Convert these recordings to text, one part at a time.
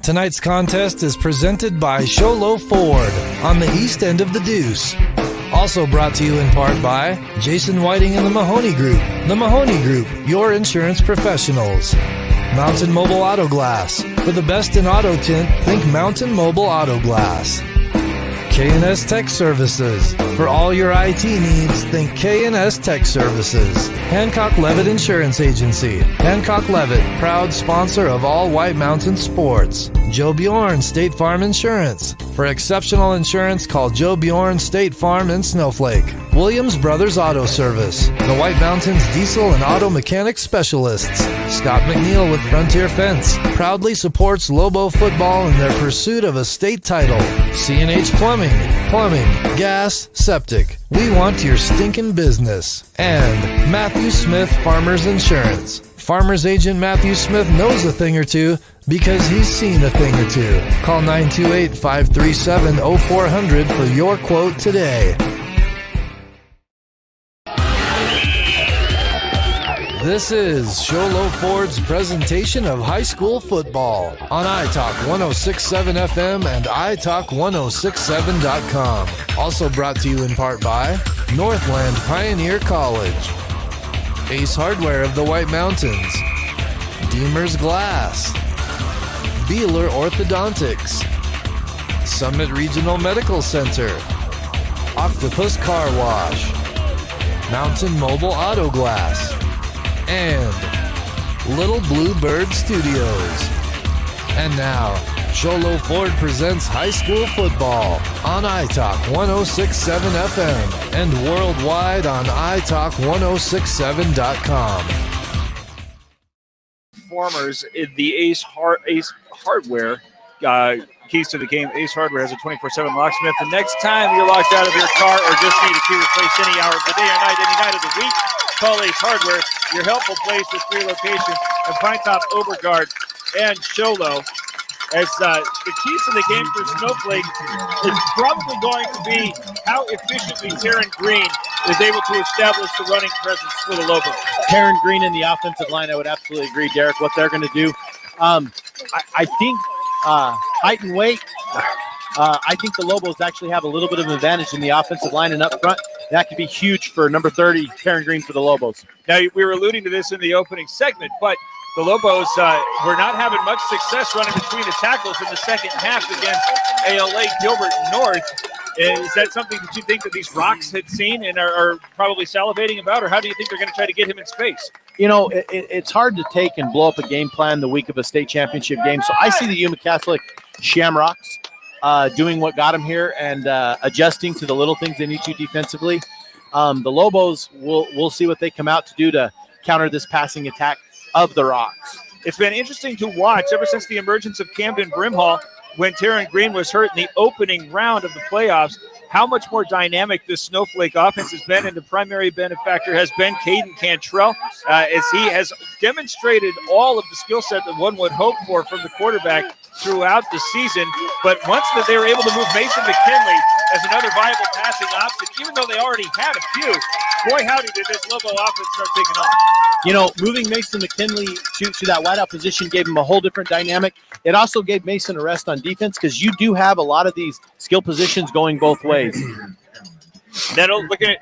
Tonight's contest is presented by Sholo Ford on the east end of the Deuce. Also brought to you in part by Jason Whiting and the Mahoney Group. The Mahoney Group, your insurance professionals. Mountain Mobile Auto Glass. For the best in auto tint, think Mountain Mobile Auto Glass. K&S Tech Services. For all your IT needs, think K&S Tech Services. Hancock Levitt Insurance Agency. Hancock Levitt, proud sponsor of all White Mountain sports. Joe Bjorn State Farm Insurance. For exceptional insurance, call Joe Bjorn State Farm in Snowflake. Williams Brothers Auto Service. The White Mountains diesel and auto mechanic specialists. Scott McNeil with Frontier Fence. Proudly supports Lobo football in their pursuit of a state title. C&H Plumbing, gas, septic. We want your stinking business. And Matthew Smith Farmers Insurance. Farmers agent Matthew Smith knows a thing or two because he's seen a thing or two. Call 928-537-0400 for your quote today. This is Sholo Ford's presentation of high school football on iTalk 106.7 FM and iTalk1067.com. Also brought to you in part by Northland Pioneer College, Ace Hardware of the White Mountains, Deemer's Glass, Beeler Orthodontics, Summit Regional Medical Center, Octopus Car Wash, Mountain Mobile Auto Glass, and Little Blue Bird Studios. And now, Sholo Ford presents high school football on iTalk 106.7 FM and worldwide on iTalk1067.com. Performers in the Ace Hardware keys to the game. Ace Hardware has a 24/7 locksmith. The next time you're locked out of your car or just need a key replaced any hour of the day or night, any night of the week, call Ace Hardware, your helpful place with 3 locations in Pinetop, Overgard, and Sholo. As the keys to the game for Snowflake is probably going to be how efficiently Taryn Green is able to establish the running presence for the Lobos. Taryn Green in the offensive line, I would absolutely agree, Derek, what they're going to do. I think height and weight, I think the Lobos actually have a little bit of an advantage in the offensive line and up front. That could be huge for number 30, Taryn Green, for the Lobos. Now, we were alluding to this in the opening segment, but the Lobos were not having much success running between the tackles in the second half against ALA Gilbert North. Is that something that you think that these Rocks had seen and are probably salivating about, or how do you think they're going to try to get him in space? You know, it's hard to take and blow up a game plan the week of a state championship game. So I see the Yuma Catholic Shamrocks doing what got them here and adjusting to the little things they need to defensively. The Lobos, we'll see what they come out to do to counter this passing attack of the Rocks. It's been interesting to watch ever since the emergence of Camden Brimhall when Taryn Green was hurt in the opening round of the playoffs, how much more dynamic this Snowflake offense has been, and the primary benefactor has been Caden Cantrell, as he has demonstrated all of the skill set that one would hope for from the quarterback throughout the season. But once that they were able to move Mason McKinley as another viable passing option, even though they already had a few, boy howdy did this Lobo offense start taking off. You know, moving Mason McKinley to that wideout position gave him a whole different dynamic. It also gave Mason a rest on defense because you do have a lot of these skill positions going both ways. Then look at it.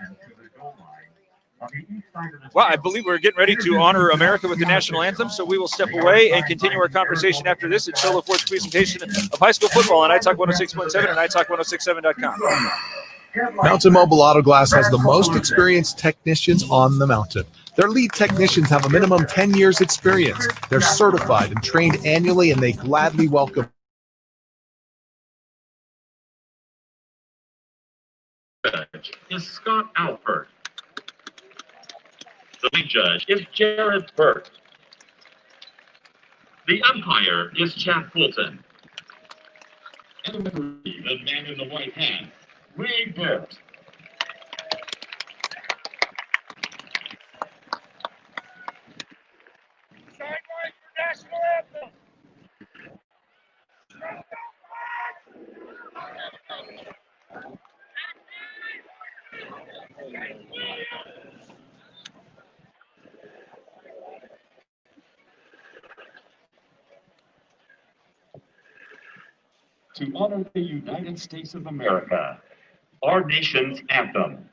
Well, I believe we're getting ready to honor America with the national anthem, so we will step away and continue our conversation after this. It's Sholo Ford's presentation of high school football on iTalk 106.7 and iTalk1067.com. Mountain Mobile Auto Glass has the most experienced technicians on the mountain. Their lead technicians have a minimum 10 years experience. They're certified and trained annually, and they gladly welcome. Judge is Scott Alpert. The lead judge is Jared Burt. The umpire is Chad Fulton. And the man in the white hat, Ray Burt. Sideline for national anthem. to honor the United States of America, our nation's anthem.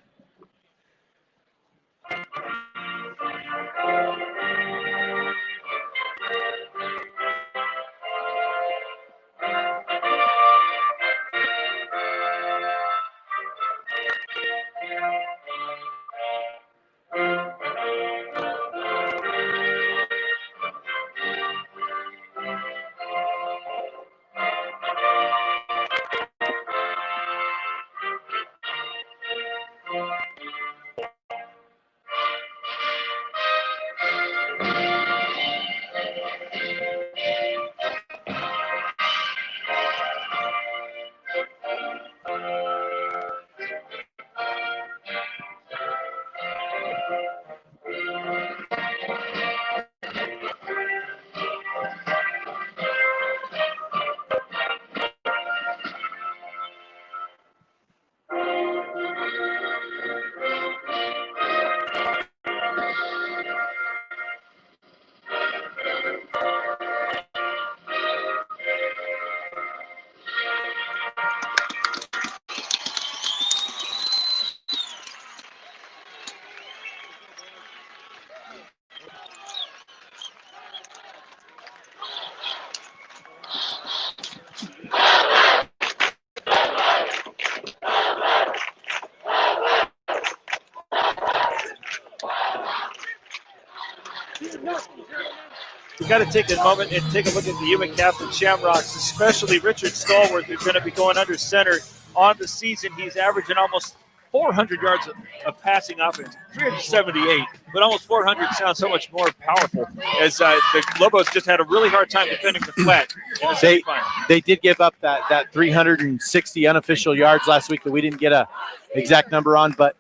We've got to take a moment and take a look at the Yuma Catholic Shamrocks, especially Richard Stallworth, who's going to be going under center on the season. He's averaging almost 400 yards of passing offense, 378, but almost 400 sounds so much more powerful as the Lobos just had a really hard time defending the flat in the semifinal. They did give up that 360 unofficial yards last week that we didn't get a exact number on, but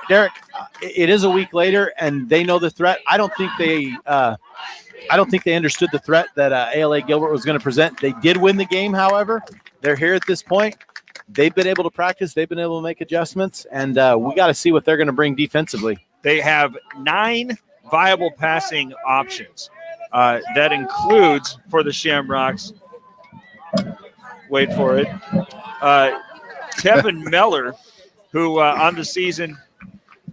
Derek, it is a week later, and they know the threat. I don't think they understood the threat that ALA Gilbert was going to present. They did win the game, however. They're here at this point. They've been able to practice. They've been able to make adjustments, and we got to see what they're going to bring defensively. They have 9 viable passing options. That includes, for the Shamrocks, wait for it, Kevin Meller, who on the season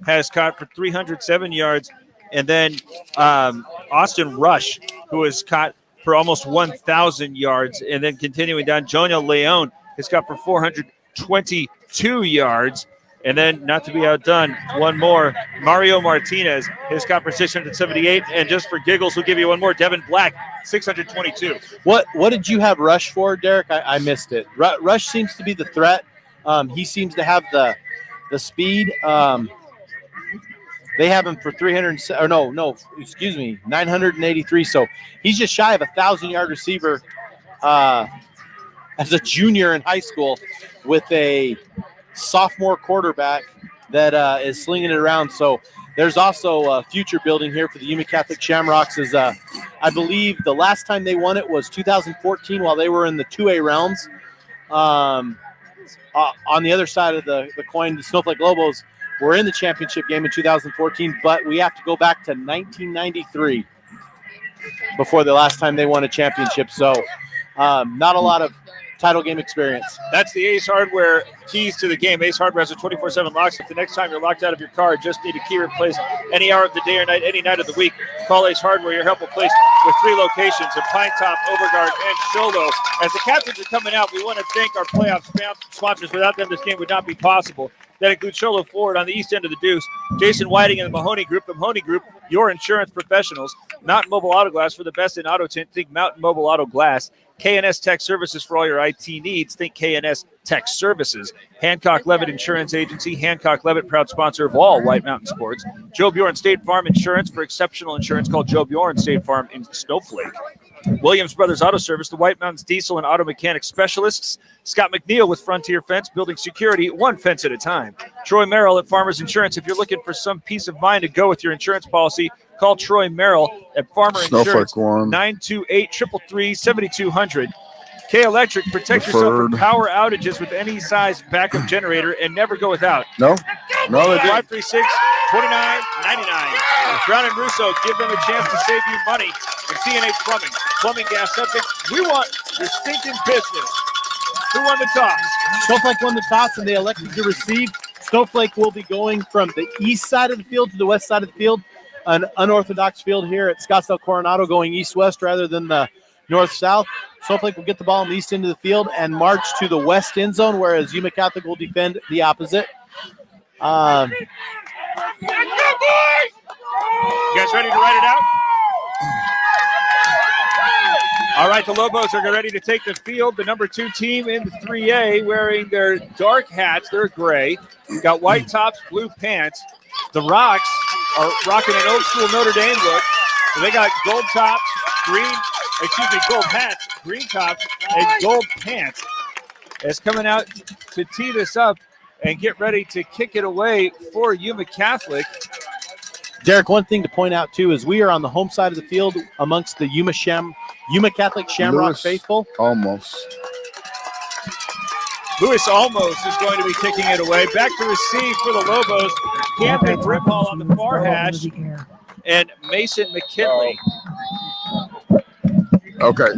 has caught for 307 yards, and then Austin Rush, who has caught for almost 1,000 yards, and then continuing down, Jonah Leon has caught for 422 yards, and then, not to be outdone, one more, Mario Martinez has caught for 678, and just for giggles, we'll give you one more, Devin Black, 622. What did you have Rush for, Derek? I missed it. Rush seems to be the threat. He seems to have the speed. They have him for 983. So he's just shy of 1,000-yard receiver as a junior in high school with a sophomore quarterback that is slinging it around. So there's also future building here for the Yuma Catholic Shamrocks. I believe the last time they won it was 2014 while they were in the 2A realms. On the other side of the coin, the Snowflake Lobos were in the championship game in 2014, but we have to go back to 1993 before the last time they won a championship. So not a lot of title game experience. That's the Ace Hardware keys to the game. Ace Hardware has a 24/7 lock. So if the next time you're locked out of your car, just need a key replaced any hour of the day or night, any night of the week, call Ace Hardware, your helpful place with 3 locations in Pine Top, Overgard, and Sholo. As the captains are coming out, we want to thank our playoff sponsors. Without them, this game would not be possible. That includes Sholo Ford on the east end of the Deuce, Jason Whiting and the Mahoney Group, your insurance professionals, Mountain Mobile Auto Glass for the best in auto tint. Think Mountain Mobile Auto Glass. K&S Tech Services for all your IT needs. Think K&S Tech Services. Hancock Levitt Insurance Agency. Hancock Levitt, proud sponsor of all White Mountain sports. Joe Bjorn State Farm Insurance. For exceptional insurance, call Joe Bjorn State Farm in Snowflake. Williams Brothers Auto Service, the White Mountains diesel and auto mechanic specialists. Scott McNeil with Frontier Fence, building security one fence at a time. Troy Merrill at Farmers Insurance. If you're looking for some peace of mind to go with your insurance policy, call Troy Merrill at Farmer Insurance, 928-333-7200. K Electric, protect yourself from power outages with any size backup generator and never go without. No, they didn't. 536-2999. Brown and Russo, give them a chance to save you money. And CNA Plumbing, gas septic. We want your stinking business. Who won the toss? Snowflake won the toss, and they elected to receive. Snowflake will be going from the east side of the field to the west side of the field, an unorthodox field here at Scottsdale Coronado, going east-west rather than the north-south. Snowflake will get the ball on the east end of the field and march to the west end zone, whereas Yuma Catholic will defend the opposite. You guys ready to write it out? All right, the Lobos are ready to take the field. The number 2 team in the 3A wearing their dark hats. They're gray. Got white tops, blue pants. The Rocks are rocking an old school Notre Dame look. They got gold tops, gold hats, green tops, and gold pants. It's coming out to tee this up and get ready to kick it away for Yuma Catholic. Derek, one thing to point out, too, is we are on the home side of the field amongst the Yuma Catholic Shamrock faithful. Almost. Lewis Almost is going to be kicking it away. Back to receive for the Lobos. Camden Brimhall on the far hash. And Mason McKinley. Okay.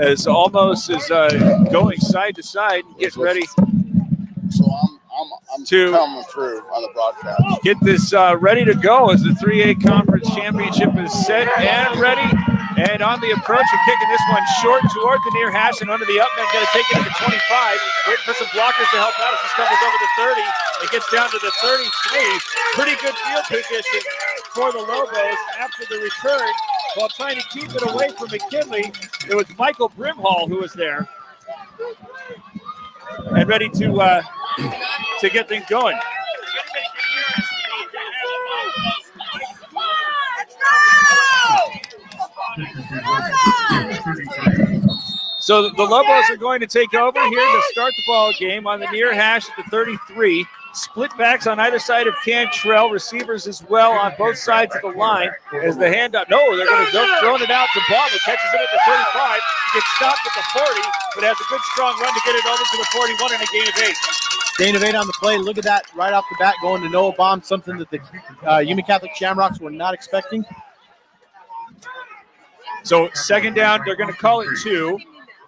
As Almost is going side to side and getting ready. So I'm to coming through on the broadcast. Get this ready to go as the 3A Conference Championship is set and ready. And on the approach, and kicking this one short toward the near hash and under the up man, going to take it to the 25. Waiting for some blockers to help out as he stumbles over the 30. It gets down to the 33. Pretty good field position for the Lobos after the return. While trying to keep it away from McKinley, it was Michael Brimhall who was there. And ready to get things going. So the Lobos are going to take over here to start the ball game on the near hash at the 33. Split backs on either side of Cantrell, receivers as well on both sides of the line as the handout. No, they're going to go throwing it out to Bob, who catches it at the 35, gets stopped at the 40, but has a good strong run to get it over to the 41 in a gain of 8. Gain of 8 on the play. Look at that right off the bat going to Noah Baum, something that the Yuma Catholic Shamrocks were not expecting. So second down, they're going to call it 2.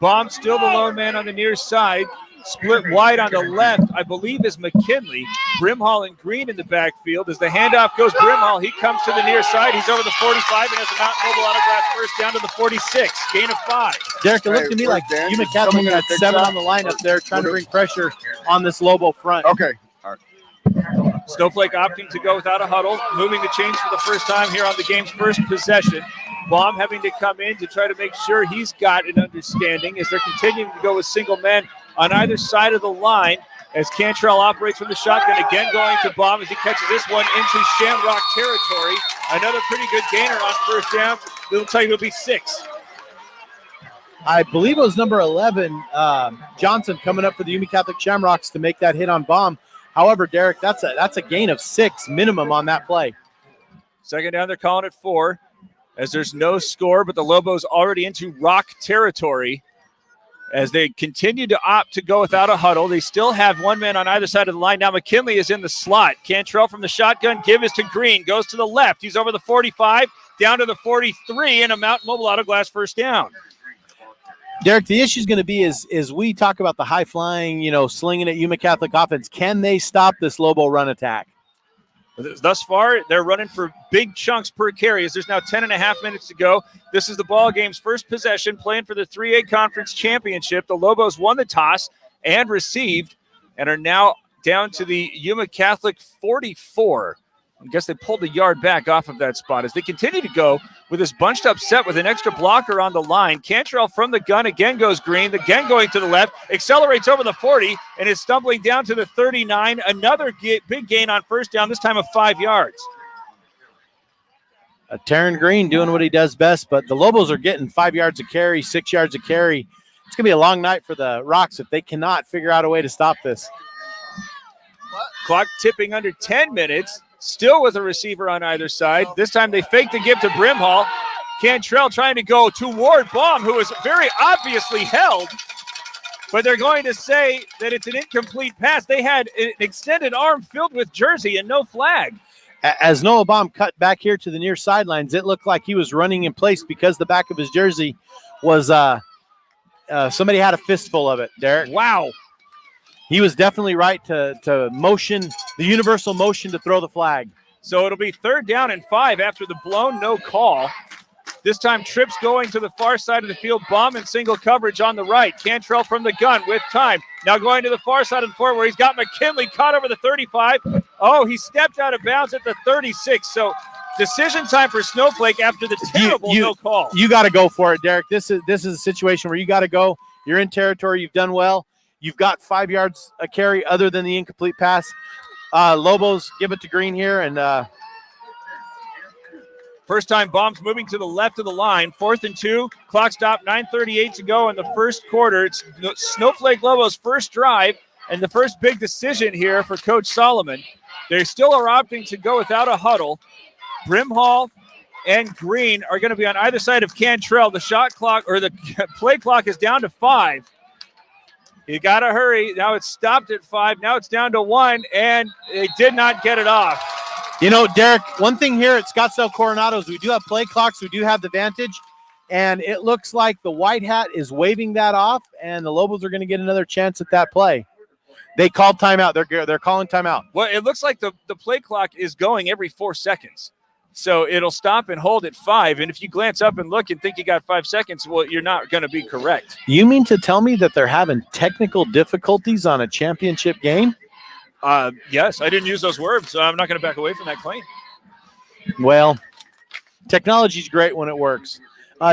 Baum still the lone man on the near side. Split wide on the left, I believe, is McKinley. Brimhall and Green in the backfield. As the handoff goes Brimhall, he comes to the near side. He's over the 45 and has a Mountain Mobile autograph first down to the 46. Gain of 5. Derek, it looked to me like Yuma Catholic had 7 on the line up there trying to bring pressure on this Lobo front. Okay. Snowflake opting to go without a huddle, moving the chains for the first time here on the game's first possession. Baum having to come in to try to make sure he's got an understanding as they're continuing to go with single men on either side of the line as Cantrell operates from the shotgun, again going to Baum as he catches this one into Shamrock territory. Another pretty good gainer on first down. It'll tell you it'll be 6. I believe it was number 11, Johnson, coming up for the Yuma Catholic Shamrocks to make that hit on Baum. However, Derek, that's a gain of 6 minimum on that play. Second down, they're calling it 4 as there's no score, but the Lobos already into rock territory as they continue to opt to go without a huddle. They still have one man on either side of the line. Now McKinley is in the slot. Cantrell from the shotgun. Give is to Green. Goes to the left. He's over the 45, down to the 43, and a Mountain Mobile Auto Glass first down. Derek, the issue is going to be is we talk about the high-flying, slinging at Yuma Catholic offense. Can they stop this Lobo run attack? Thus far, they're running for big chunks per carry as there's now 10.5 minutes to go. This is the ball game's first possession, playing for the 3A Conference Championship. The Lobos won the toss and received and are now down to the Yuma Catholic 44. I guess they pulled the yard back off of that spot as they continue to go with this bunched up set with an extra blocker on the line. Cantrell from the gun again goes Green, again going to the left, accelerates over the 40 and is stumbling down to the 39. Another big gain on first down, this time of 5 yards. Taryn Green doing what he does best, but the Lobos are getting 5 yards a carry, 6 yards a carry. It's going to be a long night for the Rocks if they cannot figure out a way to stop this. Clock tipping under 10 minutes. Still with a receiver on either side. This time they fake the give to Brimhall. Cantrell trying to go toward Baum, who is very obviously held. But they're going to say that it's an incomplete pass. They had an extended arm filled with jersey and no flag. As Noah Baum cut back here to the near sidelines, it looked like he was running in place because the back of his jersey was somebody had a fistful of it, Derek. Wow. He was definitely right to motion, the universal motion to throw the flag. So it'll be 3rd down and 5 after the blown no call. This time Tripp's going to the far side of the field, bomb and single coverage on the right. Cantrell from the gun with time. Now going to the far side of the floor where he's got McKinley caught over the 35. Oh, he stepped out of bounds at the 36. So decision time for Snowflake after the terrible no call. You got to go for it, Derek. This is a situation where you got to go. You're in territory. You've done well. You've got 5 yards a carry other than the incomplete pass. Lobos give it to Green here, and first time bombs moving to the left of the line. 4th and 2. Clock stop, 9:38 to go in the first quarter. It's Snowflake Lobos' first drive and the first big decision here for Coach Solomon. They still are opting to go without a huddle. Brimhall and Green are going to be on either side of Cantrell. The shot clock or the play clock is down to 5. You got to hurry. Now it's stopped at 5. Now it's down to 1, and they did not get it off. You know, Derek, one thing here at Scottsdale Coronados, we do have play clocks. We do have the vantage, and it looks like the white hat is waving that off, and the Lobos are going to get another chance at that play. They called timeout. They're calling timeout. Well, it looks like the play clock is going every 4 seconds. So it'll stop and hold at 5, and if you glance up and look and think you got 5 seconds, well, you're not going to be correct. You mean to tell me that they're having technical difficulties on a championship game? Yes, I didn't use those words, so I'm not going to back away from that claim. Well, technology's great when it works.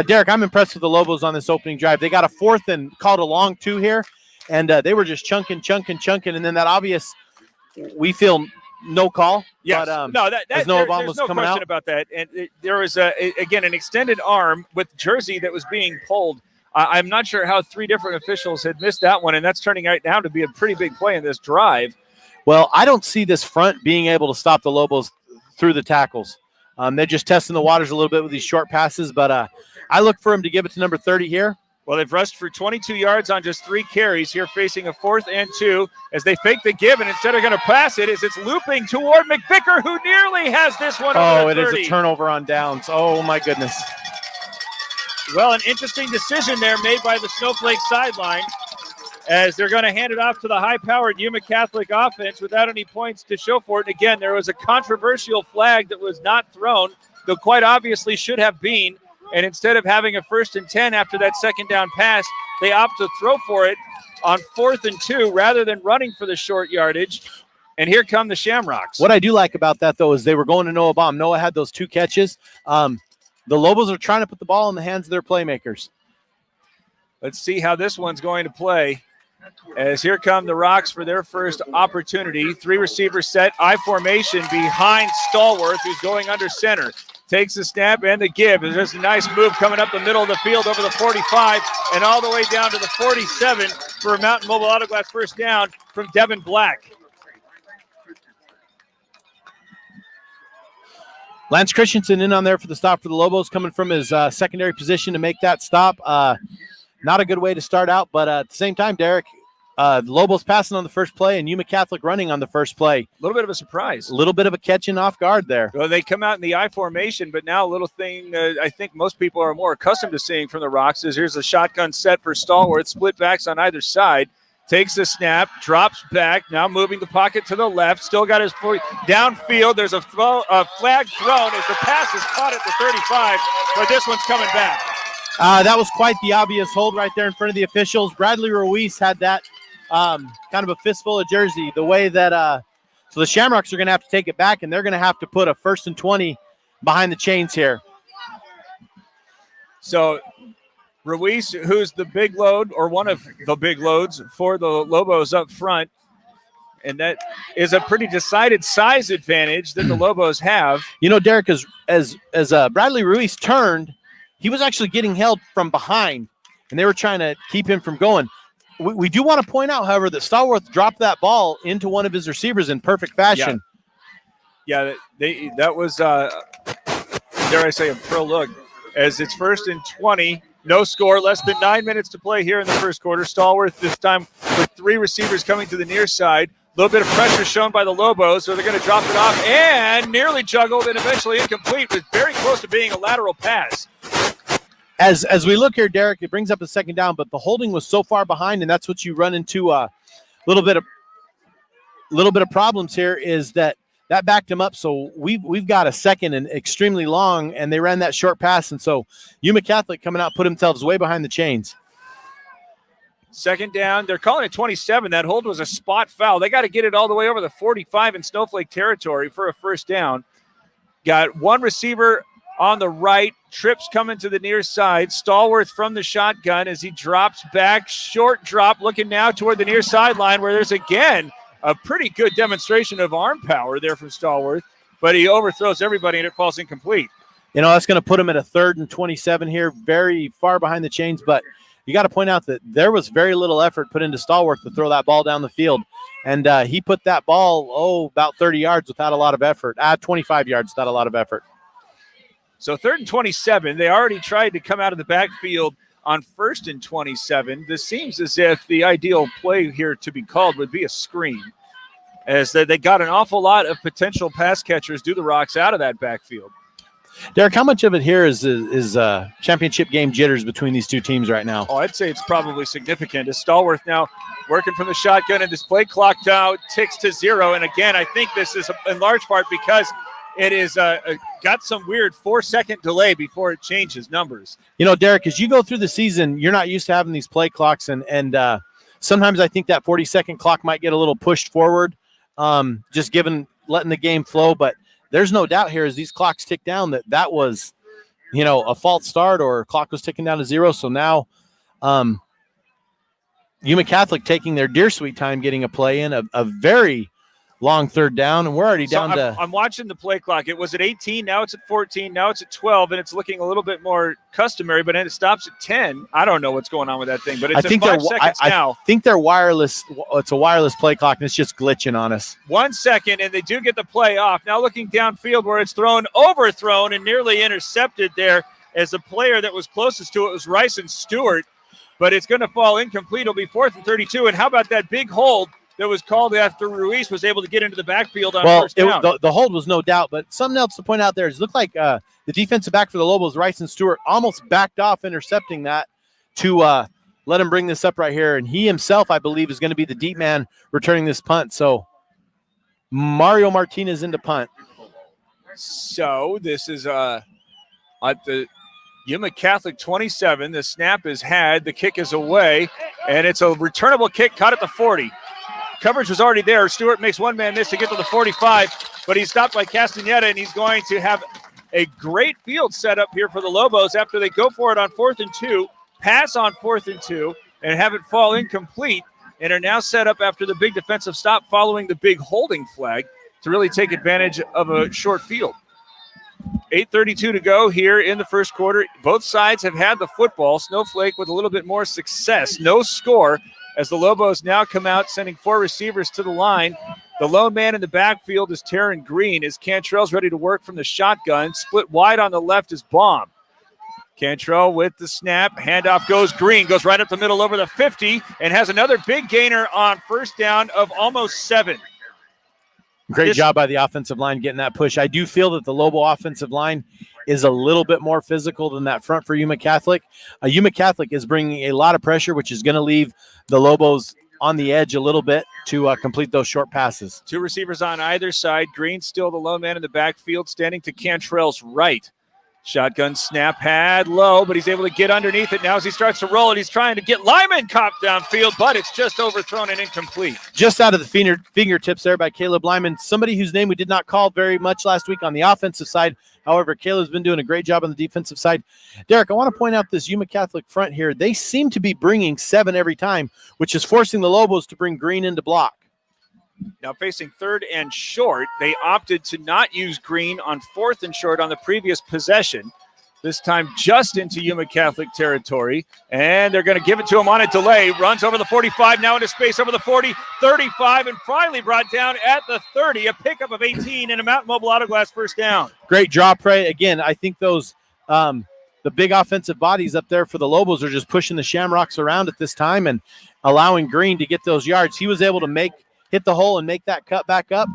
Derek, I'm impressed with the Lobos on this opening drive. They got a 4th and called a long 2 here, and they were just chunking, and then that obvious, we feel, no call. Yes, but, no, there's no coming question out about that. And there was, again, an extended arm with jersey that was being pulled. I'm not sure how 3 different officials had missed that one, and that's turning right now to be a pretty big play in this drive. Well, I don't see this front being able to stop the Lobos through the tackles. They're just testing the waters a little bit with these short passes, but I look for him to give it to number 30 here. Well, they've rushed for 22 yards on just 3 carries here, facing a 4th and 2 as they fake the give, and instead of going to pass it, it's looping toward McVicker, who nearly has this one over the 30. It is a turnover on downs. Oh, my goodness. Well, an interesting decision there made by the Snowflake sideline, as they're going to hand it off to the high-powered Yuma Catholic offense without any points to show for it. And again, there was a controversial flag that was not thrown, though quite obviously should have been. And instead of having a 1st and 10 after that 2nd down pass, they opt to throw for it on 4th and 2 rather than running for the short yardage. And here come the Shamrocks. What I do like about that, though, is they were going to Noah Baum. Noah had those 2 catches. The Lobos are trying to put the ball in the hands of their playmakers. Let's see how this one's going to play. As here come the Rocks for their first opportunity. 3 receivers set, I formation behind Stallworth, who's going under center. Takes the snap and the give. There's just a nice move coming up the middle of the field over the 45 and all the way down to the 47 for a Mountain Mobile Auto Glass first down from Devin Black. Lance Christensen in on there for the stop for the Lobos, coming from his secondary position to make that stop. Not a good way to start out, but at the same time, Derek, the Lobos passing on the first play and Yuma Catholic running on the first play. A little bit of a surprise. A little bit of a catching off guard there. Well, they come out in the I formation, but now a little thing I think most people are more accustomed to seeing from the Rocks is here's a shotgun set for Stallworth, split backs on either side. Takes the snap, drops back, now moving the pocket to the left. Still got his foot downfield. There's a flag thrown as the pass is caught at the 35, but this one's coming back. That was quite the obvious hold right there in front of the officials. Bradley Ruiz had that kind of a fistful of jersey. The way that so the Shamrocks are going to have to take it back, and they're going to have to put a 1st and 20 behind the chains here. So Ruiz, who's the big load or one of the big loads for the Lobos up front, and that is a pretty decided size advantage that the Lobos have. You know, Derek, as Bradley Ruiz turned, he was actually getting held from behind, and they were trying to keep him from going. We do want to point out, however, that Stallworth dropped that ball into one of his receivers in perfect fashion. Yeah, that was, dare I say, a pro look. As it's 1st and 20, no score, less than 9 minutes to play here in the first quarter. Stallworth this time with 3 receivers coming to the near side. A little bit of pressure shown by the Lobos, so they're going to drop it off and nearly juggled and eventually incomplete, but very close to being a lateral pass. As we look here, Derek, it brings up a second down, but the holding was so far behind, and that's what you run into a little bit of problems here. Is that backed him up? So we've got a second and extremely long, and they ran that short pass, and so Yuma Catholic coming out put themselves way behind the chains. Second down. They're calling it 27. That hold was a spot foul. They got to get it all the way over the 45 in Snowflake territory for a first down. Got one receiver on the right. Trips coming to the near side. Stallworth from the shotgun as he drops back. Short drop looking now toward the near sideline where there's again a pretty good demonstration of arm power there from Stallworth. But he overthrows everybody and it falls incomplete. You know, that's going to put him at a 3rd and 27 here, very far behind the chains. But you got to point out that there was very little effort put into Stallworth to throw that ball down the field. And he put that ball, about 30 yards without a lot of effort. 25 yards without a lot of effort. So 3rd and 27. They already tried to come out of the backfield on 1st and 27. This seems as if the ideal play here to be called would be a screen, as they got an awful lot of potential pass catchers do the rocks out of that backfield. Derek, how much of it here is championship game jitters between these two teams right now? Oh, I'd say it's probably significant. As Stallworth now working from the shotgun, and this play clock now ticks to 0. And again, I think this is in large part because it is got some weird 4-second delay before it changes numbers. You know, Derek, as you go through the season, you're not used to having these play clocks, and sometimes I think that 40-second clock might get a little pushed forward, just letting the game flow. But there's no doubt here as these clocks tick down that was, a false start or clock was ticking down to 0. So now Yuma Catholic taking their dear sweet time getting a play in, a very long 3rd down, and we're already down to... I'm watching the play clock. It was at 18, now it's at 14, now it's at 12, and it's looking a little bit more customary, but then it stops at 10. I don't know what's going on with that thing, but it's at 5 seconds now. I think they're wireless. It's a wireless play clock, and it's just glitching on us. 1 second, and they do get the play off. Now looking downfield where it's overthrown, and nearly intercepted there as the player that was closest to it was Ryson Stewart, but it's going to fall incomplete. It'll be 4th and 32, and how about that big hold that was called after Ruiz was able to get into the backfield on first down? The hold was no doubt, but something else to point out there is it looked like the defensive back for the Lobos, Ryson Stewart, almost backed off intercepting that to let him bring this up right here. And he himself, I believe, is going to be the deep man returning this punt. So Mario Martinez into punt. So this is at the Yuma Catholic 27. The snap is had. The kick is away, and it's a returnable kick caught at the 40. Coverage was already there. Stewart makes one-man miss to get to the 45, but he's stopped by Castaneda, and he's going to have a great field set up here for the Lobos after they go for it on 4th and 2, pass on 4th and 2, and have it fall incomplete, and are now set up after the big defensive stop following the big holding flag to really take advantage of a short field. 8:32 to go here in the first quarter. Both sides have had the football. Snowflake with a little bit more success. No score, as the Lobos now come out sending 4 receivers to the line. The lone man in the backfield is Taryn Green, as Cantrell's ready to work from the shotgun. Split wide on the left is Baum. Cantrell with the snap. Handoff goes Green, goes right up the middle over the 50, and has another big gainer on first down of almost 7. Great job by the offensive line getting that push. I do feel that the Lobo offensive line is a little bit more physical than that front for Yuma Catholic. Yuma Catholic is bringing a lot of pressure, which is going to leave the Lobos on the edge a little bit to complete those short passes. 2 receivers on either side. Green still the lone man in the backfield, standing to Cantrell's right. Shotgun snap had low, but he's able to get underneath it now as he starts to roll it. He's trying to get Lyman caught downfield, but it's just overthrown and incomplete. Just out of the fingertips there by Caleb Lyman, somebody whose name we did not call very much last week on the offensive side. However, Caleb's been doing a great job on the defensive side. Derek, I want to point out this Yuma Catholic front here. They seem to be bringing 7 every time, which is forcing the Lobos to bring Green into block. Now facing 3rd and short, they opted to not use Green on 4th and short on the previous possession. This time just into Yuma Catholic territory, and they're going to give it to him on a delay. Runs over the 45, now into space over the 40, 35, and finally brought down at the 30. A pickup of 18 and a Mountain Mobile Auto Glass first down. Great draw play. Again, I think those the big offensive bodies up there for the Lobos are just pushing the Shamrocks around at this time and allowing Green to get those yards. He was able to hit the hole and make that cut back up,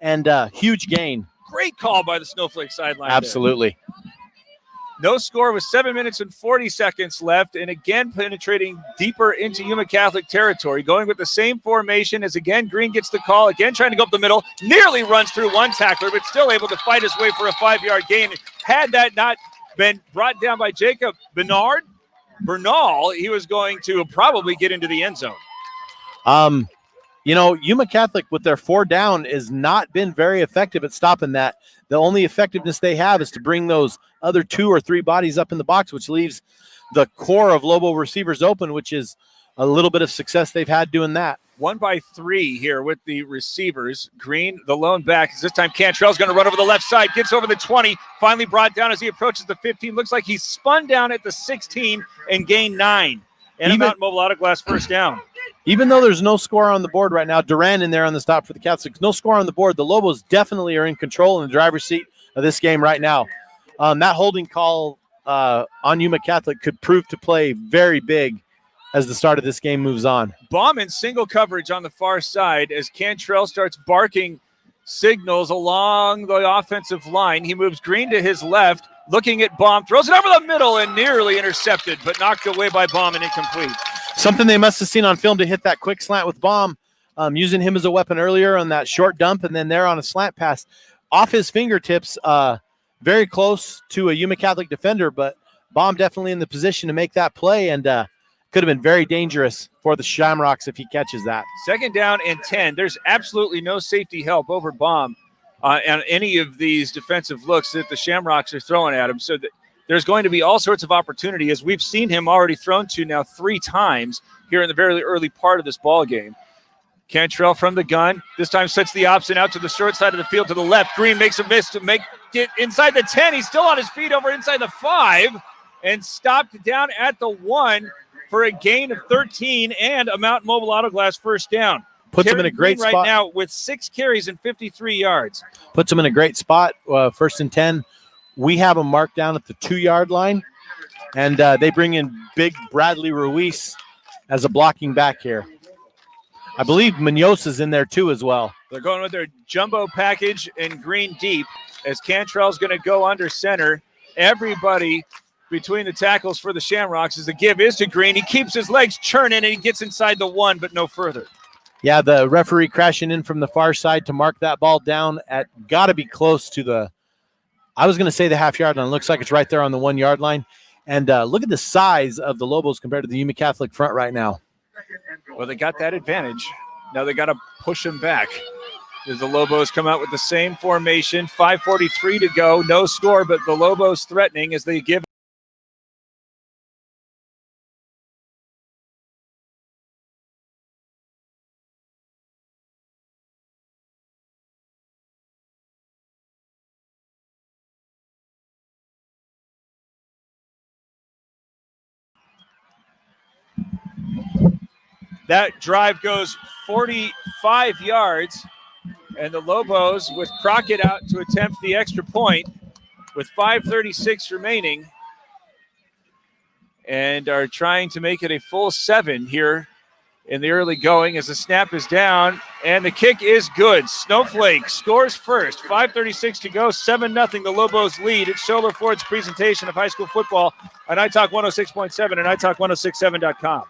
and huge gain. Great call by the Snowflake sideline. Absolutely. There. No score with 7 minutes and 40 seconds left, and again penetrating deeper into Yuma Catholic territory, going with the same formation as again Green gets the call, again trying to go up the middle, nearly runs through one tackler, but still able to fight his way for a 5-yard gain. Had that not been brought down by Jacob Bernal, he was going to probably get into the end zone. Yuma Catholic with their 4 down has not been very effective at stopping that. The only effectiveness they have is to bring those other 2 or 3 bodies up in the box, which leaves the core of Lobo receivers open, which is a little bit of success they've had doing that. 1 by 3 here with the receivers. Green, the lone back. This time Cantrell's going to run over the left side, gets over the 20, finally brought down as he approaches the 15. Looks like he's spun down at the 16 and gained 9. And a Mountain Mobile Auto Glass first down. Even though there's no score on the board right now, Duran in there on the stop for the Catholics, no score on the board. The Lobos definitely are in control in the driver's seat of this game right now. That holding call on Yuma Catholic could prove to play very big as the start of this game moves on. Bomb in single coverage on the far side as Cantrell starts barking signals along the offensive line. He moves Green to his left, looking at Bomb, throws it over the middle and nearly intercepted, but knocked away by Bomb and incomplete. Something they must have seen on film to hit that quick slant with Bomb, using him as a weapon earlier on that short dump and then there on a slant pass. Off his fingertips, very close to a Yuma Catholic defender, but Bomb definitely in the position to make that play and could have been very dangerous for the Shamrocks if he catches that. 2nd down and 10. There's absolutely no safety help over Bomb on any of these defensive looks that the Shamrocks are throwing at him. So there's going to be all sorts of opportunity, as we've seen him already thrown to now 3 times here in the very early part of this ball game. Cantrell from the gun. This time sets the option out to the short side of the field to the left. Green makes a miss to make it inside the 10. He's still on his feet over inside the 5 and stopped down at the 1 for a gain of 13 and a Mountain Mobile Auto Glass first down. Puts him in a great spot right now with 6 carries and 53 yards. Puts him in a great spot. 1st and 10. We have him marked down at the 2-yard line, and they bring in big Bradley Ruiz as a blocking back here. I believe Munoz is in there too as well. They're going with their jumbo package and Green deep as Cantrell's going to go under center. Everybody between the tackles for the Shamrocks as the give is to Green. He keeps his legs churning and he gets inside the 1, but no further. Yeah, the referee crashing in from the far side to mark that ball down at got to be close to the, I was going to say the half-yard line. Looks like it's right there on the 1-yard line. And look at the size of the Lobos compared to the Yuma Catholic front right now. Well, they got that advantage. Now they got to push them back. As the Lobos come out with the same formation, 5:43 to go, no score, but the Lobos threatening as they give. That drive goes 45 yards, and the Lobos with Crockett out to attempt the extra point with 5:36 remaining and are trying to make it a full 7 here in the early going as the snap is down and the kick is good. Snowflake scores first. 5:36 to go, 7-0 the Lobos lead. It's Scholler Ford's presentation of high school football on iTalk 106.7 and iTalk1067.com.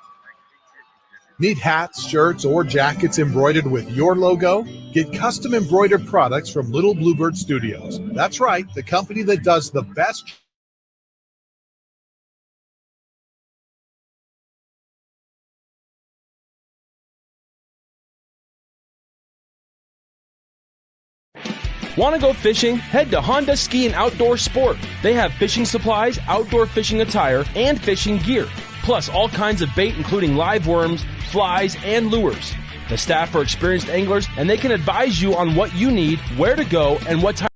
Need hats, shirts, or jackets embroidered with your logo? Get custom embroidered products from Little Bluebird Studios. That's right, the company that does the best. Want to go fishing? Head to Honda Ski and Outdoor Sport. They have fishing supplies, outdoor fishing attire, and fishing gear. Plus all kinds of bait including live worms, flies, and lures. The staff are experienced anglers and they can advise you on what you need, where to go, and what time.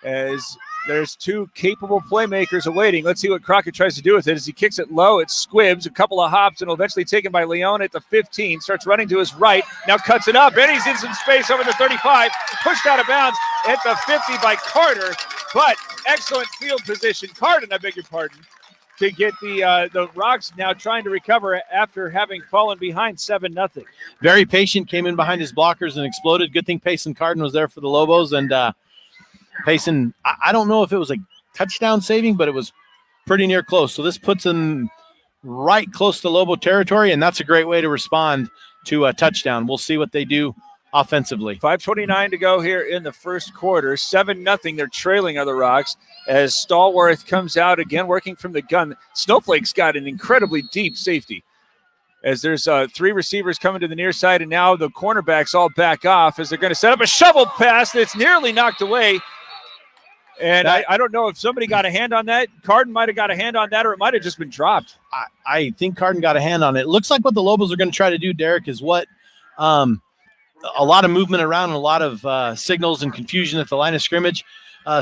As there's 2 capable playmakers awaiting. Let's see what Crockett tries to do with it. As he kicks it low, it squibs, a couple of hops, and will eventually taken by Leon at the 15. Starts running to his right, now cuts it up, and he's in some space over the 35. Pushed out of bounds at the 50 by Carter, but excellent field position. Carden, I beg your pardon. to get the Rocks now trying to recover after having fallen behind 7-0. Very patient, came in behind his blockers and exploded. Good thing Payson Carden was there for the Lobos. And Payson, I don't know if it was a touchdown saving, but it was pretty near close. So this puts him right close to Lobo territory, and that's a great way to respond to a touchdown. We'll see what they do offensively. 5:29 to go here in the first quarter. 7-0. They're trailing other Rocks as Stallworth comes out again, working from the gun. Snowflake's got an incredibly deep safety as there's 3 receivers coming to the near side, and now the cornerbacks all back off as they're going to set up a shovel pass that's nearly knocked away. And I don't know if somebody got a hand on that. Carden might have got a hand on that, or it might have just been dropped. I think Carden got a hand on it. It looks like what the Lobos are going to try to do, Derek, is what a lot of movement around and a lot of signals and confusion at the line of scrimmage.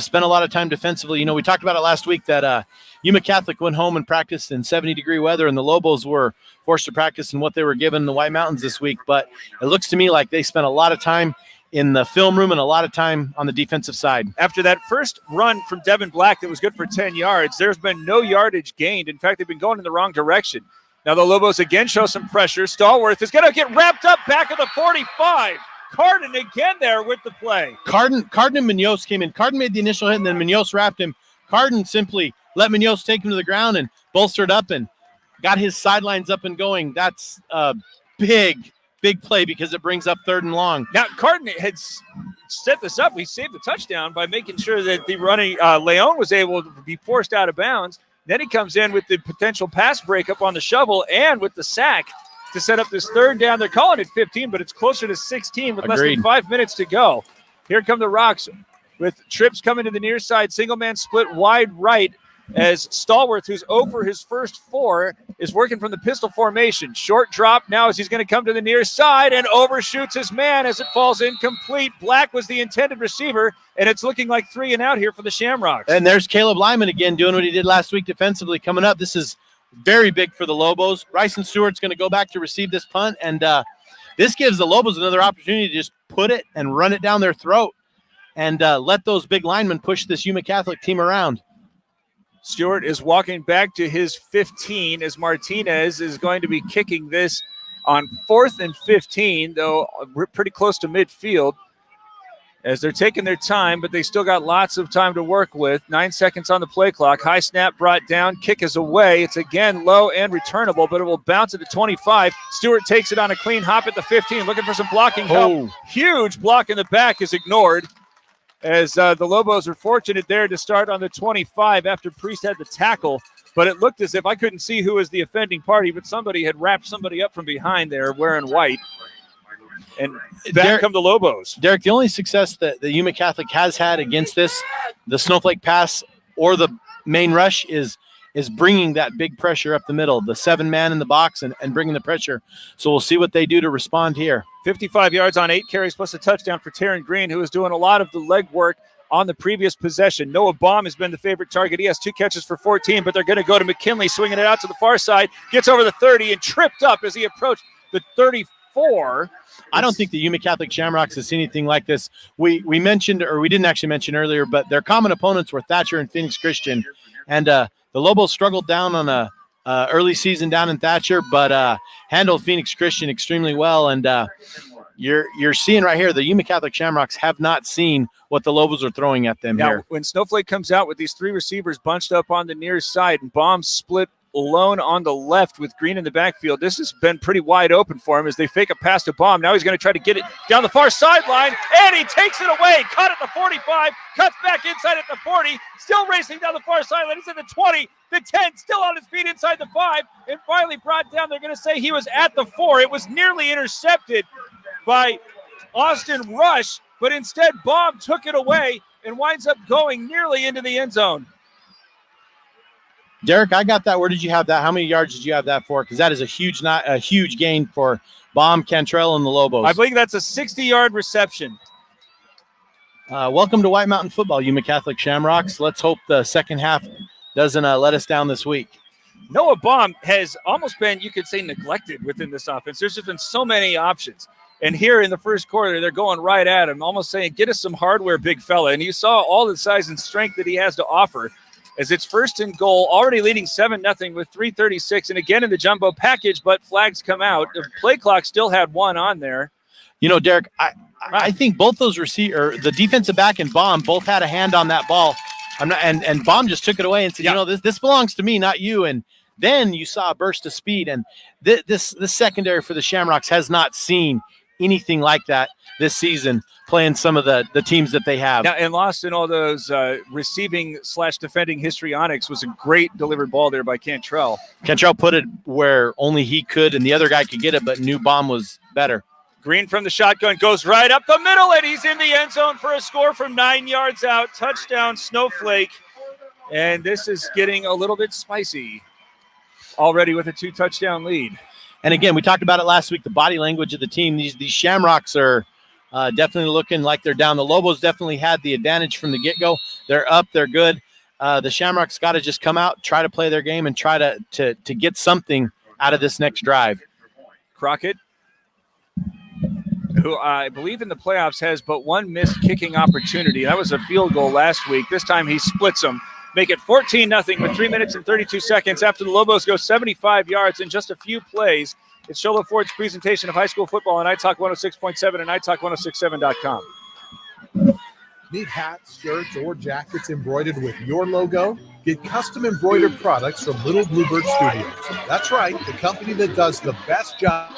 Spent a lot of time defensively. You know, we talked about it last week that Yuma Catholic went home and practiced in 70-degree weather, and the Lobos were forced to practice in what they were given in the White Mountains this week. But it looks to me like they spent a lot of time in the film room and a lot of time on the defensive side. After that first run from Devin Black that was good for 10 yards, there's been no yardage gained. In fact, they've been going in the wrong direction. Now the Lobos again show some pressure. Stallworth is going to get wrapped up back at the 45. Carden again there with the play. Carden and Munoz came in. Carden made the initial hit, and then Munoz wrapped him. Carden simply let Munoz take him to the ground and bolstered up and got his sidelines up and going. That's a big play because it brings up 3rd and long. Now, Carden had set this up. He saved the touchdown by making sure that the running Leon was able to be forced out of bounds. Then he comes in with the potential pass breakup on the shovel and with the sack to set up this 3rd down. They're calling it 15, but it's closer to 16 with less than 5 minutes to go. Here come the Rocks with trips coming to the near side. Single man split wide right as Stallworth, who's over his first 4, is working from the pistol formation. Short drop now as he's going to come to the near side and overshoots his man as it falls incomplete. Black was the intended receiver, and it's looking like 3 and out here for the Shamrocks. And there's Caleb Lyman again doing what he did last week defensively coming up. This is very big for the Lobos. Bryson Stewart's going to go back to receive this punt, and this gives the Lobos another opportunity to just put it and run it down their throat and let those big linemen push this Yuma Catholic team around. Stewart is walking back to his 15 as Martinez is going to be kicking this on 4th and 15, though we're pretty close to midfield as they're taking their time, but they still got lots of time to work with. 9 seconds on the play clock. High snap brought down. Kick is away. It's again low and returnable, but it will bounce at the 25. Stewart takes it on a clean hop at the 15, looking for some blocking help. Huge block in the back is ignored. As the Lobos are fortunate there to start on the 25 after Priest had the tackle. But it looked as if I couldn't see who was the offending party, but somebody had wrapped somebody up from behind there wearing white. And back come the Lobos. Derek, the only success that the Yuma Catholic has had against this, the Snowflake pass or the main rush, is bringing that big pressure up the middle, the 7-man in the box and bringing the pressure. So we'll see what they do to respond here. 55 yards on 8 carries plus a touchdown for Taryn Green, who is doing a lot of the leg work on the previous possession. Noah Baum has been the favorite target. He has 2 catches for 14, but they're going to go to McKinley, swinging it out to the far side, gets over the 30 and tripped up as he approached the 34. I don't think the Yuma Catholic Shamrocks has seen anything like this. We mentioned, or we didn't actually mention earlier, but their common opponents were Thatcher and Phoenix Christian. And the Lobos struggled down on a early season down in Thatcher, but handled Phoenix Christian extremely well. And you're seeing right here, the Yuma Catholic Shamrocks have not seen what the Lobos are throwing at them now, here. When Snowflake comes out with these 3 receivers bunched up on the near side and Baum split alone on the left with Green in the backfield, this has been pretty wide open for him as they fake a pass to Baum. Now he's going to try to get it down the far sideline, and he takes it away. Caught at the 45, cuts back inside at the 40, still racing down the far sideline. He's at the 20, the 10, still on his feet inside the 5, and finally brought down. They're going to say he was at the 4. It was nearly intercepted by Austin Rush, but instead Baum took it away and winds up going nearly into the end zone. Derek, I got that. Where did you have that? How many yards did you have that for? Because that is a huge gain for Baum, Cantrell, and the Lobos. I believe that's a 60-yard reception. Welcome to White Mountain football, Yuma Catholic Shamrocks. Let's hope the second half doesn't let us down this week. Noah Baum has almost been, you could say, neglected within this offense. There's just been so many options. And here in the first quarter, they're going right at him, almost saying, get us some hardware, big fella. And you saw all the size and strength that he has to offer. as it's first and goal, already leading 7-0 with 3:36, and again in the jumbo package, but flags come out. The play clock still had one on there. You know, Derek, I think both those the defensive back and Baum both had a hand on that ball. And Baum just took it away and said, you know, this belongs to me, not you. And then you saw a burst of speed, and this secondary for the Shamrocks has not seen anything like that this season, playing some of the teams that they have. Now, and lost in all those receiving/defending histrionics was a great delivered ball there by Cantrell. Cantrell put it where only he could, and the other guy could get it, but knew Baum was better. Green from the shotgun goes right up the middle, and he's in the end zone for a score from 9 yards out. Touchdown, Snowflake. And this is getting a little bit spicy already with a 2-touchdown lead. And again, we talked about it last week, the body language of the team. These Shamrocks are definitely looking like they're down. The Lobos definitely had the advantage from the get-go. They're up, they're good. The Shamrocks got to just come out, try to play their game, and try to get something out of this next drive. Crockett, who I believe in the playoffs has but one missed kicking opportunity. That was a field goal last week. This time he splits them. Make it 14-0 with 3 minutes and 32 seconds after the Lobos go 75 yards in just a few plays. It's Sholo Ford's presentation of high school football on iTalk 106.7 and iTalk1067.com. Need hats, shirts, or jackets embroidered with your logo? Get custom embroidered products from Little Bluebird Studios. That's right, the company that does the best job.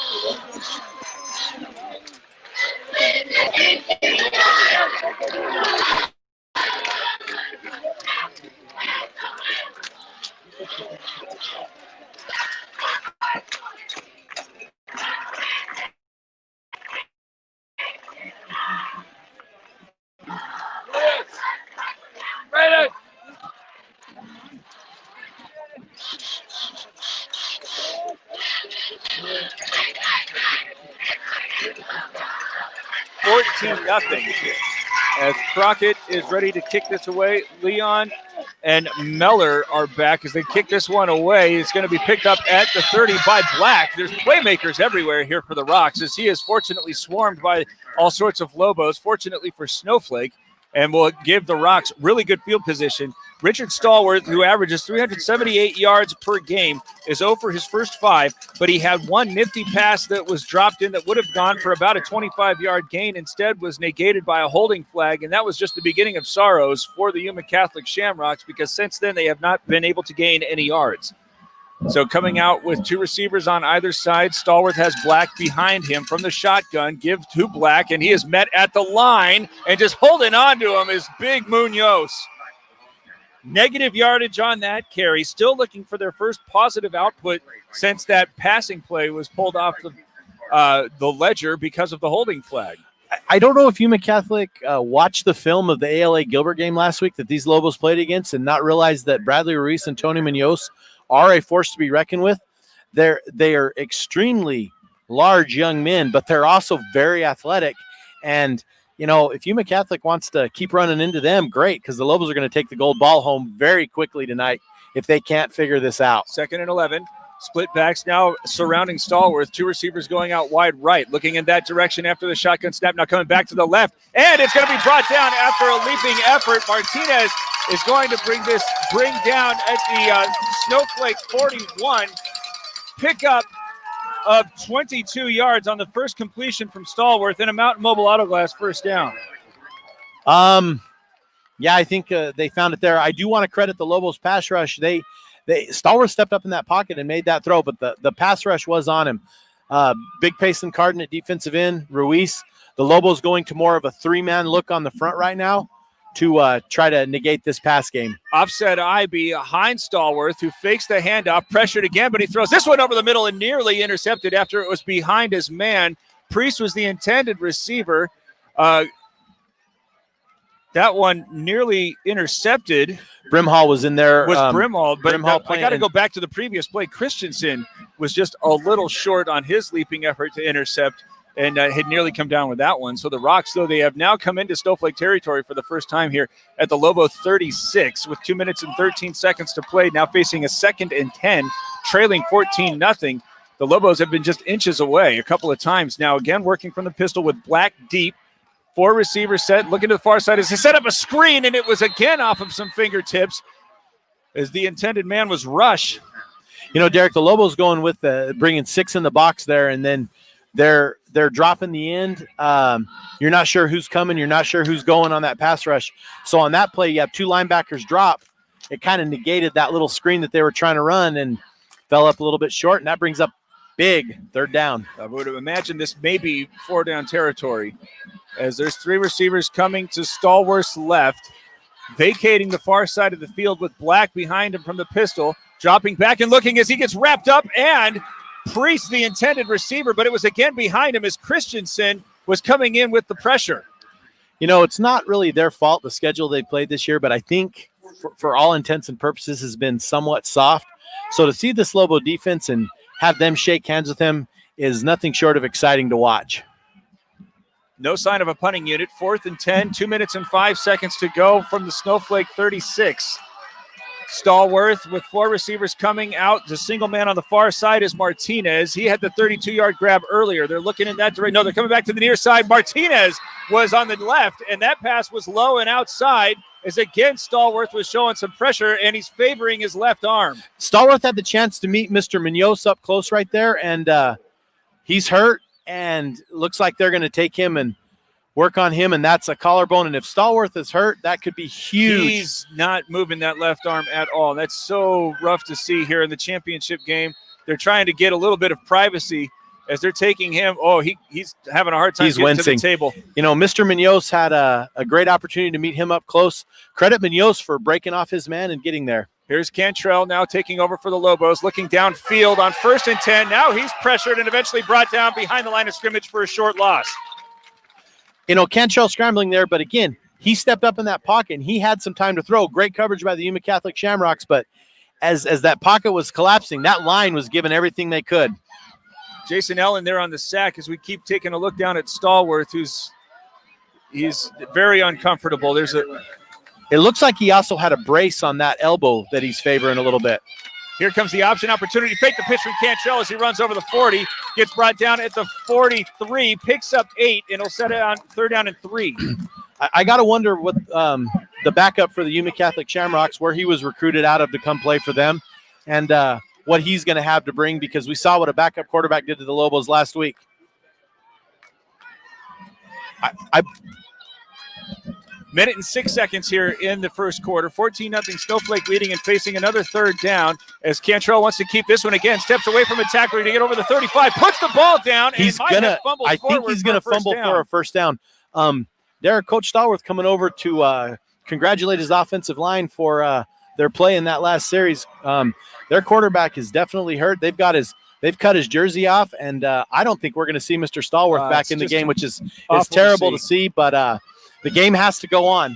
Ready. 14-0 as Crockett is ready to kick this away. Leon and Meller are back as they kick this one away. It's going to be picked up at the 30 by Black. There's playmakers everywhere here for the Rocks as he is fortunately swarmed by all sorts of Lobos, fortunately for Snowflake, and will give the Rocks really good field position. Richard Stallworth, who averages 378 yards per game, is 0 for his first 5, but he had one nifty pass that was dropped in that would have gone for about a 25-yard gain. Instead was negated by a holding flag, and that was just the beginning of sorrows for the Yuma Catholic Shamrocks because since then they have not been able to gain any yards. So coming out with 2 receivers on either side, Stallworth has Black behind him from the shotgun, give to Black, and he is met at the line, and just holding on to him is Big Munoz. Negative yardage on that carry, still looking for their first positive output since that passing play was pulled off the ledger because of the holding flag. I don't know if Yuma Catholic watched the film of the ALA Gilbert game last week that these Lobos played against and not realize that Bradley Ruiz and Tony Munoz are a force to be reckoned with. They are extremely large young men, but they're also very athletic. And, you know, if Yuma Catholic wants to keep running into them, great, because the Lobos are going to take the gold ball home very quickly tonight if they can't figure this out. 2nd and 11. Split backs now surrounding Stallworth. 2 receivers going out wide right, looking in that direction after the shotgun snap. Now coming back to the left, and it's going to be brought down after a leaping effort. Martinez is going to bring down at the Snowflake 41. Pickup of 22 yards on the first completion from Stallworth and a Mountain Mobile Auto Glass first down. Yeah, I think they found it there. I do want to credit the Lobos pass rush. Stallworth stepped up in that pocket and made that throw, but the pass rush was on him. Big Payson Carden at defensive end, Ruiz. The Lobos going to more of a 3-man look on the front right now to try to negate this pass game. Offset eye behind Stallworth, who fakes the handoff, pressured again, but he throws this one over the middle and nearly intercepted after it was behind his man. Priest was the intended receiver. That one nearly intercepted. Brimhall was in there. Brimhall, but Brimhall I got to go back to the previous play. Christensen was just a little short on his leaping effort to intercept and had nearly come down with that one. So the Rocks, though, they have now come into Snowflake territory for the first time here at the Lobo 36 with 2 minutes and 13 seconds to play, now facing a 2nd and 10, trailing 14-0. The Lobos have been just inches away a couple of times now, again working from the pistol with Black deep. 4 receivers set, looking to the far side as they set up a screen, and it was again off of some fingertips. as the intended man was Rush. You know, Derek, the Lobos going with bringing 6 in the box there, and then they're dropping the end. You're not sure who's coming. You're not sure who's going on that pass rush. So on that play, you have 2 linebackers drop. It kind of negated that little screen that they were trying to run and fell up a little bit short, and that brings up big 3rd down. I would have imagined this may be 4-down territory, as there's 3 receivers coming to Stallworth's left, vacating the far side of the field with Black behind him from the pistol, dropping back and looking as he gets wrapped up, and Priest, the intended receiver, but it was again behind him as Christensen was coming in with the pressure. You know, it's not really their fault, the schedule they played this year, but I think for all intents and purposes has been somewhat soft. So to see this Lobo defense and have them shake hands with him is nothing short of exciting to watch. No sign of a punting unit. 4th and 10, 2 minutes and 5 seconds to go from the Snowflake 36. Stallworth with 4 receivers coming out. The single man on the far side is Martinez. He had the 32-yard grab earlier. They're looking in that direction. No, they're coming back to the near side. Martinez was on the left, and that pass was low and outside, as again Stallworth was showing some pressure, and he's favoring his left arm. Stallworth had the chance to meet Mr. Munoz up close right there, and he's hurt, and looks like they're going to take him and work on him, and that's a collarbone. And if Stallworth is hurt, that could be huge. He's not moving that left arm at all. That's so rough to see here in the championship game. They're trying to get a little bit of privacy as they're taking him. Oh, he's having a hard time getting to the table. You know, Mr. Munoz had a great opportunity to meet him up close. Credit Munoz for breaking off his man and getting there. Here's Cantrell now taking over for the Lobos, looking downfield on 1st and 10. Now he's pressured and eventually brought down behind the line of scrimmage for a short loss. You know, Cantrell scrambling there, but again, he stepped up in that pocket and he had some time to throw. Great coverage by the Yuma Catholic Shamrocks, but as that pocket was collapsing, that line was given everything they could. Jason Ellen there on the sack as we keep taking a look down at Stallworth, he's very uncomfortable. It looks like he also had a brace on that elbow that he's favoring a little bit. Here comes the option opportunity. Fake the pitch from Cantrell as he runs over the 40. Gets brought down at the 43. Picks up 8, and he'll set it on 3rd down and 3. I got to wonder what the backup for the Yuma Catholic Shamrocks, where he was recruited out of to come play for them, and what he's going to have to bring, because we saw what a backup quarterback did to the Lobos last week. Minute and 6 seconds here in the first quarter. 14-0 Snowflake leading and facing another 3rd down as Cantrell wants to keep this one again. Steps away from a tackler to get over the 35. Puts the ball down. I think he's going to fumble for a first down. Derek, Coach Stallworth coming over to congratulate his offensive line for their play in that last series. Their quarterback is definitely hurt. They've cut his jersey off, and I don't think we're going to see Mr. Stallworth back in the game, which is terrible to see, but the game has to go on.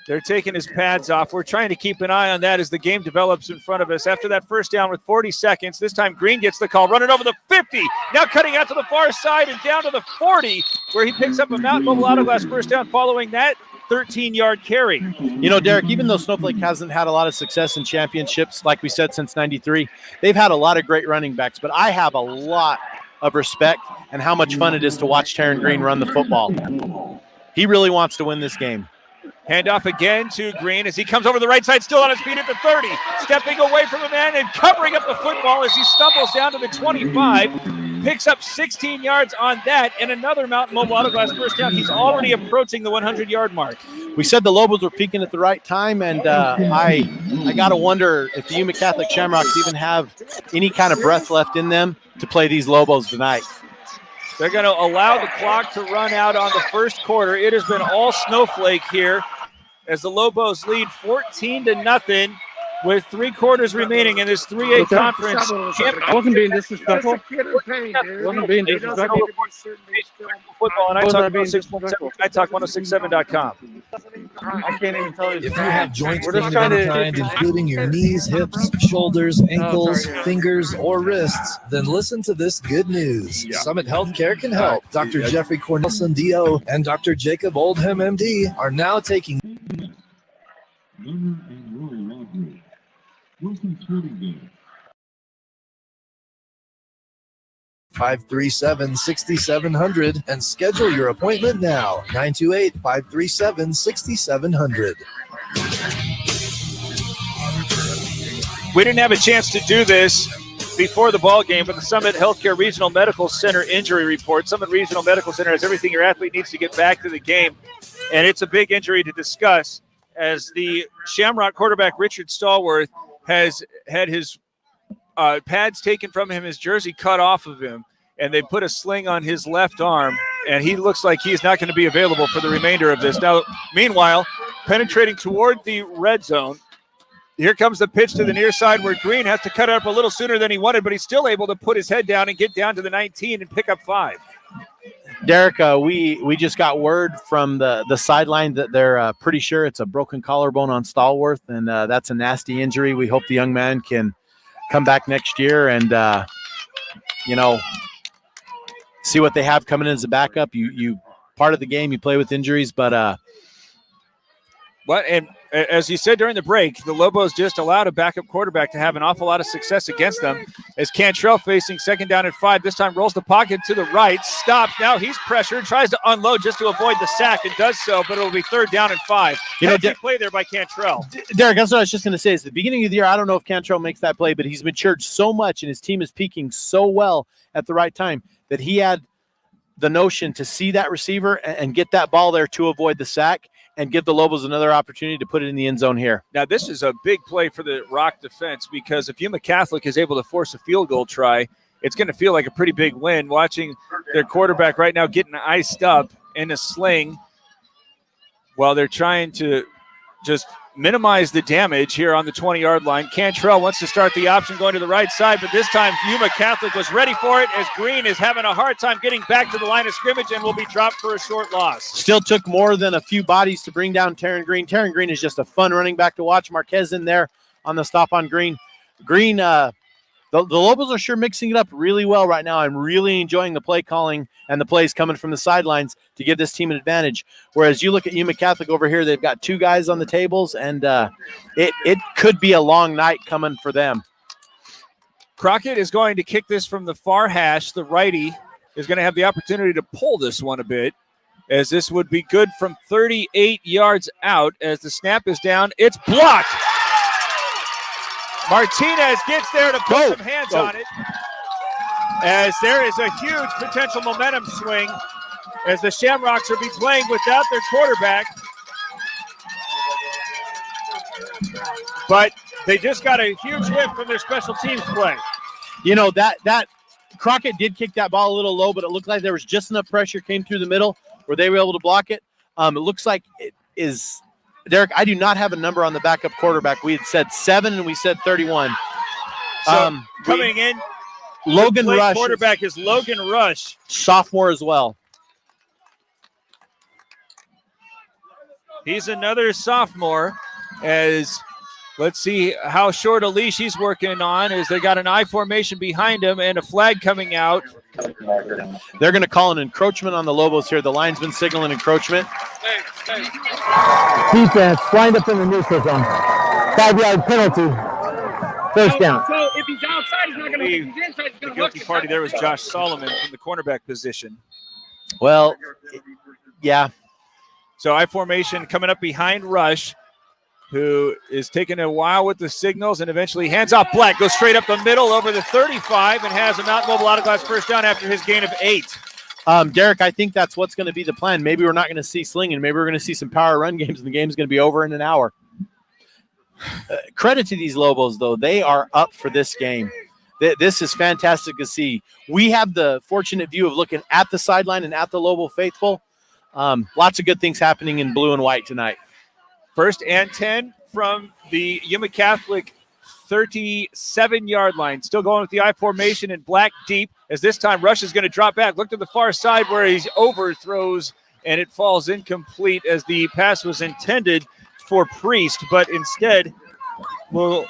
They're taking his pads off. We're trying to keep an eye on that as the game develops in front of us. After that first down with 40 seconds, this time Green gets the call, running over the 50. Now cutting out to the far side and down to the 40, where he picks up a Mountain Mobile Auto Glass first down following that 13-yard carry. You know, Derek, even though Snowflake hasn't had a lot of success in championships, like we said, since 93, they've had a lot of great running backs, but I have a lot of respect and how much fun it is to watch Taryn Green run the football. He really wants to win this game. Handoff again to Green as he comes over the right side, still on his feet at the 30. Stepping away from a man and covering up the football as he stumbles down to the 25. Picks up 16 yards on that and another Mountain Mobile Auto Glass first down. He's already approaching the 100-yard mark. We said the Lobos were peaking at the right time, and I got to wonder if the Yuma Catholic Shamrocks even have any kind of breath left in them to play these Lobos tonight. They're going to allow the clock to run out on the first quarter. It has been all Snowflake here as the Lobos lead 14-0 with 3 quarters remaining in this 3A conference. I wasn't being disrespectful. Wasn't being disrespectful. Football, and I talk 106.7. I talk 106.7.com. I can't even tell you. If you have joint pain of any kind, including your knees, hips, shoulders, ankles, fingers, or wrists, then listen to this good news. Summit Healthcare can help. Dr. Jeffrey Cornelson, DO, and Dr. Jacob Oldham, MD, are now taking 537-6700 and schedule your appointment now. 928-537-6700. We didn't have a chance to do this before the ball game, but the Summit Healthcare Regional Medical Center injury report. Summit Regional Medical Center has everything your athlete needs to get back to the game, and it's a big injury to discuss as the Shamrock quarterback Richard Stallworth has had his pads taken from him, his jersey cut off of him, and they put a sling on his left arm, and he looks like he's not going to be available for the remainder of this. Now, meanwhile, penetrating toward the red zone, here comes the pitch to the near side where Green has to cut it up a little sooner than he wanted, but he's still able to put his head down and get down to the 19 and pick up 5. Derek, we just got word from the sideline that they're pretty sure it's a broken collarbone on Stallworth, and that's a nasty injury. We hope the young man can come back next year and, see what they have coming in as a backup. You part of the game, you play with injuries, but and as you said during the break, the Lobos just allowed a backup quarterback to have an awful lot of success against them. As Cantrell facing 2nd down and 5, this time rolls the pocket to the right, stops. Now he's pressured, tries to unload just to avoid the sack, and does so, but it'll be 3rd down and 5. Play there by Cantrell. Derek, that's what I was just going to say. Is the beginning of the year, I don't know if Cantrell makes that play, but he's matured so much, and his team is peaking so well at the right time that he had the notion to see that receiver and get that ball there to avoid the sack and give the Lobos another opportunity to put it in the end zone here. Now, this is a big play for the Rock defense because if Yuma Catholic is able to force a field goal try, it's going to feel like a pretty big win. Watching their quarterback right now getting iced up in a sling while they're trying to just minimize the damage here on the 20-yard line. Cantrell wants to start the option going to the right side, but this time Yuma Catholic was ready for it as Green is having a hard time getting back to the line of scrimmage and will be dropped for a short loss. Still took more than a few bodies to bring down Taryn Green. Taryn Green is just a fun running back to watch. Marquez in there on the stop on Green. Green, the Lobos are sure mixing it up really well right now. I'm really enjoying the play calling and the plays coming from the sidelines to give this team an advantage. Whereas you look at Yuma Catholic over here, they've got 2 guys on the tables, and it could be a long night coming for them. Crockett is going to kick this from the far hash. The righty is going to have the opportunity to pull this one a bit, as this would be good from 38 yards out. As the snap is down, it's blocked. Martinez gets there to put some hands on it, as there is a huge potential momentum swing as the Shamrocks will be playing without their quarterback. But they just got a huge win from their special teams play. You know, that Crockett did kick that ball a little low, but it looked like there was just enough pressure came through the middle where they were able to block it. It looks like it is – Derek, I do not have a number on the backup quarterback. We had said 7 and we said 31. So coming in, Logan Rush. Quarterback is Logan Rush. Sophomore as well. He's another sophomore, as let's see how short a leash he's working on, as they got an I formation behind him and a flag coming out. They're going to call an encroachment on the Lobos here. The linesman signaling encroachment. Defense lined up in the neutral zone. 5-yard penalty. First down. So if he's outside, he's not going to hit. If he's inside, he's going to The guilty party there was Josh Solomon from the cornerback position. Well, yeah. So I formation coming up behind Rush, who is taking a while with the signals and eventually hands off Black, goes straight up the middle over the 35 and has a Mount Mobile Auto Glass first down after his gain of 8. Derek, I think that's what's going to be the plan. Maybe we're not going to see slinging. Maybe we're going to see some power run games, and the game's going to be over in an hour. Credit to these Lobos, though. They are up for this game. This is fantastic to see. We have the fortunate view of looking at the sideline and at the Lobo faithful. Lots of good things happening in blue and white tonight. 1st and 10 from the Yuma Catholic 37-yard line. Still going with the I formation in Black deep, as this time Rush is going to drop back. Look to the far side where he overthrows, and it falls incomplete as the pass was intended for Priest, but instead will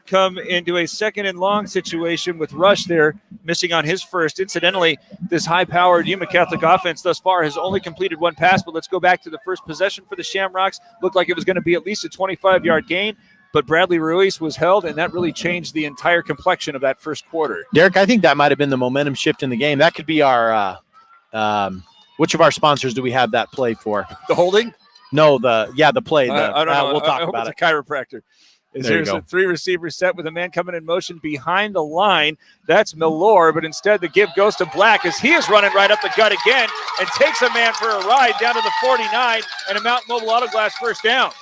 come into a 2nd and long situation with Rush there missing on his first. Incidentally, this high-powered Yuma Catholic offense thus far has only completed 1 pass, but let's go back to the first possession for the Shamrocks. Looked like it was going to be at least a 25-yard gain, but Bradley Ruiz was held, and that really changed the entire complexion of that first quarter. Derek, I think that might have been the momentum shift in the game. That could be our which of our sponsors do we have that play for? The holding? No, the play. I don't know. We'll talk I hope about it's a chiropractor. There's a 3-receiver set with a man coming in motion behind the line. That's Milor, but instead the give goes to Black as he is running right up the gut again and takes a man for a ride down to the 49 and a Mountain Mobile Auto Glass first down.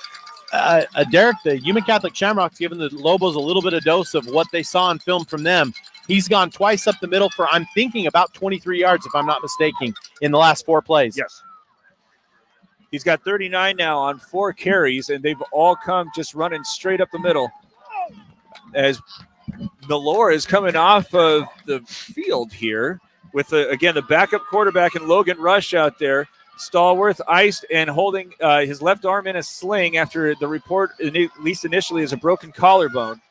Derek, the Yuma Catholic Shamrocks giving the Lobos a little bit of dose of what they saw on film from them. He's gone twice up the middle for, I'm thinking, about 23 yards, if I'm not mistaken, in the last 4 plays. Yes. He's got 39 now on 4 carries, and they've all come just running straight up the middle. As Milor is coming off of the field here with, again, the backup quarterback and Logan Rush out there. Stallworth iced and holding his left arm in a sling after the report, at least initially, is a broken collarbone.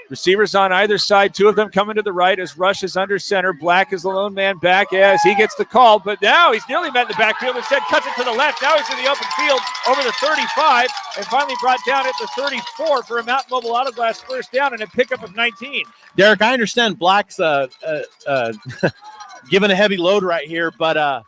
Receivers on either side, 2 of them coming to the right as Rush is under center. Black is the lone man back as he gets the call, but now he's nearly met in the backfield. Instead, cuts it to the left. Now he's in the open field over the 35 and finally brought down at the 34 for a Mountain Mobile Auto Glass first down and a pickup of 19. Derek, I understand Black's given a heavy load right here, but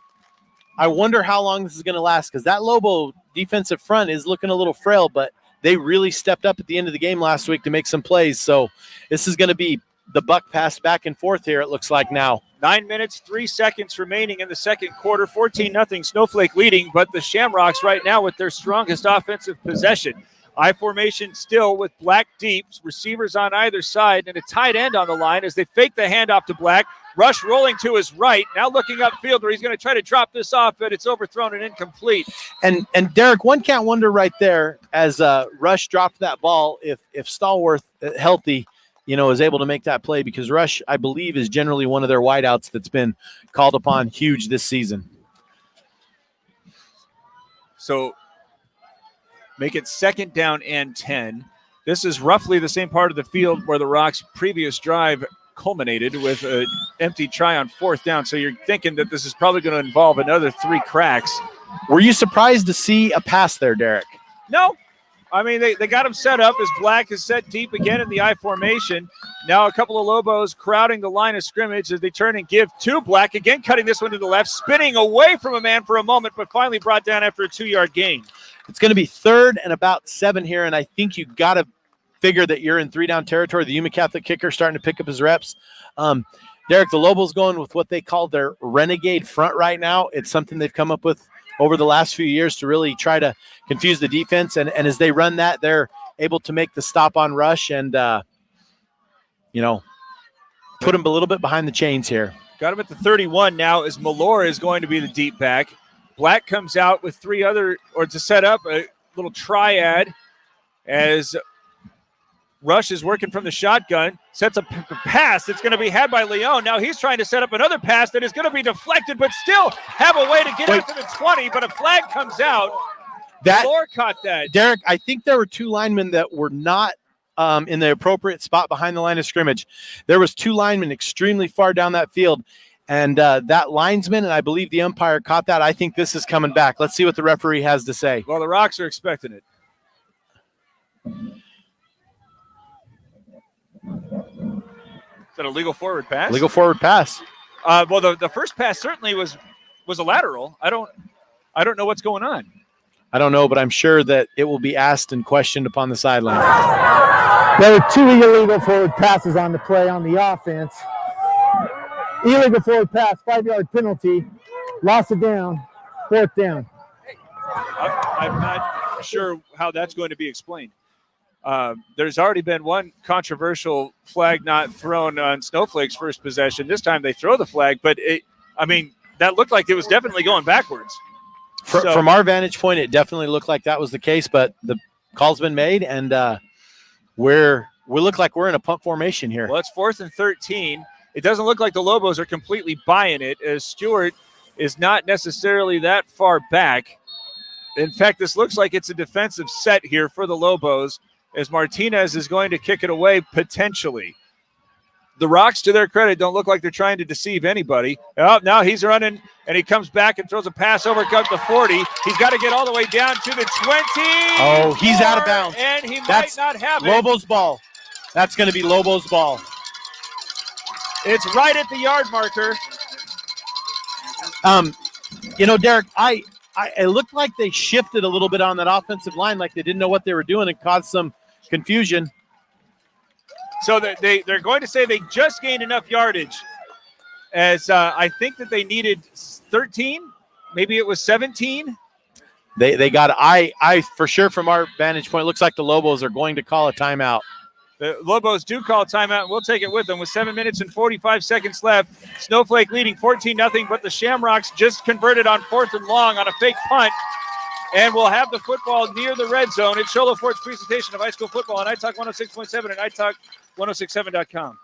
I wonder how long this is going to last because that Lobo defensive front is looking a little frail, but they really stepped up at the end of the game last week to make some plays. So this is going to be the buck pass back and forth here, it looks like now. 9 minutes, 3 seconds remaining in the second quarter. 14-0 Snowflake leading, but the Shamrocks right now with their strongest offensive possession. I formation still with Black deep, receivers on either side, and a tight end on the line as they fake the handoff to Black. Rush rolling to his right, now looking upfield where he's going to try to drop this off, but it's overthrown and incomplete. And Derek, one can't wonder right there as Rush dropped that ball if Stallworth, healthy, is able to make that play because Rush, I believe, is generally one of their wideouts that's been called upon huge this season. So make it 2nd down and 10. This is roughly the same part of the field where the Rocks' previous drive culminated with an empty try on 4th down. So you're thinking that this is probably going to involve another 3 cracks. Were you surprised to see a pass there, Derek? No. I mean, they got him set up as Black is set deep again in the I formation. Now a couple of Lobos crowding the line of scrimmage as they turn and give to Black, again cutting this one to the left, spinning away from a man for a moment, but finally brought down after a 2-yard gain. It's going to be 3rd and about 7 here, and I think you got to figure that you're in 3-down territory. The Yuma Catholic kicker starting to pick up his reps. Derek, the Lobos going with what they call their renegade front right now. It's something they've come up with over the last few years to really try to confuse the defense. And as they run that, they're able to make the stop on Rush and, put him a little bit behind the chains here. Got him at the 31 now as Milor is going to be the deep back. Black comes out with 3 other, or to set up a little triad as Rush is working from the shotgun, sets a pass that's going to be had by Leon. Now he's trying to set up another pass that is going to be deflected, but still have a way to get out to the 20, but a flag comes out. Milor caught that. Derek, I think there were 2 linemen that were not in the appropriate spot behind the line of scrimmage. There was 2 linemen extremely far down that field, and that linesman, and I believe the umpire caught that. I think this is coming back. Let's see what the referee has to say. Well, the Rocks are expecting it. Is that a legal forward pass? Legal forward pass. Well, the first pass certainly was a lateral. I don't know what's going on. I don't know, but I'm sure that it will be asked and questioned upon the sideline. There were 2 illegal forward passes on the play on the offense. Illegal forward pass, 5-yard penalty, loss of down, 4th down. I'm not sure how that's going to be explained. There's already been one controversial flag not thrown on Snowflake's first possession. This time they throw the flag, but that looked like it was definitely going backwards. From our vantage point, it definitely looked like that was the case, but the call's been made, and we look like we're in a punt formation here. Well, it's 4th and 13. It doesn't look like the Lobos are completely buying it, as Stewart is not necessarily that far back. In fact, this looks like it's a defensive set here for the Lobos, as Martinez is going to kick it away potentially. The Rocks, to their credit, don't look like they're trying to deceive anybody. Oh, now he's running, and he comes back and throws a pass over up to 40. He's got to get all the way down to the 20. Oh, he's out of bounds. And he might not have it. Lobos ball. That's going to be Lobos ball. It's right at the yard marker. Derek, it looked like they shifted a little bit on that offensive line, like they didn't know what they were doing and caused some confusion. So they're going to say they just gained enough yardage, as I think that they needed 13, maybe it was 17. They got I for sure from our vantage point, looks like the Lobos are going to call a timeout. The Lobos do call timeout, and we'll take it with them with 7 minutes and 45 seconds left. Snowflake leading 14-0, but the Shamrocks just converted on 4th and long on a fake punt. And we'll have the football near the red zone. It's Show Low Ford's presentation of high school football on iTalk 106.7 and iTalk1067.com.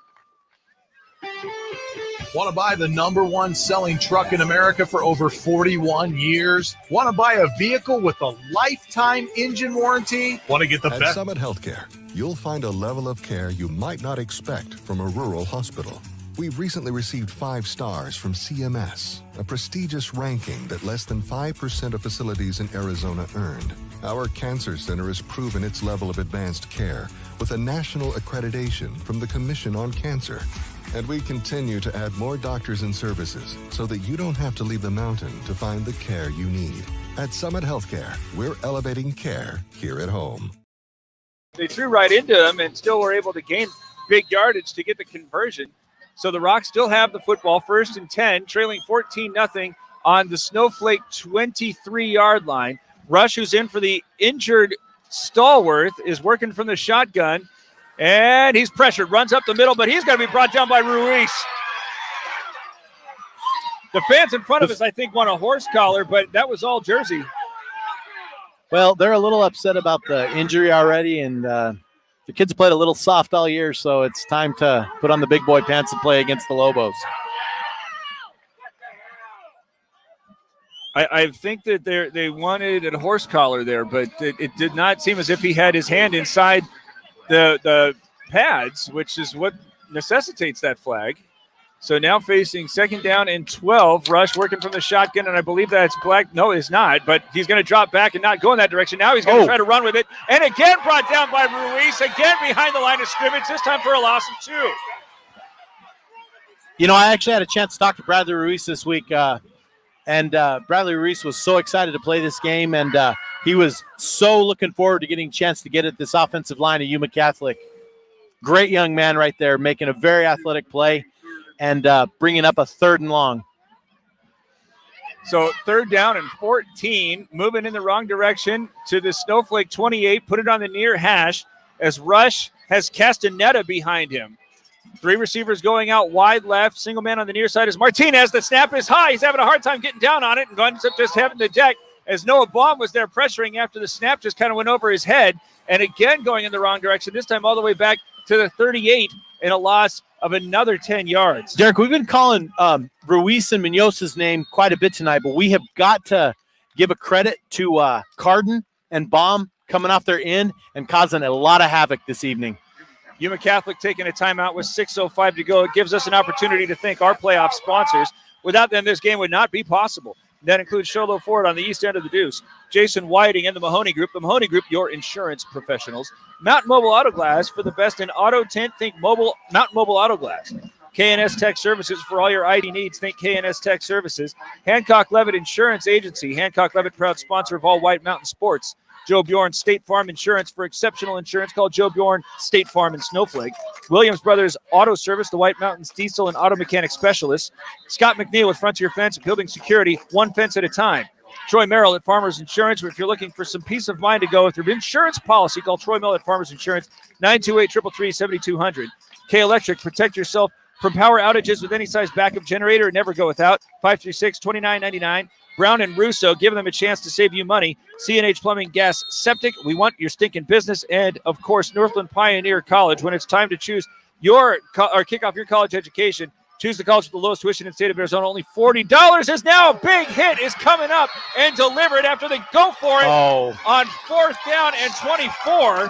Want to buy the #1 selling truck in America for over 41 years? Want to buy a vehicle with a lifetime engine warranty? Want to get the At best? Summit Healthcare, you'll find a level of care you might not expect from a rural hospital. We've recently received 5 stars from CMS, a prestigious ranking that less than 5% of facilities in Arizona earned. Our cancer center has proven its level of advanced care with a national accreditation from the Commission on Cancer. And we continue to add more doctors and services so that you don't have to leave the mountain to find the care you need. At Summit Healthcare, we're elevating care here at home. They threw right into them and still were able to gain big yardage to get the conversion. So the Rocks still have the football, 1st and 10, trailing 14-0 on the Snowflake 23-yard line. Rush, who's in for the injured Stallworth, is working from the shotgun, and he's pressured, runs up the middle, but he's going to be brought down by Ruiz. The fans in front of us, I think, want a horse collar, but that was all jersey. Well, they're a little upset about the injury already, and the kids played a little soft all year, so it's time to put on the big boy pants and play against the Lobos. I think that they wanted a horse collar there, but it did not seem as if he had his hand inside the pads, which is what necessitates that flag. So now facing 2nd down and 12. Rush working from the shotgun, and I believe that's Black. No, it's not, but he's going to drop back and not go in that direction. Now he's going to try to run with it, and again brought down by Ruiz, again behind the line of scrimmage, this time for a loss of 2. You know, I actually had a chance to talk to Bradley Ruiz this week, and Bradley Ruiz was so excited to play this game, and he was so looking forward to getting a chance to get at this offensive line of Yuma Catholic. Great young man right there, making a very athletic play and bringing up a 3rd and long. So 3rd down and 14, moving in the wrong direction to the Snowflake 28, put it on the near hash as Rush has Castaneda behind him. 3 receivers going out wide left. Single man on the near side is Martinez. The snap is high. He's having a hard time getting down on it and ends up just having the deck as Noah Baum was there pressuring after the snap just kind of went over his head. And again going in the wrong direction, this time all the way back to the 38 in a loss of another 10 yards. Derek, we've been calling Ruiz and Munoz's name quite a bit tonight, but we have got to give a credit to Carden and Baum coming off their end and causing a lot of havoc this evening. Yuma Catholic taking a timeout with 6:05 to go. It gives us an opportunity to thank our playoff sponsors. Without them, this game would not be possible. That includes Show Low Ford on the east end of the Deuce, Jason Whiting and the Mahoney Group. The Mahoney Group, your insurance professionals. Mountain Mobile Auto Glass for the best in auto tint. Think Mountain Mobile Auto Glass. KNS Tech Services for all your ID needs. Think KNS Tech Services. Hancock Levitt Insurance Agency. Hancock Levitt, proud sponsor of all White Mountain sports. Joe Bjorn State Farm Insurance for exceptional insurance. Call Joe Bjorn State Farm in Snowflake. Williams Brothers Auto Service, the White Mountains diesel and auto mechanic specialists. Scott McNeil with Frontier Fence, building security one fence at a time. Troy Merrill at Farmers Insurance. If you're looking for some peace of mind to go with your insurance policy, call Troy Merrill at Farmers Insurance, 928-333-7200. K Electric, protect yourself from power outages with any size backup generator. Never go without. 536-2999. Brown and Russo, giving them a chance to save you money. C&H Plumbing, Gas, Septic. We want your stinking business. And, of course, Northland Pioneer College. When it's time to choose or kick off your college education, choose the college with the lowest tuition in the state of Arizona. Only $40 is now. A big hit is coming up and delivered after they go for it on 4th down and 24.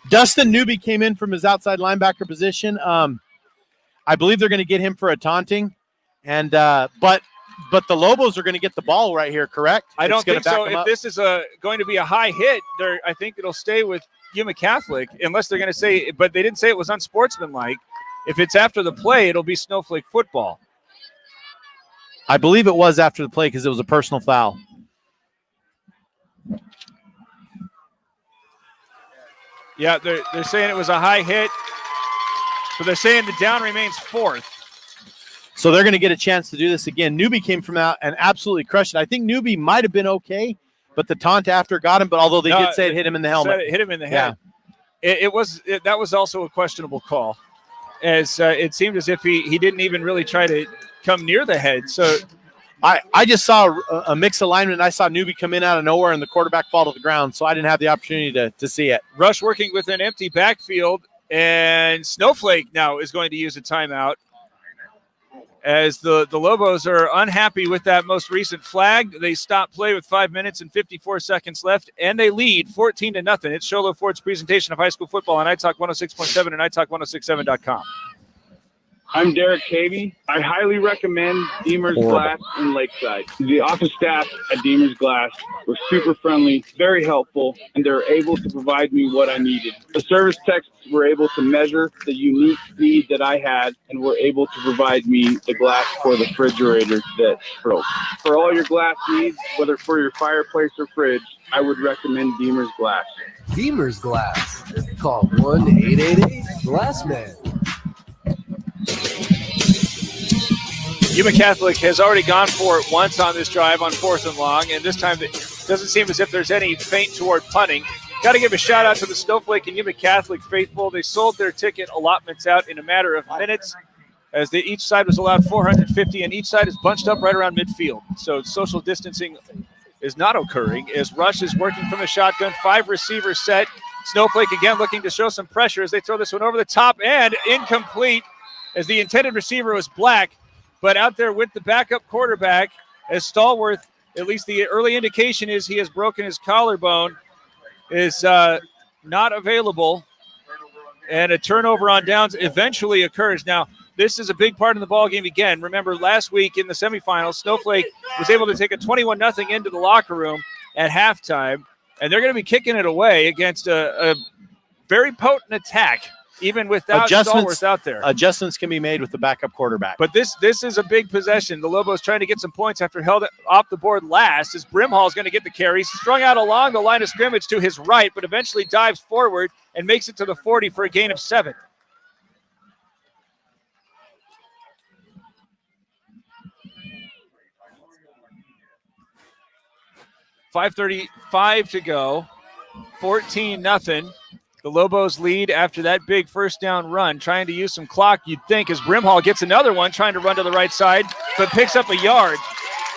Dustin Newby came in from his outside linebacker position. I believe they're going to get him for a taunting. And but the Lobos are going to get the ball right here, correct? I don't think so. If this is going to be a high hit, I think it'll stay with Yuma Catholic, unless they're going to say, but they didn't say it was unsportsmanlike. If it's after the play, it'll be Snowflake football. I believe it was after the play because it was a personal foul. Yeah, they're saying it was a high hit, but they're saying the down remains 4th. So they're going to get a chance to do this again. Newby came from out and absolutely crushed it. I think Newby might have been okay, but the taunt after got him. But although they did say it hit him in the helmet. It hit him in the head. Yeah. That was also a questionable call, as it seemed as if he didn't even really try to come near the head. So I just saw a mixed alignment. I saw Newby come in out of nowhere and the quarterback fall to the ground, so I didn't have the opportunity to see it. Rush working with an empty backfield, and Snowflake now is going to use a timeout, as the Lobos are unhappy with that most recent flag. They stop play with 5 minutes and 54 seconds left, and they lead 14-0. It's Sholo Ford's presentation of high school football on iTalk 106.7 and iTalk1067.com. I'm Derek Cavey. I highly recommend Deemer's Glass in Lakeside. The office staff at Deemer's Glass were super friendly, very helpful, and they were able to provide me what I needed. The service techs were able to measure the unique need that I had and were able to provide me the glass for the refrigerator that broke. For all your glass needs, whether for your fireplace or fridge, I would recommend Deemer's Glass. Deemer's Glass. Call 1-888-GLASSMAN. Yuma Catholic has already gone for it once on this drive on 4th and long, and this time it doesn't seem as if there's any feint toward punting. Got to give a shout out to the Snowflake and Yuma Catholic faithful. They sold their ticket allotments out in a matter of minutes, as each side was allowed 450, and each side is bunched up right around midfield. So social distancing is not occurring, as Rush is working from the shotgun. 5 receiver set. Snowflake again looking to show some pressure as they throw this one over the top, and incomplete, as the intended receiver was Black. But out there with the backup quarterback, as Stallworth, at least the early indication is he has broken his collarbone, is not available. And a turnover on downs eventually occurs. Now, this is a big part of the ballgame again. Remember, last week in the semifinals, Snowflake was able to take a 21-0 into the locker room at halftime, and they're going to be kicking it away against a very potent attack, even without Stallworth out there. Adjustments can be made with the backup quarterback. But this is a big possession. The Lobos trying to get some points after held it off the board last, as Brimhall is going to get the carries. Strung out along the line of scrimmage to his right, but eventually dives forward and makes it to the 40 for a gain of 7. .5:35 to go. 14-0. The Lobos lead after that big first down run, trying to use some clock, you'd think, as Brimhall gets another one, trying to run to the right side, but picks up a yard.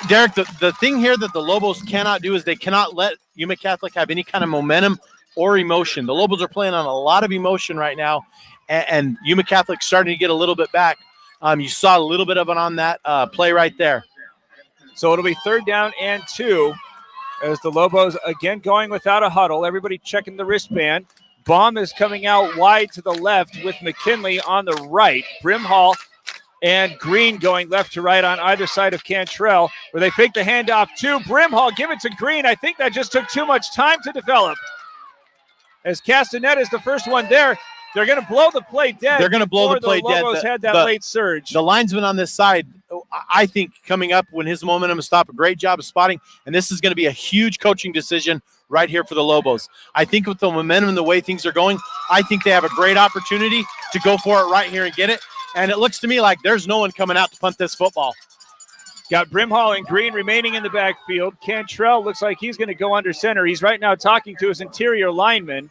Derek, the thing here that the Lobos cannot do is they cannot let Yuma Catholic have any kind of momentum or emotion. The Lobos are playing on a lot of emotion right now, and Yuma Catholic's starting to get a little bit back. You saw a little bit of it on that play right there. So it'll be 3rd down and 2, as the Lobos again going without a huddle. Everybody checking the wristband. Baum is coming out wide to the left with McKinley on the right. Brimhall and Green going left to right on either side of Cantrell, where they fake the handoff to Brimhall. Give it to Green. I think that just took too much time to develop, as Castanet is the first one there. They're going to blow the play dead. They're going to blow the play dead. The Lobos had that late surge. The linesman on this side, I think, coming up when his momentum is stopped, a great job of spotting, and this is going to be a huge coaching decision right here for the Lobos. I think with the momentum and the way things are going, I think they have a great opportunity to go for it right here and get it. And it looks to me like there's no one coming out to punt this football. Got Brimhall and Green remaining in the backfield. Cantrell looks like he's going to go under center. He's right now talking to his interior lineman,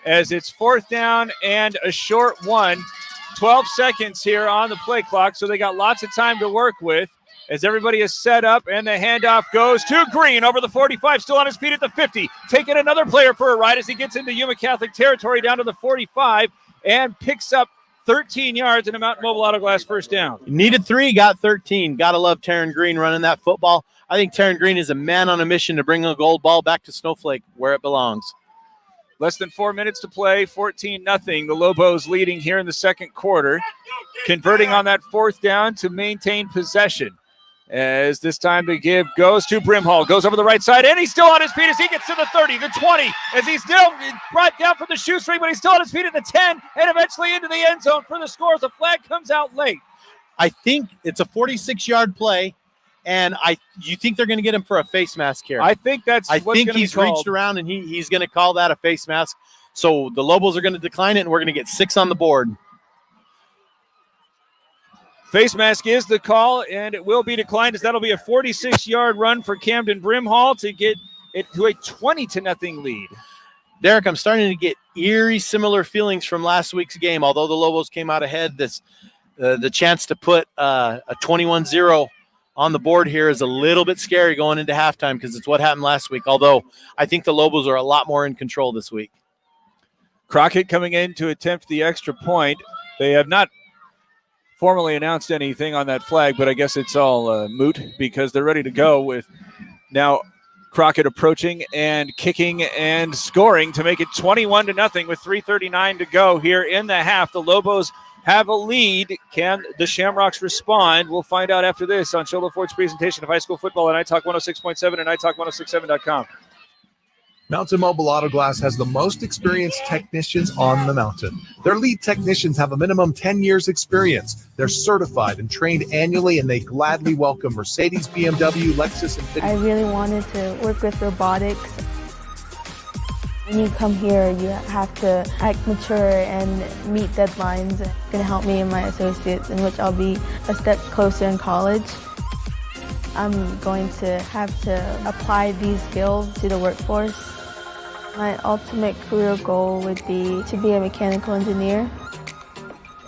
as it's 4th down and a short one. 12 seconds here on the play clock, so they got lots of time to work with, as everybody is set up, and the handoff goes to Green over the 45, still on his feet at the 50. Taking another player for a ride as he gets into Yuma Catholic territory down to the 45 and picks up 13 yards and a Mountain Mobile Auto Glass first down. Needed 3, got 13. Got to love Taryn Green running that football. I think Taryn Green is a man on a mission to bring a gold ball back to Snowflake where it belongs. Less than 4 minutes to play, 14-0. The Lobos leading here in the second quarter, converting on that 4th down to maintain possession. As this time to give goes to Brimhall, goes over the right side, and he's still on his feet as he gets to the 30, the 20, as he's still brought down from the shoestring, but he's still on his feet at the 10, and eventually into the end zone for the score as the flag comes out late. I think it's a 46-yard play, and you think they're going to get him for a face mask here. I think that's I think he's reached around, and he's going to call that a face mask. So the Lobos are going to decline it, and we're going to get 6 on the board. Face mask is the call, and it will be declined as that'll be a 46-yard run for Camden Brimhall to get it to a 20-0 lead. Derek, I'm starting to get eerie similar feelings from last week's game. Although the Lobos came out ahead, the chance to put a 21-0 on the board here is a little bit scary going into halftime because it's what happened last week. Although I think the Lobos are a lot more in control this week. Crockett coming in to attempt the extra point. They have not formally announced anything on that flag, but I guess it's all moot because they're ready to go with now Crockett approaching and kicking and scoring to make it 21-0 with 3:39 to go here in the half. The Lobos have a lead. Can the Shamrocks respond? We'll find out after this on Show Ford's presentation of high school football on iTalk 106.7 and iTalk1067.com. Mountain Mobile Auto Glass has the most experienced technicians on the mountain. Their lead technicians have a minimum 10 years experience. They're certified and trained annually, and they gladly welcome Mercedes, BMW, Lexus, and I really wanted to work with robotics. When you come here, you have to act mature and meet deadlines. It's going to help me and my associates, in which I'll be a step closer in college. I'm going to have to apply these skills to the workforce. My ultimate career goal would be to be a mechanical engineer.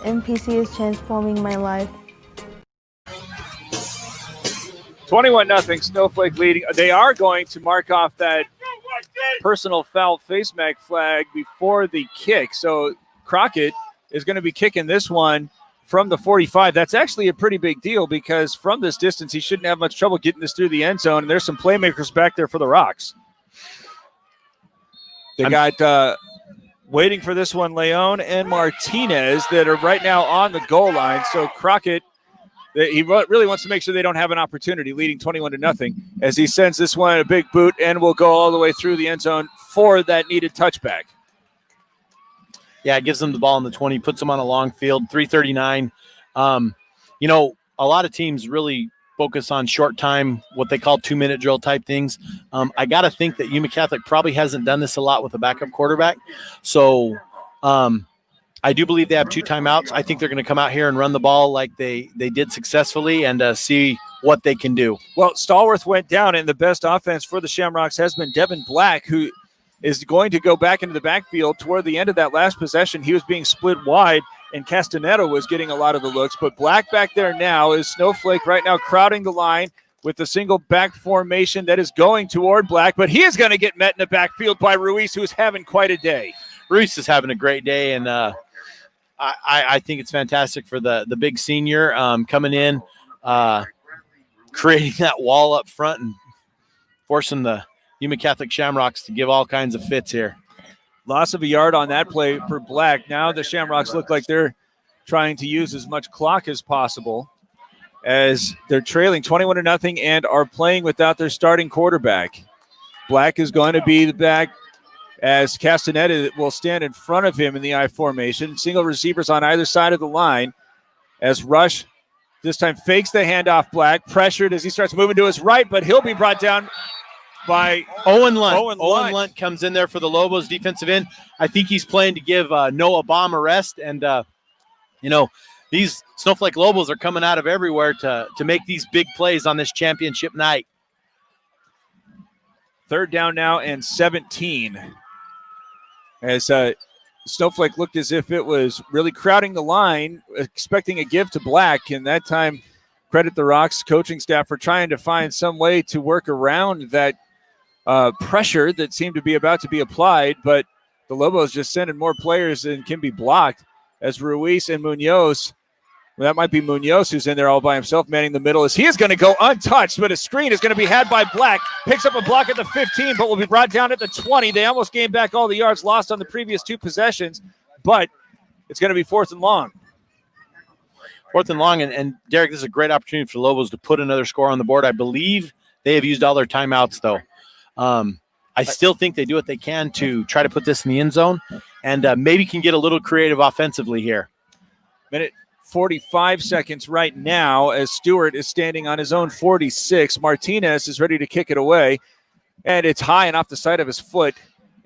MPC is transforming my life. 21-0 Snowflake leading. They are going to mark off that personal foul face mask flag before the kick. So Crockett is going to be kicking this one from the 45. That's actually a pretty big deal because from this distance, he shouldn't have much trouble getting this through the end zone. And there's some playmakers back there for the Rocks. They got waiting for this one, Leon and Martinez, that are right now on the goal line. So Crockett, he really wants to make sure they don't have an opportunity, leading 21-0 as he sends this one a big boot and will go all the way through the end zone for that needed touchback. Yeah, it gives them the ball in the 20, puts them on a long field, 3:39. A lot of teams really focus on short time, what they call 2-minute drill type things. I got to think that Yuma Catholic probably hasn't done this a lot with a backup quarterback. So I do believe they have 2 timeouts. I think they're going to come out here and run the ball like they did successfully and see what they can do. Well, Stallworth went down, and the best offense for the Shamrocks has been Devin Black, who is going to go back into the backfield toward the end of that last possession. He was being split wide, and Castaneda was getting a lot of the looks. But Black back there now is Snowflake right now crowding the line with the single back formation that is going toward Black. But he is going to get met in the backfield by Ruiz, who is having quite a day. Ruiz is having a great day, and I think it's fantastic for the big senior coming in, creating that wall up front and forcing the Yuma Catholic Shamrocks to give all kinds of fits here. Loss of a yard on that play for Black. Now the Shamrocks look like they're trying to use as much clock as possible as they're trailing 21-0 and are playing without their starting quarterback. Black is going to be the back as Castaneda will stand in front of him in the I formation. Single receivers on either side of the line as Rush this time fakes the handoff. Black pressured as he starts moving to his right, but he'll be brought down by Owen Lunt. Owen Lunt comes in there for the Lobos defensive end. I think he's playing to give Noah Baum a rest. And, these Snowflake Lobos are coming out of everywhere to make these big plays on this championship night. 3rd down now and 17. As Snowflake looked as if it was really crowding the line, expecting a give to Black. And that time, credit the Rocks coaching staff for trying to find some way to work around that pressure that seemed to be about to be applied, but the Lobos just sending more players than can be blocked as Ruiz and Munoz. Well, that might be Munoz who's in there all by himself, manning the middle as he is going to go untouched, but a screen is going to be had by Black. Picks up a block at the 15, but will be brought down at the 20. They almost gained back all the yards lost on the previous 2 possessions, but it's going to be 4th and long. 4th and long, and Derek, this is a great opportunity for the Lobos to put another score on the board. I believe they have used all their timeouts, though. I still think they do what they can to try to put this in the end zone and maybe can get a little creative offensively here. Minute 45 seconds right now as Stewart is standing on his own 46. Martinez is ready to kick it away, and it's high and off the side of his foot,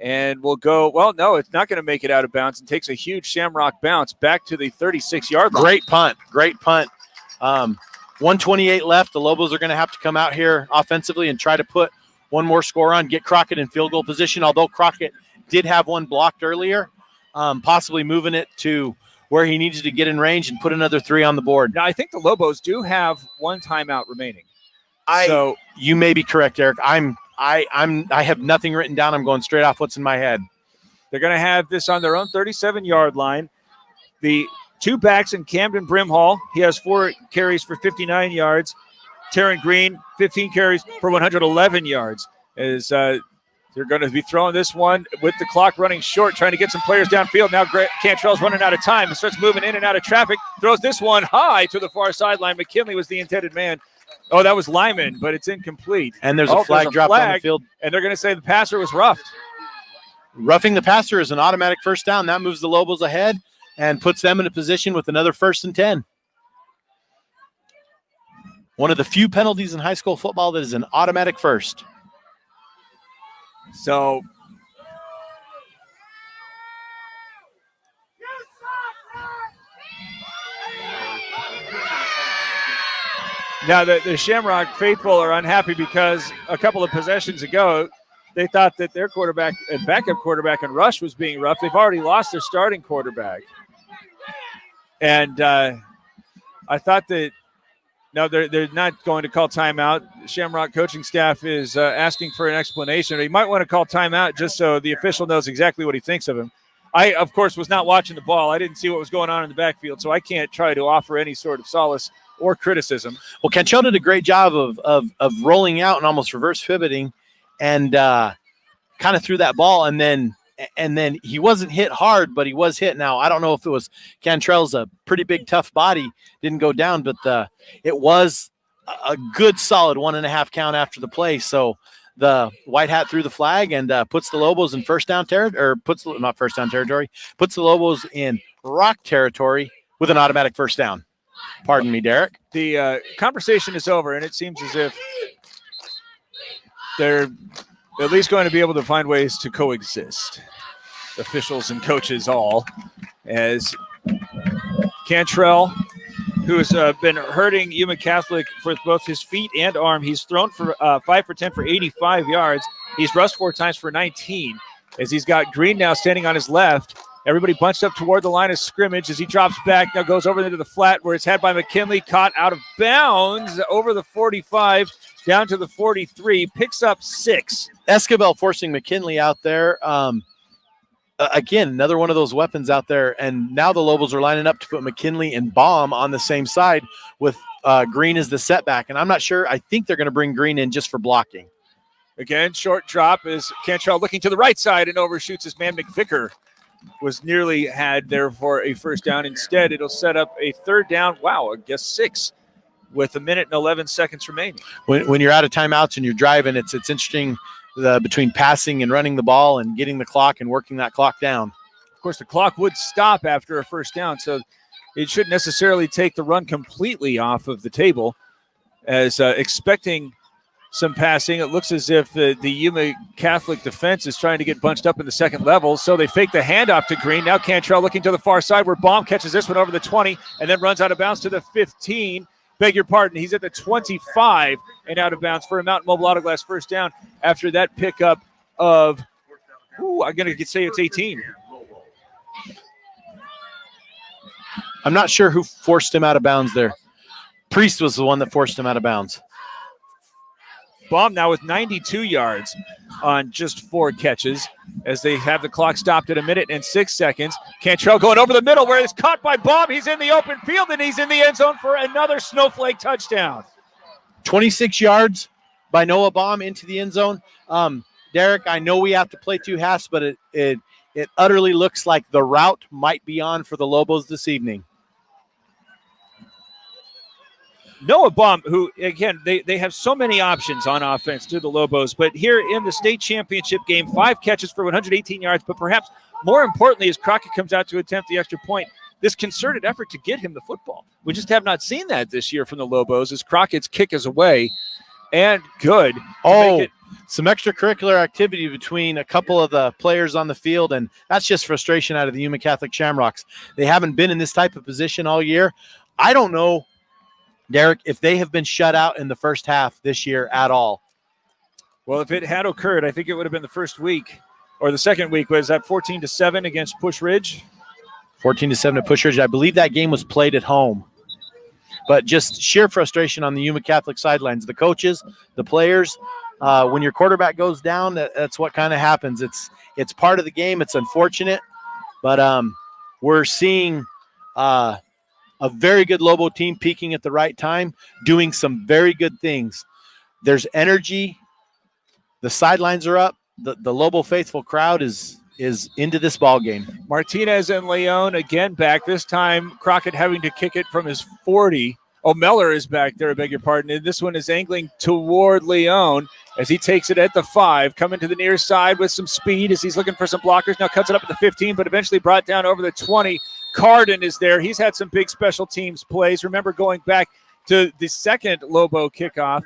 and will go, well, no, it's not going to make it out of bounds, and takes a huge Shamrock bounce back to the 36-yard line. Great punt. 1:28 left. The Lobos are going to have to come out here offensively and try to put one more score on, get Crockett in field goal position, although Crockett did have one blocked earlier, possibly moving it to where he needed to get in range and put another 3 on the board. Now, I think the Lobos do have one timeout remaining. So you may be correct, Eric. I have nothing written down. I'm going straight off what's in my head. They're going to have this on their own 37-yard line. The 2 backs in Camden Brimhall, he has 4 carries for 59 yards. Taryn Green, 15 carries for 111 yards. As they're going to be throwing this one with the clock running short, trying to get some players downfield. Now Cantrell's running out of time and starts moving in and out of traffic. Throws this one high to the far sideline. McKinley was the intended man. Oh, that was Lyman, but it's incomplete. And there's a flag dropped on the field. And they're going to say the passer was roughed. Roughing the passer is an automatic first down. That moves the Lobos ahead and puts them in a position with another 1st and 10. One of the few penalties in high school football that is an automatic first. So now the Shamrock faithful are unhappy because a couple of possessions ago, they thought that their quarterback and backup quarterback and Rush was being rough. They've already lost their starting quarterback. And I thought that, no, they're not going to call timeout. The Shamrock coaching staff is asking for an explanation. He might want to call timeout just so the official knows exactly what he thinks of him. I, of course, was not watching the ball. I didn't see what was going on in the backfield, so I can't try to offer any sort of solace or criticism. Well, Cantrell did a great job of rolling out and almost reverse pivoting and kind of threw that ball, and then he wasn't hit hard, but he was hit. Now, I don't know if it was Cantrell's a pretty big, tough body, didn't go down, but it was a good, solid 1.5 count after the play. So the White Hat threw the flag and puts the Lobos in puts the Lobos in Rock territory with an automatic first down. Pardon me, Derek. The conversation is over, and it seems as if they're at least going to be able to find ways to coexist, officials and coaches all, as Cantrell, who has been hurting Yuma Catholic with both his feet and arm. He's thrown for 5 for 10 for 85 yards. He's rushed 4 times for 19, as he's got Green now standing on his left. Everybody bunched up toward the line of scrimmage as he drops back, now goes over into the flat where it's had by McKinley, caught out of bounds over the 45, down to the 43, picks up 6. Escobar forcing McKinley out there. Again, another one of those weapons out there. And now the Lobos are lining up to put McKinley and Baum on the same side with Green as the setback. And I'm not sure. I think they're going to bring Green in just for blocking. Again, short drop as Cantrell looking to the right side and overshoots his man McVicker. Was nearly had there for a first down. Instead, it'll set up a 3rd down. Wow, I guess 6 with 1 minute and 11 seconds remaining. When you're out of timeouts and you're driving, it's interesting between passing and running the ball and getting the clock and working that clock down. Of course, the clock would stop after a first down, so it shouldn't necessarily take the run completely off of the table. As expecting some passing, it looks as if the Yuma Catholic defense is trying to get bunched up in the second level, so they fake the handoff to Green. Now Cantrell looking to the far side where Baum catches this one over the 20 and then runs out of bounds to the 15. Beg your pardon, he's at the 25 and out of bounds for a Mountain Mobile Auto Glass first down after that pickup of, I'm going to say it's 18. I'm not sure who forced him out of bounds there. Priest was the one that forced him out of bounds. Baum now with 92 yards on just 4 catches as they have the clock stopped at 1 minute and 6 seconds. Cantrell going over the middle where it's caught by Baum. He's in the open field and he's in the end zone for another Snowflake touchdown. 26 yards by Noah Baum into the end zone. Derek, I know we have to play 2 halves, but it utterly looks like the route might be on for the Lobos this evening. Noah Baum, who, again, they have so many options on offense to the Lobos, but here in the state championship game, 5 catches for 118 yards, but perhaps more importantly, as Crockett comes out to attempt the extra point, this concerted effort to get him the football. We just have not seen that this year from the Lobos as Crockett's kick is away and good. some extracurricular activity between a couple of the players on the field, and that's just frustration out of the Yuma Catholic Shamrocks. They haven't been in this type of position all year. I don't know, Derek, if they have been shut out in the first half this year at all. Well, if it had occurred, I think it would have been the first week, or the second week. Was that 14-7 against Push Ridge? 14-7 at Push Ridge. I believe that game was played at home. But just sheer frustration on the Yuma Catholic sidelines. The coaches, the players, when your quarterback goes down, that's what kind of happens. It's part of the game. It's unfortunate. But we're seeing a very good Lobo team peaking at the right time, doing some very good things. There's energy. The sidelines are up. The Lobo faithful crowd is into this ball game. Martinez and Leon again back. This time Crockett having to kick it from his 40. Oh, Meller is back there, I beg your pardon. And this one is angling toward Leon as he takes it at the 5, coming to the near side with some speed as he's looking for some blockers. Now cuts it up at the 15, but eventually brought down over the 20. Carden is there. He's had some big special teams plays. Remember going back to the second Lobo kickoff,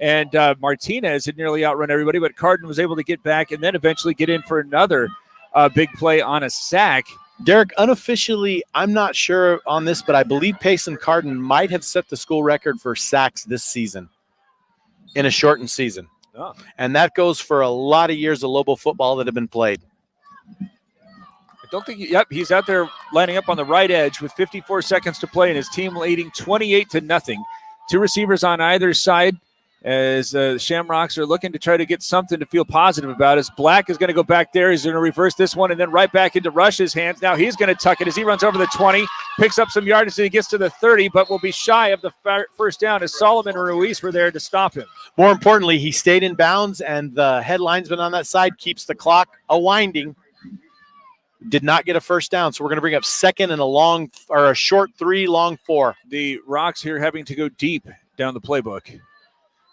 and Martinez had nearly outrun everybody, but Carden was able to get back and then eventually get in for another big play on a sack. Derek, unofficially, I'm not sure on this, but I believe Payson Carden might have set the school record for sacks this season in a shortened season. Oh. And that goes for a lot of years of Lobo football that have been played. I don't think, he's out there lining up on the right edge with 54 seconds to play and his team leading 28-0. 2 receivers on either side as the Shamrocks are looking to try to get something to feel positive about. As Black is going to go back there. He's going to reverse this one and then right back into Rush's hands. Now he's going to tuck it as he runs over the 20, picks up some yardage as he gets to the 30, but will be shy of the first down as Solomon and Ruiz were there to stop him. More importantly, he stayed in bounds, and the head linesman on that side keeps the clock a-winding. Did not get a first down, so we're going to bring up second and a short 3, long 4. The Rocks here having to go deep down the playbook,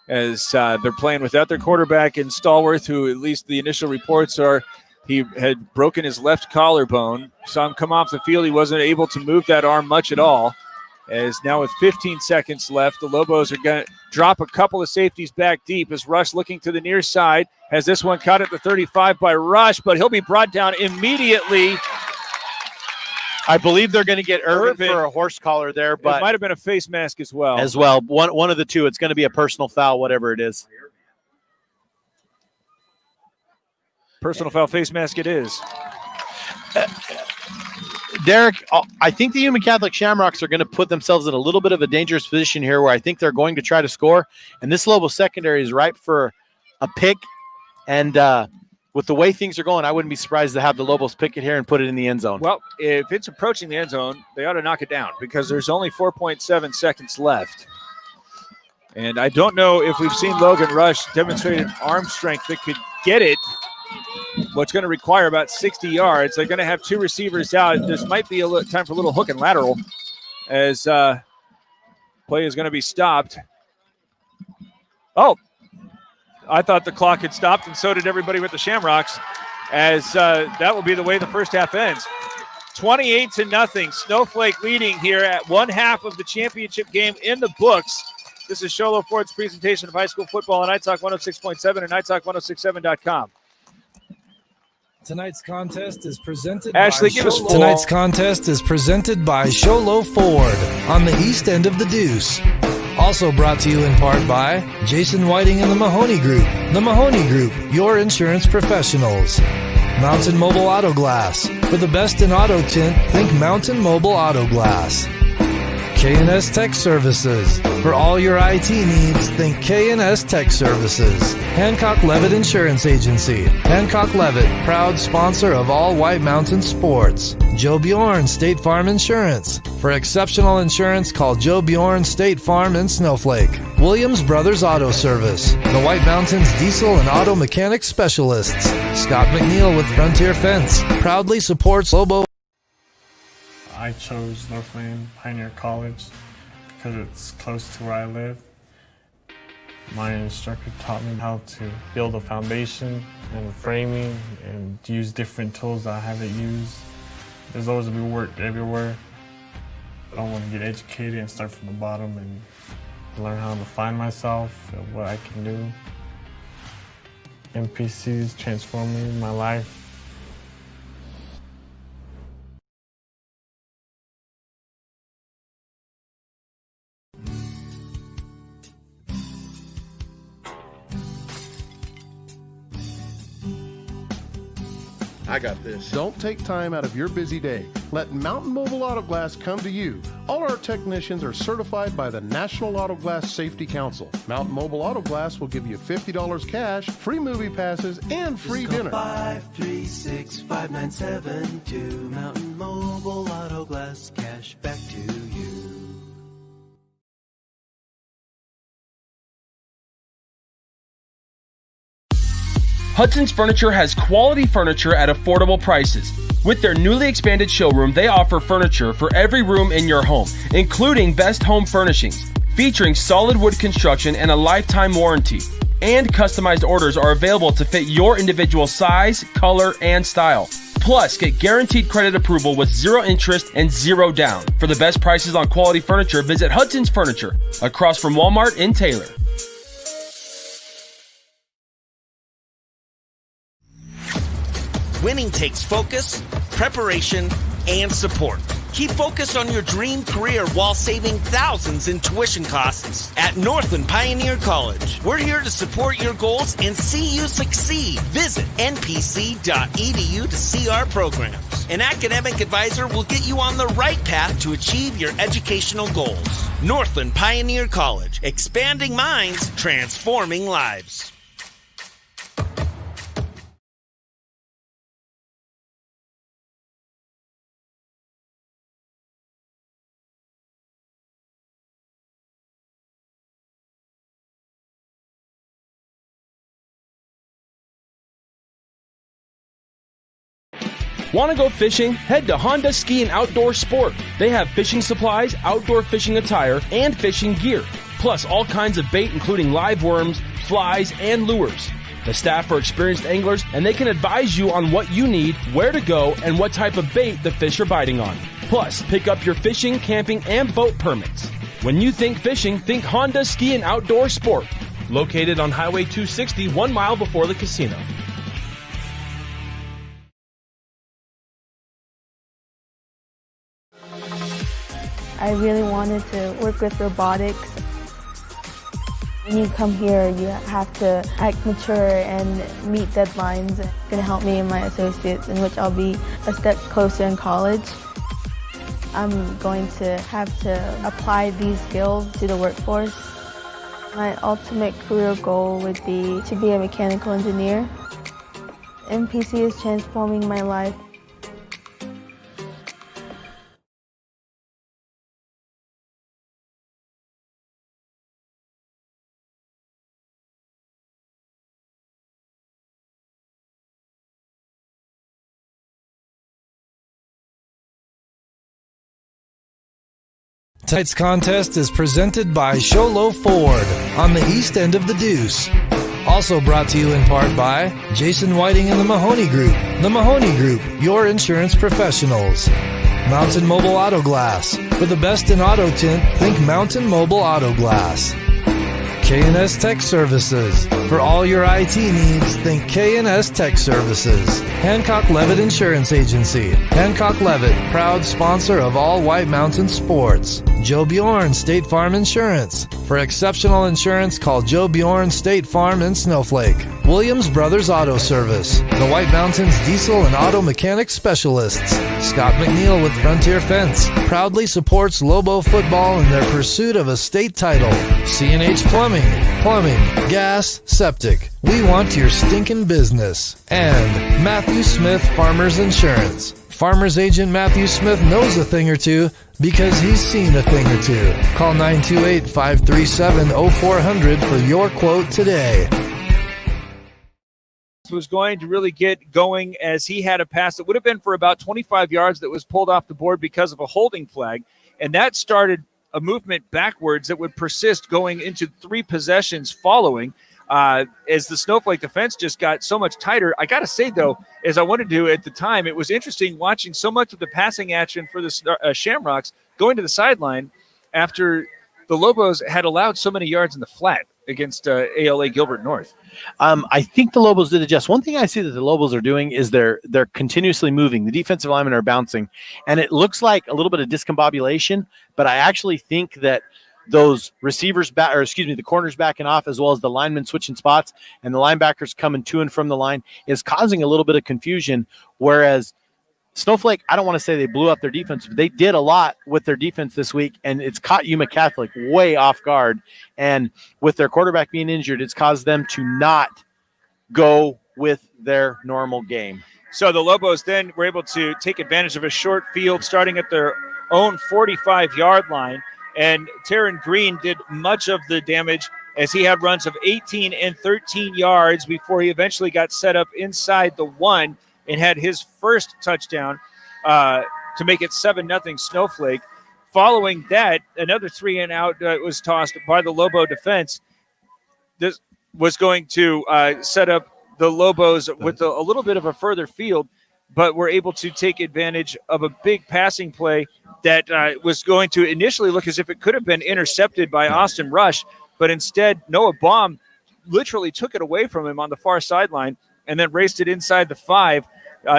as they're playing without their quarterback in Stallworth, who at least the initial reports are he had broken his left collarbone. Saw him come off the field. He wasn't able to move that arm much at all. As now with 15 seconds left, the Lobos are going to drop a couple of safeties back deep as Rush looking to the near side. Has this one caught at the 35 by Rush, but he'll be brought down immediately. I believe they're going to get Irvin for a horse collar there, but it might have been a face mask as well. One of the two. It's going to be a personal foul, whatever it is. Personal foul, face mask it is. Derek, I think the Yuma Catholic Shamrocks are going to put themselves in a little bit of a dangerous position here where I think they're going to try to score, and this Lobo secondary is ripe for a pick, and with the way things are going, I wouldn't be surprised to have the Lobos pick it here and put it in the end zone. Well, if it's approaching the end zone, they ought to knock it down because there's only 4.7 seconds left. And I don't know if we've seen Logan Rush demonstrate an arm strength that could get it. What's going to require about 60 yards. They're going to have 2 receivers out. This might be a time for a little hook and lateral as play is going to be stopped. Oh, I thought the clock had stopped, and so did everybody with the Shamrocks, as that will be the way the first half ends. 28-0. Snowflake leading here at one half of the championship game in the books. This is Sholo Ford's presentation of high school football on iTalk 106.7 and iTalk1067.com. Tonight's contest is presented Ashley, by give us Tonight's contest is presented by Sholo Ford on the east end of the Deuce. Also brought to you in part by Jason Whiting and the Mahoney Group. The Mahoney Group, your insurance professionals. Mountain Mobile Auto Glass. For the best in auto tint, think Mountain Mobile Auto Glass. K&S Tech Services. For all your IT needs, think K&S Tech Services. Hancock Levitt Insurance Agency. Hancock Levitt, proud sponsor of all White Mountain sports. Joe Bjorn State Farm Insurance. For exceptional insurance, call Joe Bjorn State Farm in Snowflake. Williams Brothers Auto Service. The White Mountains diesel and auto mechanic specialists. Scott McNeil with Frontier Fence. Proudly supports Lobo. I chose Northland Pioneer College because it's close to where I live. My instructor taught me how to build a foundation and framing and use different tools that I haven't used. There's always be work everywhere. I want to get educated and start from the bottom and learn how to find myself and what I can do. NPCs transforming my life. I got this. Don't take time out of your busy day. Let Mountain Mobile Auto Glass come to you. All our technicians are certified by the National Auto Glass Safety Council. Mountain Mobile Auto Glass will give you $50 cash, free movie passes, and free dinner. 536-5972. Mountain Mobile Auto Glass, cash back to you. Hudson's Furniture has quality furniture at affordable prices. With their newly expanded showroom, they offer furniture for every room in your home, including best home furnishings, featuring solid wood construction and a lifetime warranty. And customized orders are available to fit your individual size, color, and style. Plus, get guaranteed credit approval with 0 interest and 0 down. For the best prices on quality furniture, visit Hudson's Furniture, across from Walmart in Taylor. Winning takes focus, preparation, and support. Keep focused on your dream career while saving thousands in tuition costs at Northland Pioneer College. We're here to support your goals and see you succeed. Visit npc.edu to see our programs. An academic advisor will get you on the right path to achieve your educational goals. Northland Pioneer College, expanding minds, transforming lives. Want to go fishing? Head to Honda Ski and Outdoor Sport. They have fishing supplies, outdoor fishing attire, and fishing gear. Plus all kinds of bait including live worms, flies, and lures. The staff are experienced anglers and they can advise you on what you need, where to go, and what type of bait the fish are biting on. Plus, pick up your fishing, camping, and boat permits. When you think fishing, think Honda Ski and Outdoor Sport. Located on Highway 260, 1 mile before the casino. I really wanted to work with robotics. When you come here, you have to act mature and meet deadlines. It's going to help me and my associates, in which I'll be a step closer in college. I'm going to have to apply these skills to the workforce. My ultimate career goal would be to be a mechanical engineer. MPC is transforming my life. Tonight's contest is presented by Sholo Ford on the east end of the Deuce. Also brought to you in part by Jason Whiting and the Mahoney Group. The Mahoney Group, your insurance professionals. Mountain Mobile Auto Glass. For the best in auto tint, think Mountain Mobile Auto Glass. K&S Tech Services. For all your IT needs, think K&S Tech Services. Hancock Levitt Insurance Agency. Hancock Levitt, proud sponsor of all White Mountain sports. Joe Bjorn State Farm Insurance. For exceptional insurance, call Joe Bjorn State Farm in Snowflake. Williams Brothers Auto Service. The White Mountains diesel and auto mechanic specialists. Scott McNeil with Frontier Fence. Proudly supports Lobo football in their pursuit of a state title. C&H Plumbing. Plumbing, gas, septic. We want your stinking business. And Matthew Smith Farmers Insurance. Farmers agent Matthew Smith knows a thing or two because he's seen a thing or two. Call 928-537-0400 for your quote today. Was going to really get going as he had a pass that would have been for about 25 yards that was pulled off the board because of a holding flag, and that started a movement backwards that would persist going into 3 possessions following as the Snowflake defense just got so much tighter. I got to say, though, as I wanted to at the time, it was interesting watching so much of the passing action for the Shamrocks going to the sideline after the Lobos had allowed so many yards in the flat. against ALA Gilbert North. I think the Lobos did adjust. One thing I see that the Lobos are doing is they're continuously moving. The defensive linemen are bouncing, and it looks like a little bit of discombobulation, but I actually think that those receivers back, or excuse me, the corners backing off, as well as the linemen switching spots and the linebackers coming to and from the line, is causing a little bit of confusion. Whereas Snowflake, I don't want to say they blew up their defense, but they did a lot with their defense this week, and it's caught Yuma Catholic way off guard. And with their quarterback being injured, it's caused them to not go with their normal game. So the Lobos then were able to take advantage of a short field starting at their own 45-yard line. And Taryn Green did much of the damage as he had runs of 18 and 13 yards before he eventually got set up inside the 1 and had his first touchdown to make it 7-0 Snowflake. Following that, another 3-and-out was tossed by the Lobo defense. This was going to set up the Lobos with a little bit of a further field, but were able to take advantage of a big passing play that was going to initially look as if it could have been intercepted by Austin Rush, but instead Noah Baum literally took it away from him on the far sideline and then raced it inside the 5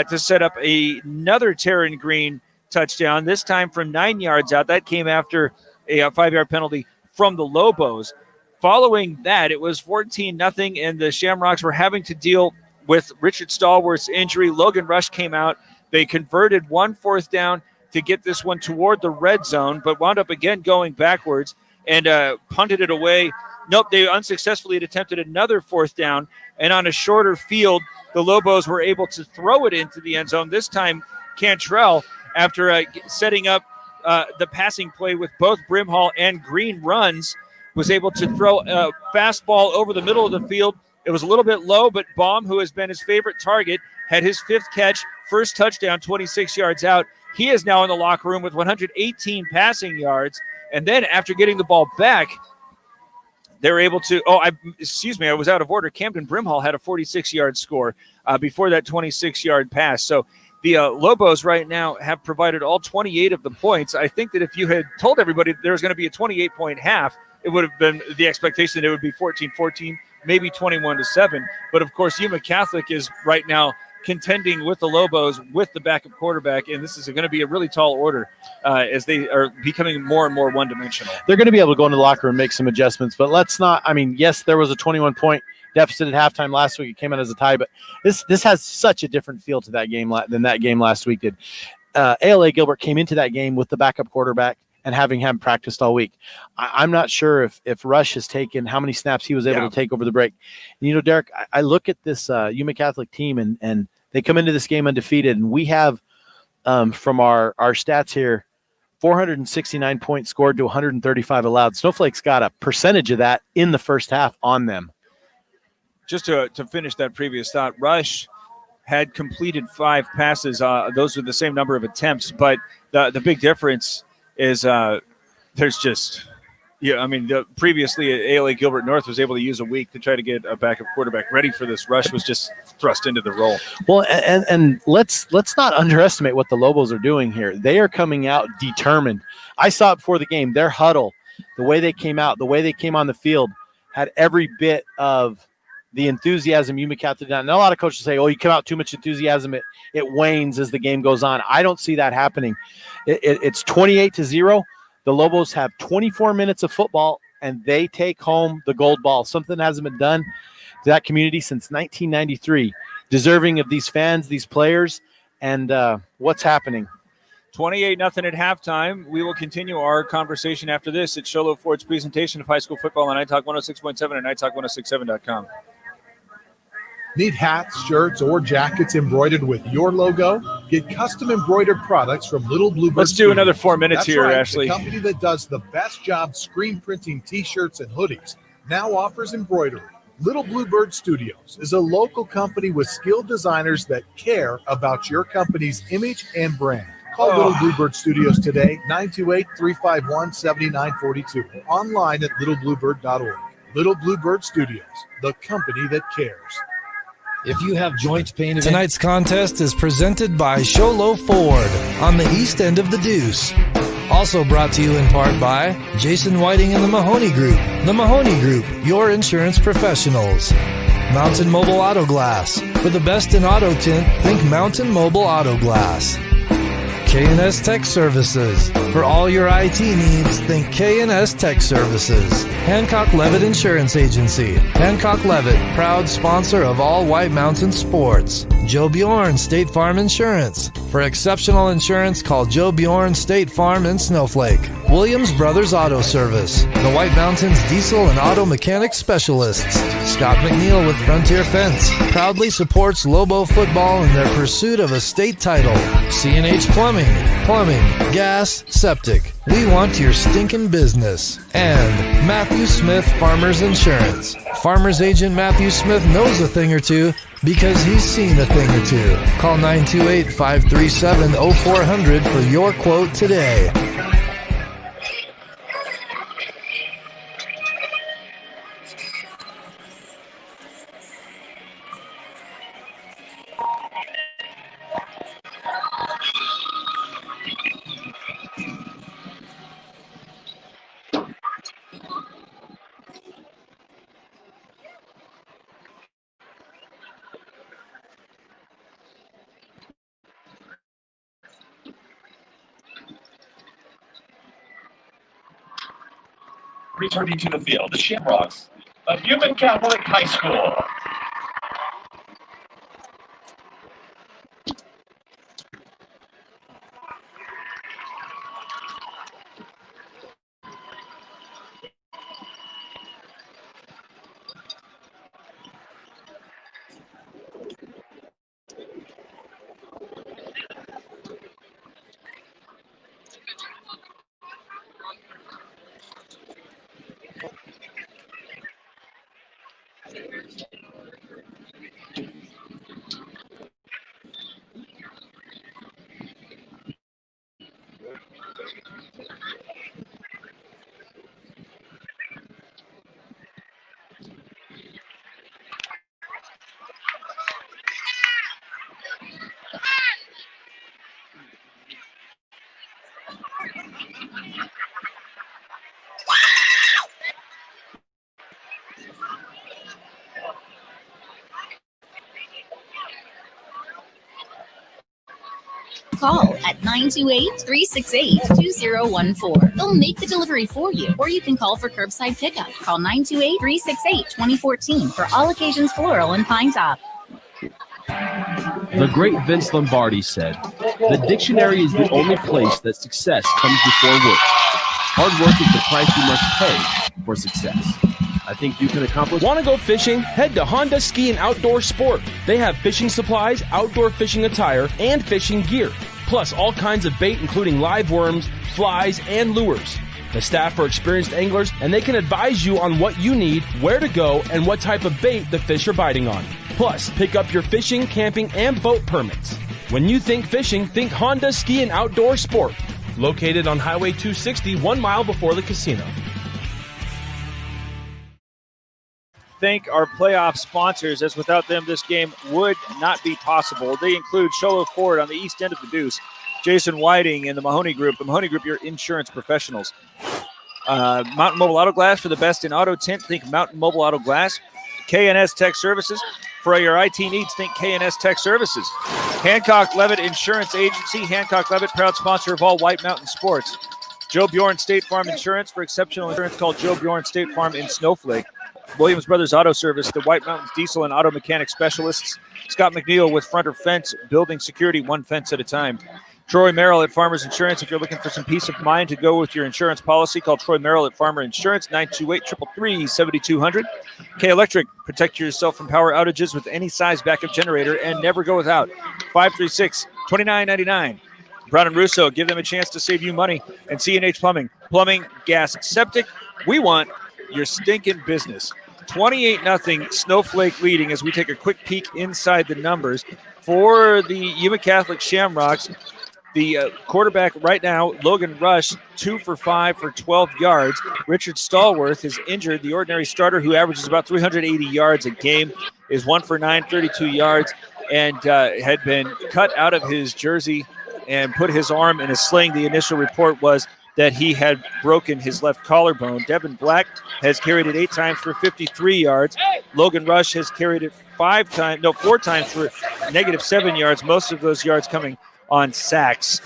to set up another Taryn Green touchdown, this time from 9 yards out. That came after a 5-yard penalty from the Lobos. Following that, it was 14-0, and the Shamrocks were having to deal with Richard Stallworth's injury. Logan Rush came out. They converted 1 4th down to get this one toward the red zone, but wound up again going backwards and punted it away. Nope, they unsuccessfully attempted another 4th down, and on a shorter field, the Lobos were able to throw it into the end zone. This time, Cantrell, after setting up the passing play with both Brimhall and Green runs, was able to throw a fastball over the middle of the field. It was a little bit low, but Baum, who has been his favorite target, had his 5th catch, first touchdown, 26 yards out. He is now in the locker room with 118 passing yards. And then after getting the ball back, they were able to, I was out of order. Camden Brimhall had a 46-yard score before that 26-yard pass. So the Lobos right now have provided all 28 of the points. I think that if you had told everybody there was going to be a 28-point half, it would have been the expectation that it would be 14-14, maybe 21-7. But, of course, Yuma Catholic is right now contending with the Lobos with the backup quarterback, and this is going to be a really tall order as they are becoming more and more one-dimensional. They're going to be able to go into the locker room and make some adjustments, but let's not – I mean, yes, there was a 21-point deficit at halftime last week. It came out as a tie, but this has such a different feel to that game than that game last week did. ALA Gilbert came into that game with the backup quarterback and having him practiced all week. I'm not sure if Rush has taken how many snaps he was able to take over the break. And, you know, Derek, I look at this Yuma Catholic team, and they come into this game undefeated, and we have from our stats here, 469 points scored to 135 allowed. Snowflake's got a percentage of that in the first half on them. Just to finish that previous thought, Rush had completed 5 passes. Those are the same number of attempts, but the big difference is there's just, previously ALA Gilbert North was able to use a week to try to get a backup quarterback ready for this. Rush was just thrust into the role. Well, and let's not underestimate what the Lobos are doing here. They are coming out determined. I saw it before the game. Their huddle, the way they came out, the way they came on the field, had every bit of the enthusiasm Yuma Catholic did. And a lot of coaches say, you come out too much enthusiasm, it wanes as the game goes on. I don't see that happening. It's 28-0. The Lobos have 24 minutes of football, and they take home the gold ball. Something that hasn't been done to that community since 1993. Deserving of these fans, these players, and what's happening. 28-0 at halftime. We will continue our conversation after this. It's Sholo Ford's presentation of high school football on iTalk 106.7 and iTalk1067.com. Need hats, shirts, or jackets embroidered with your logo? Get custom embroidered products from Little Bluebird. Let's do another 4 minutes. That's here, right. Ashley. The company that does the best job screen printing T-shirts and hoodies now offers embroidery. Little Bluebird Studios is a local company with skilled designers that care about your company's image and brand. Call Little Bluebird Studios today, 928-351-7942. Online at littlebluebird.org. Little Bluebird Studios, the company that cares. If you have joint pain, tonight's contest is presented by Sholo Ford on the east end of the Deuce. Also brought to you in part by Jason Whiting and the Mahoney Group. The Mahoney Group, your insurance professionals. Mountain Mobile Auto Glass. For the best in auto tint, think Mountain Mobile Auto Glass. K&S Tech Services. For all your IT needs, think K&S Tech Services. Hancock Levitt Insurance Agency. Hancock Levitt, proud sponsor of all White Mountain sports. Joe Bjorn State Farm Insurance. For exceptional insurance, call Joe Bjorn State Farm in Snowflake. Williams Brothers Auto Service. The White Mountains diesel and auto mechanic specialists. Scott McNeil with Frontier Fence. Proudly supports Lobo football in their pursuit of a state title. C&H Plumbing. Plumbing, gas, septic. We want your stinking business. And Matthew Smith Farmers Insurance. Farmers agent Matthew Smith knows a thing or two because he's seen a thing or two. Call 928-537-0400 for your quote today. Returning to the field, the Shamrocks of Yuma Catholic High School. Call at 928-368-2014. They'll make the delivery for you, or you can call for curbside pickup. Call 928-368-2014 for All Occasions Floral in Pine Top. The great Vince Lombardi said, "The dictionary is the only place that success comes before work. Hard work is the price you must pay for success." I think you can accomplish. Want to go fishing? Head to Honda Ski and Outdoor Sport. They have fishing supplies, outdoor fishing attire, and fishing gear. Plus all kinds of bait including live worms, flies, and lures. The staff are experienced anglers and they can advise you on what you need, where to go, and what type of bait the fish are biting on. Plus, pick up your fishing, camping, and boat permits. When you think fishing, think Honda Ski and Outdoor Sport. Located on Highway 260, 1 mile before the casino. Thank our playoff sponsors, as without them this game would not be possible. They include Sholo Ford on the east end of the Deuce, Jason Whiting and the Mahoney Group. The Mahoney Group, your insurance professionals. Mountain Mobile Auto Glass for the best in auto tint. Think Mountain Mobile Auto Glass. K&S Tech Services. For all your IT needs, think K&S Tech Services. Hancock Levitt Insurance Agency. Hancock Levitt, proud sponsor of all White Mountain sports. Joe Bjorn State Farm Insurance. For exceptional insurance, call Joe Bjorn State Farm in Snowflake. Williams Brothers Auto Service, the White Mountains Diesel and Auto Mechanic Specialists. Scott McNeil with Frontier Fence, building security one fence at a time. Troy Merrill at Farmers Insurance. If you're looking for some peace of mind to go with your insurance policy, call Troy Merrill at Farmer Insurance, 928-333-7200. K Electric, protect yourself from power outages with any size backup generator and never go without. 536-2999. Brown and Russo, give them a chance to save you money. And C&H Plumbing, plumbing, gas, septic. We want your stinking business. 28-0 Snowflake leading as we take a quick peek inside the numbers for the Yuma Catholic Shamrocks. The quarterback right now, Logan Rush, 2 for 5 for 12 yards. Richard Stallworth is injured. The ordinary starter, who averages about 380 yards a game, is 1 for 9, 32 yards, and had been cut out of his jersey and put his arm in a sling. The initial report was that he had broken his left collarbone. Devin Black has carried it 8 times for 53 yards. Logan Rush has carried it 4 times for -7 yards, most of those yards coming on sacks.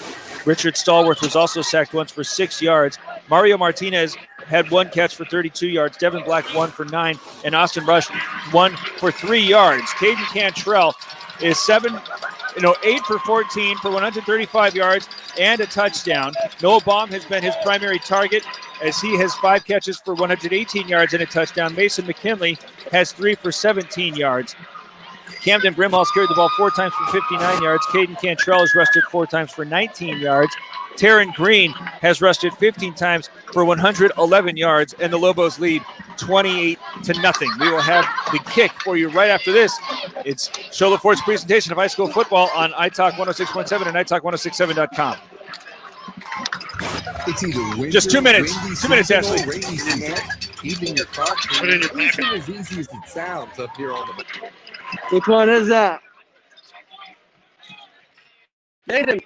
Richard Stallworth was also sacked once for 6 yards. Mario Martinez had 1 catch for 32 yards. Devin Black 1 for 9, and Austin Rush 1 for 3 yards. Caden Cantrell is 8 for 14 for 135 yards and a touchdown. Noah Baum has been his primary target as he has 5 catches for 118 yards and a touchdown. Mason McKinley has 3 for 17 yards. Camden Brimhall's carried the ball 4 times for 59 yards. Caden Cantrell has rushed it 4 times for 19 yards. Taryn Green has rushed it 15 times for 111 yards, and the Lobos lead 28-0. We will have the kick for you right after this. It's Shola Ford's presentation of high school football on iTalk 106.7 and iTalk1067.com. It's either winter, just 2 minutes. 2 minutes, Ashley. Keeping your clock. Put it in your pocket. As easy as it sounds up here on the. Which one is that? Nathan.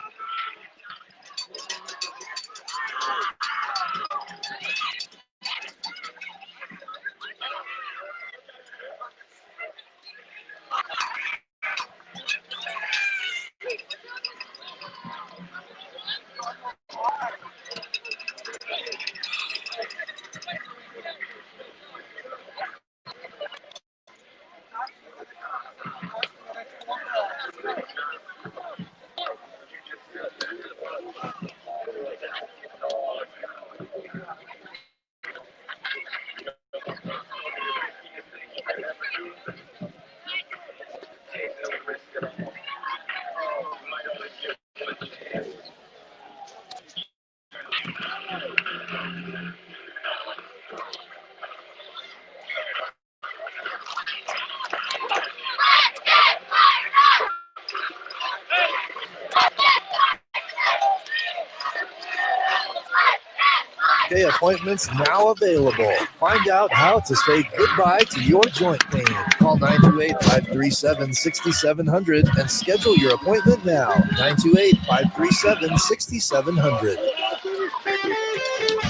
Okay, appointments now available. Find out how to say goodbye to your joint pain. Call 928-537-6700 and schedule your appointment now. 928-537-6700.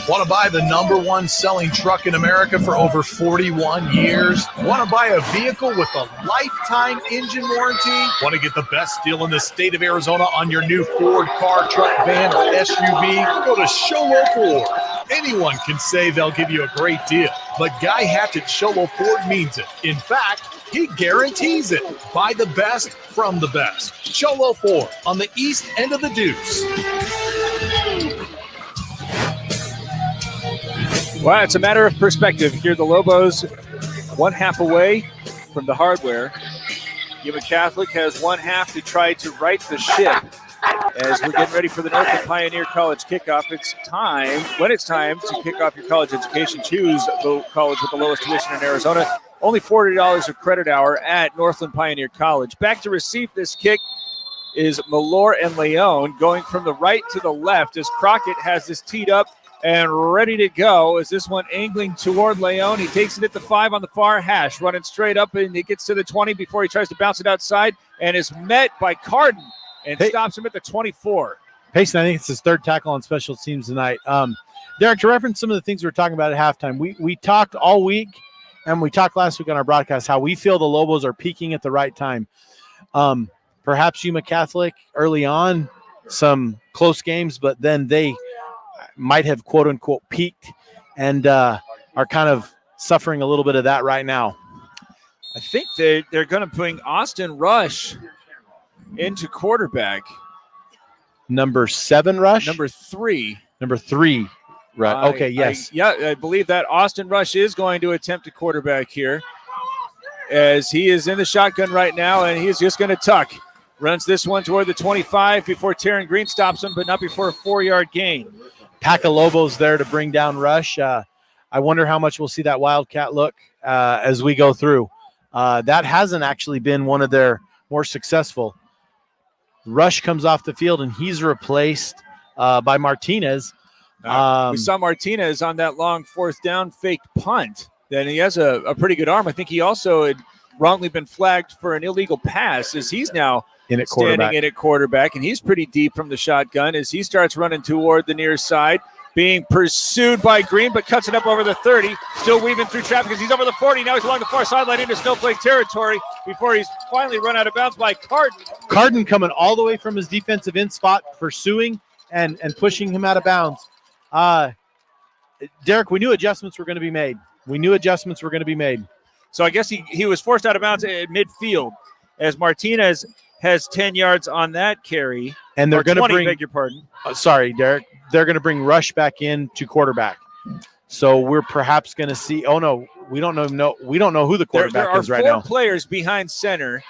Want to buy the #1 selling truck in America for over 41 years? Want to buy a vehicle with a lifetime engine warranty? Want to get the best deal in the state of Arizona on your new Ford car, truck, van, or SUV? Go to Sholo Ford. Anyone can say they'll give you a great deal, but Guy Hatch at Sholo Ford means it. In fact, he guarantees it. Buy the best from the best. Sholo Ford on the east end of the Deuce. Well, it's a matter of perspective. Here the Lobos 1/2 away from the hardware. Yuma Catholic has 1/2 to try to right the ship. As we're getting ready for the Northland Pioneer College kickoff, it's time to kick off your college education. Choose the college with the lowest tuition in Arizona. Only $40 a credit hour at Northland Pioneer College. Back to receive this kick is Malor and Leone going from the right to the left as Crockett has this teed up and ready to go. As this one angling toward Leone. He takes it at the 5 on the far hash, running straight up, and he gets to the 20 before he tries to bounce it outside and is met by Carden and stops him at the 24. Payson, I think it's his 3rd tackle on special teams tonight. Derek, to reference some of the things we were talking about at halftime, we talked all week, and we talked last week on our broadcast, how we feel the Lobos are peaking at the right time. Perhaps Yuma Catholic early on, some close games, but then they might have quote-unquote peaked and are kind of suffering a little bit of that right now. I think they're going to bring Austin Rush into quarterback. Number 7 Rush? Number 3. Number 3. Right. Okay, yes. I believe that Austin Rush is going to attempt a quarterback here as he is in the shotgun right now, and he's just going to tuck. Runs this one toward the 25 before Taryn Green stops him, but not before a 4-yard gain. Pack of Lobos there to bring down Rush. I wonder how much we'll see that Wildcat look as we go through. That hasn't actually been one of their more successful. Rush comes off the field, and he's replaced by Martinez. We saw Martinez on that long 4th down fake punt. Then he has a pretty good arm. I think he also had wrongly been flagged for an illegal pass as he's now standing in at quarterback, and he's pretty deep from the shotgun as he starts running toward the near side. being pursued by Green, but cuts it up over the 30. Still weaving through traffic as he's over the 40. Now he's along the far sideline into Snowflake territory before he's finally run out of bounds by Carden. Carden coming all the way from his defensive end spot, pursuing and pushing him out of bounds. Derek, we knew adjustments were going to be made. So I guess he was forced out of bounds at midfield as Martinez has 10 yards on that carry. And they're going to bring, beg your pardon. Sorry, Derek. They're going to bring Rush back in to quarterback. So we're perhaps going to see. Oh no, we don't know who the quarterback is right now. There are 4 players behind center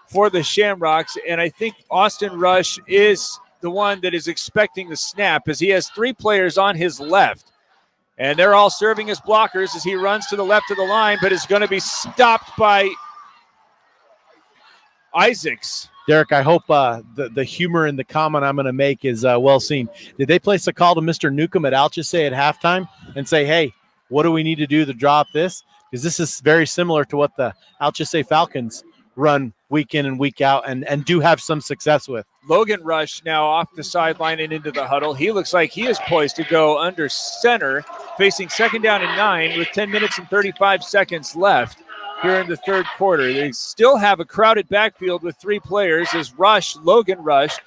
for the Shamrocks, and I think Austin Rush is the one that is expecting the snap, as he has 3 players on his left, and they're all serving as blockers as he runs to the left of the line, but is going to be stopped by Isaacs. Derek, I hope the humor in the comment I'm going to make is well seen. Did they place a call to Mr. Newcomb at Alchese at halftime and say, hey, what do we need to do to drop this? Because this is very similar to what the Alchese Falcons run week in and week out and do have some success with. Logan Rush now off the sideline and into the huddle. He looks like he is poised to go under center, facing 2nd down and 9 with 10 minutes and 35 seconds left here in the third quarter. They still have a crowded backfield with 3 players as Logan Rush,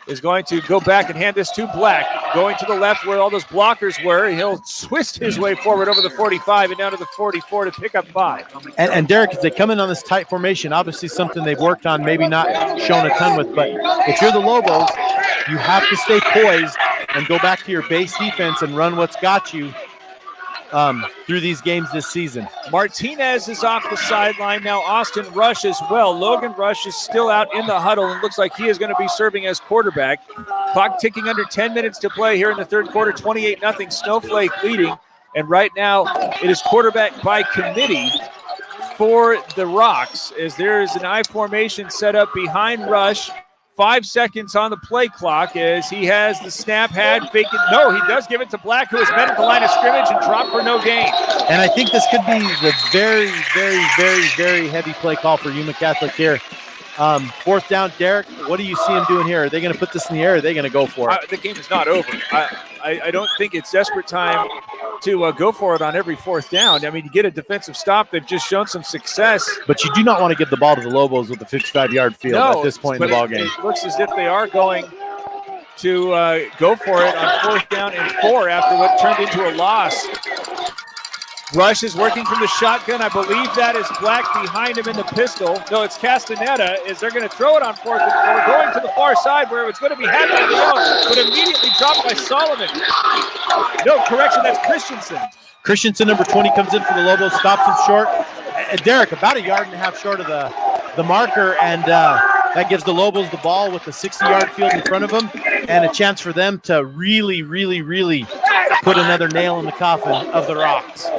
is going to go back and hand this to Black. Going to the left where all those blockers were. He'll twist his way forward over the 45 and down to the 44 to pick up 5. And Derek, as they come in on this tight formation, obviously something they've worked on, maybe not shown a ton with, but if you're the Lobos, you have to stay poised and go back to your base defense and run what's got you through these games this season. Martinez is off the sideline. Now Austin Rush as well. Logan Rush is still out in the huddle and looks like he is going to be serving as quarterback. Clock ticking under 10 minutes to play here in the third quarter. 28-0 Snowflake leading. And right now it is quarterback by committee for the Rocks as there is an I formation set up behind Rush. 5 seconds on the play clock as he has the snap, fake it. No, he does give it to Black, who is met at the line of scrimmage and dropped for no gain. And I think this could be the very, very, very, very heavy play call for Yuma Catholic here. 4th down, Derek, what do you see him doing here? Are they going to put this in the air, or are they going to go for it? The game is not over. I don't think it's desperate time to go for it on every 4th down. I mean, you get a defensive stop. They've just shown some success. But you do not want to give the ball to the Lobos with a 55-yard field at this point in the ballgame. It looks as if they are going to go for it on 4th down and 4 after what turned into a loss. Rush is working from the shotgun. I believe that is Black behind him in the pistol. No, it's Castaneda. They're going to throw it on 4th and 4, going to the far side where it's going to be had by Leon, but immediately dropped by Solomon. No, correction, that's Christensen. Christensen, number 20, comes in for the Lobos, stops him short. Derek, about 1.5 yards short of the marker, and that gives the Lobos the ball with a 60-yard field in front of them and a chance for them to really, really, really put another nail in the coffin of the Rocks.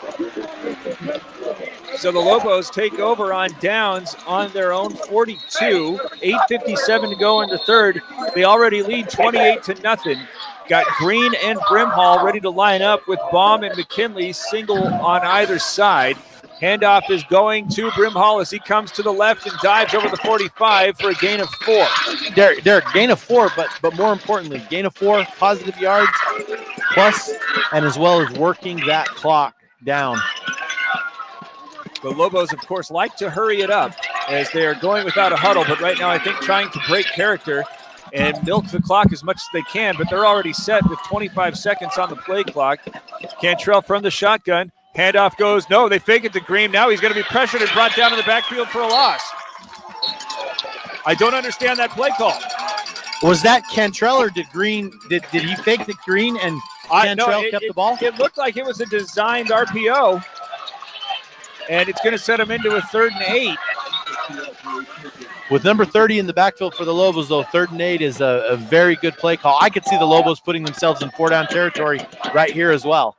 So the Lobos take over on downs on their own 42. 8:57 to go in the third. They already lead 28-0. Got Green and Brimhall ready to line up with Baum and McKinley single on either side. Handoff is going to Brimhall as he comes to the left and dives over the 45 for a gain of 4. Derek, gain of 4, but more importantly, gain of 4, positive yards, plus, and as well as working that clock down. The Lobos, of course, like to hurry it up as they are going without a huddle, but right now I think trying to break character and milk the clock as much as they can, but they're already set with 25 seconds on the play clock. Cantrell from the shotgun. Handoff goes, no, they fake it to Green. Now he's going to be pressured and brought down in the backfield for a loss. I don't understand that play call. Was that Cantrell or did he fake the Green and Cantrell kept the ball? It looked like it was a designed RPO. And it's going to set him into a 3rd and 8. With number 30 in the backfield for the Lobos, though, 3rd and 8 is a very good play call. I could see the Lobos putting themselves in 4-down territory right here as well.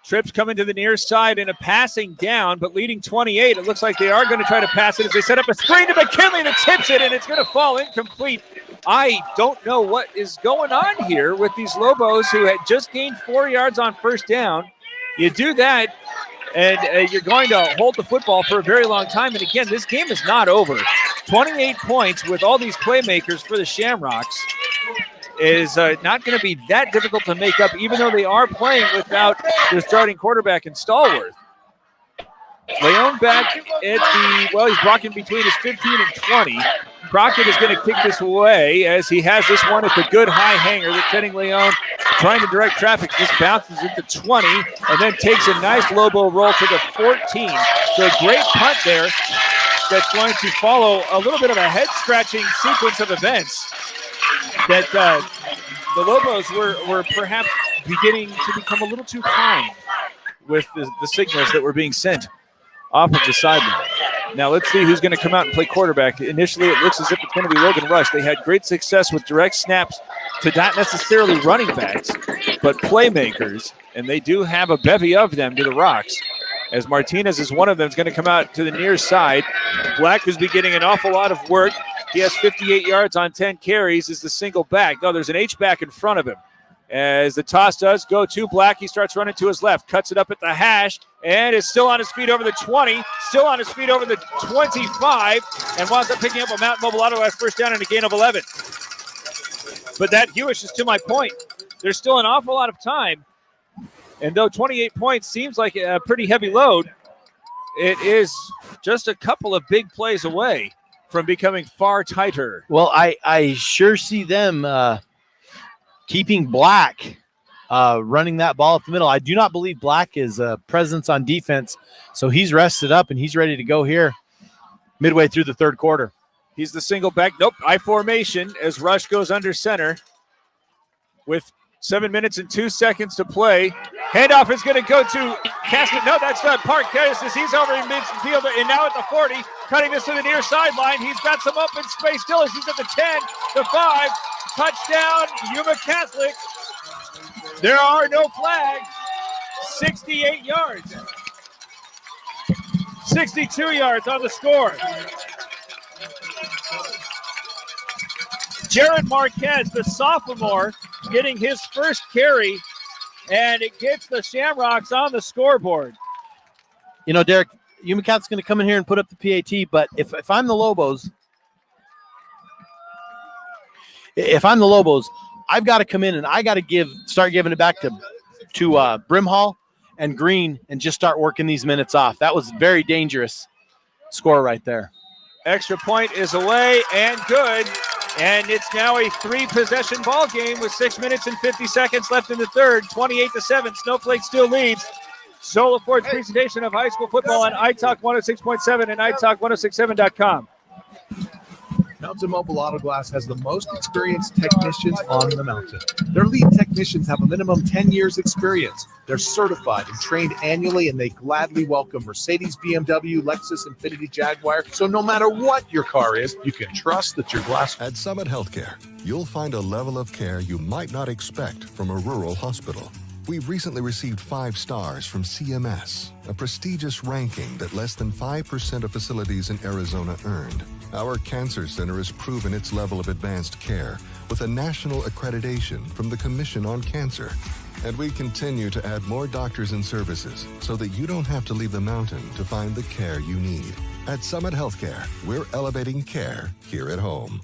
Trips coming to the near side in a passing down, but leading 28. It looks like they are going to try to pass it as they set up a screen to McKinley that tips it, and it's going to fall incomplete. I don't know what is going on here with these Lobos who had just gained 4 yards on 1st down. You do that, and you're going to hold the football for a very long time. And again, this game is not over. 28 points with all these playmakers for the Shamrocks. is not going to be that difficult to make up, even though they are playing without their starting quarterback in Stallworth. Leon back at he's blocking between his 15 and 20. Crockett is going to kick this away as he has this one at the good high hanger. They're sending Leon trying to direct traffic. This bounces into 20 and then takes a nice Lobo roll to the 14. So a great punt there that's going to follow a little bit of a head-scratching sequence of events that the Lobos were perhaps beginning to become a little too kind with the signals that were being sent off of the sideline. Now let's see who's going to come out and play quarterback. Initially, it looks as if it's going to be Logan Rush. They had great success with direct snaps to not necessarily running backs, but playmakers, and they do have a bevy of them to the Rocks, as Martinez is one of them, is going to come out to the near side. Black, who's been getting an awful lot of work. He has 58 yards on 10 carries, is the single back. No, there's an H-back in front of him. As the toss does go to Black, he starts running to his left, cuts it up at the hash, and is still on his feet over the 20, still on his feet over the 25, and winds up picking up a Mountain Mobile Auto Glass first down and a gain of 11. But that Hewish is to my point. There's still an awful lot of time, and though 28 points seems like a pretty heavy load, it is just a couple of big plays away from becoming far tighter. Well, I sure see them keeping Black running that ball up the middle. I do not believe Black is a presence on defense, so he's rested up and he's ready to go here midway through the third quarter. He's the single back. Nope, I formation as Rush goes under center with 7 minutes and 2 seconds to play. Handoff is going to go to Caston. No, that's not Park. He's over in midfield and now at the 40, cutting this to the near sideline. He's got some open space still as he's at the 10, the 5. Touchdown, Yuma Catholic. There are no flags. 68 yards. 62 yards on the score. Jared Marquez, the sophomore, getting his first carry, and it gets the Shamrocks on the scoreboard. You know, Derek, Yuma Catholic's going to come in here and put up the PAT, but if I'm the Lobos, I've got to come in and I got to start giving it back to Brimhall and Green and just start working these minutes off. That was very dangerous score right there. Extra point is away and good. And it's now a 3-possession ball game with 6 minutes and 50 seconds left in the third. 28-7. Snowflake still leads. Solar Ford's presentation of high school football on iTalk 106.7 and iTalk1067.com. Mountain Mobile Auto Glass has the most experienced technicians on the mountain. Their lead technicians have a minimum 10 years experience. They're certified and trained annually, and they gladly welcome Mercedes, BMW, Lexus, Infiniti, Jaguar. So no matter what your car is, you can trust that your glass. At Summit Healthcare, you'll find a level of care you might not expect from a rural hospital. We've recently received 5 stars from CMS, a prestigious ranking that less than 5% of facilities in Arizona earned. Our cancer center has proven its level of advanced care with a national accreditation from the Commission on Cancer. And we continue to add more doctors and services so that you don't have to leave the mountain to find the care you need. At Summit Healthcare, we're elevating care here at home.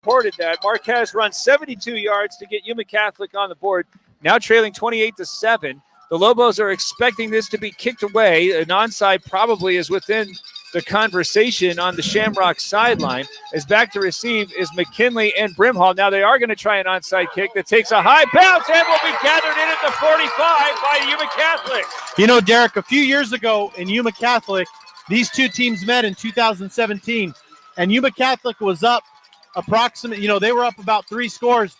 Reported that Marquez runs 72 yards to get Yuma Catholic on the board. Now trailing 28-7. The Lobos are expecting this to be kicked away. An onside probably is within the conversation on the Shamrock sideline. As back to receive is McKinley and Brimhall. Now they are going to try an onside kick that takes a high bounce and will be gathered in at the 45 by Yuma Catholic. You know, Derek, a few years ago in Yuma Catholic, these two teams met in 2017, and Yuma Catholic was up approximately, they were up about 3 scores.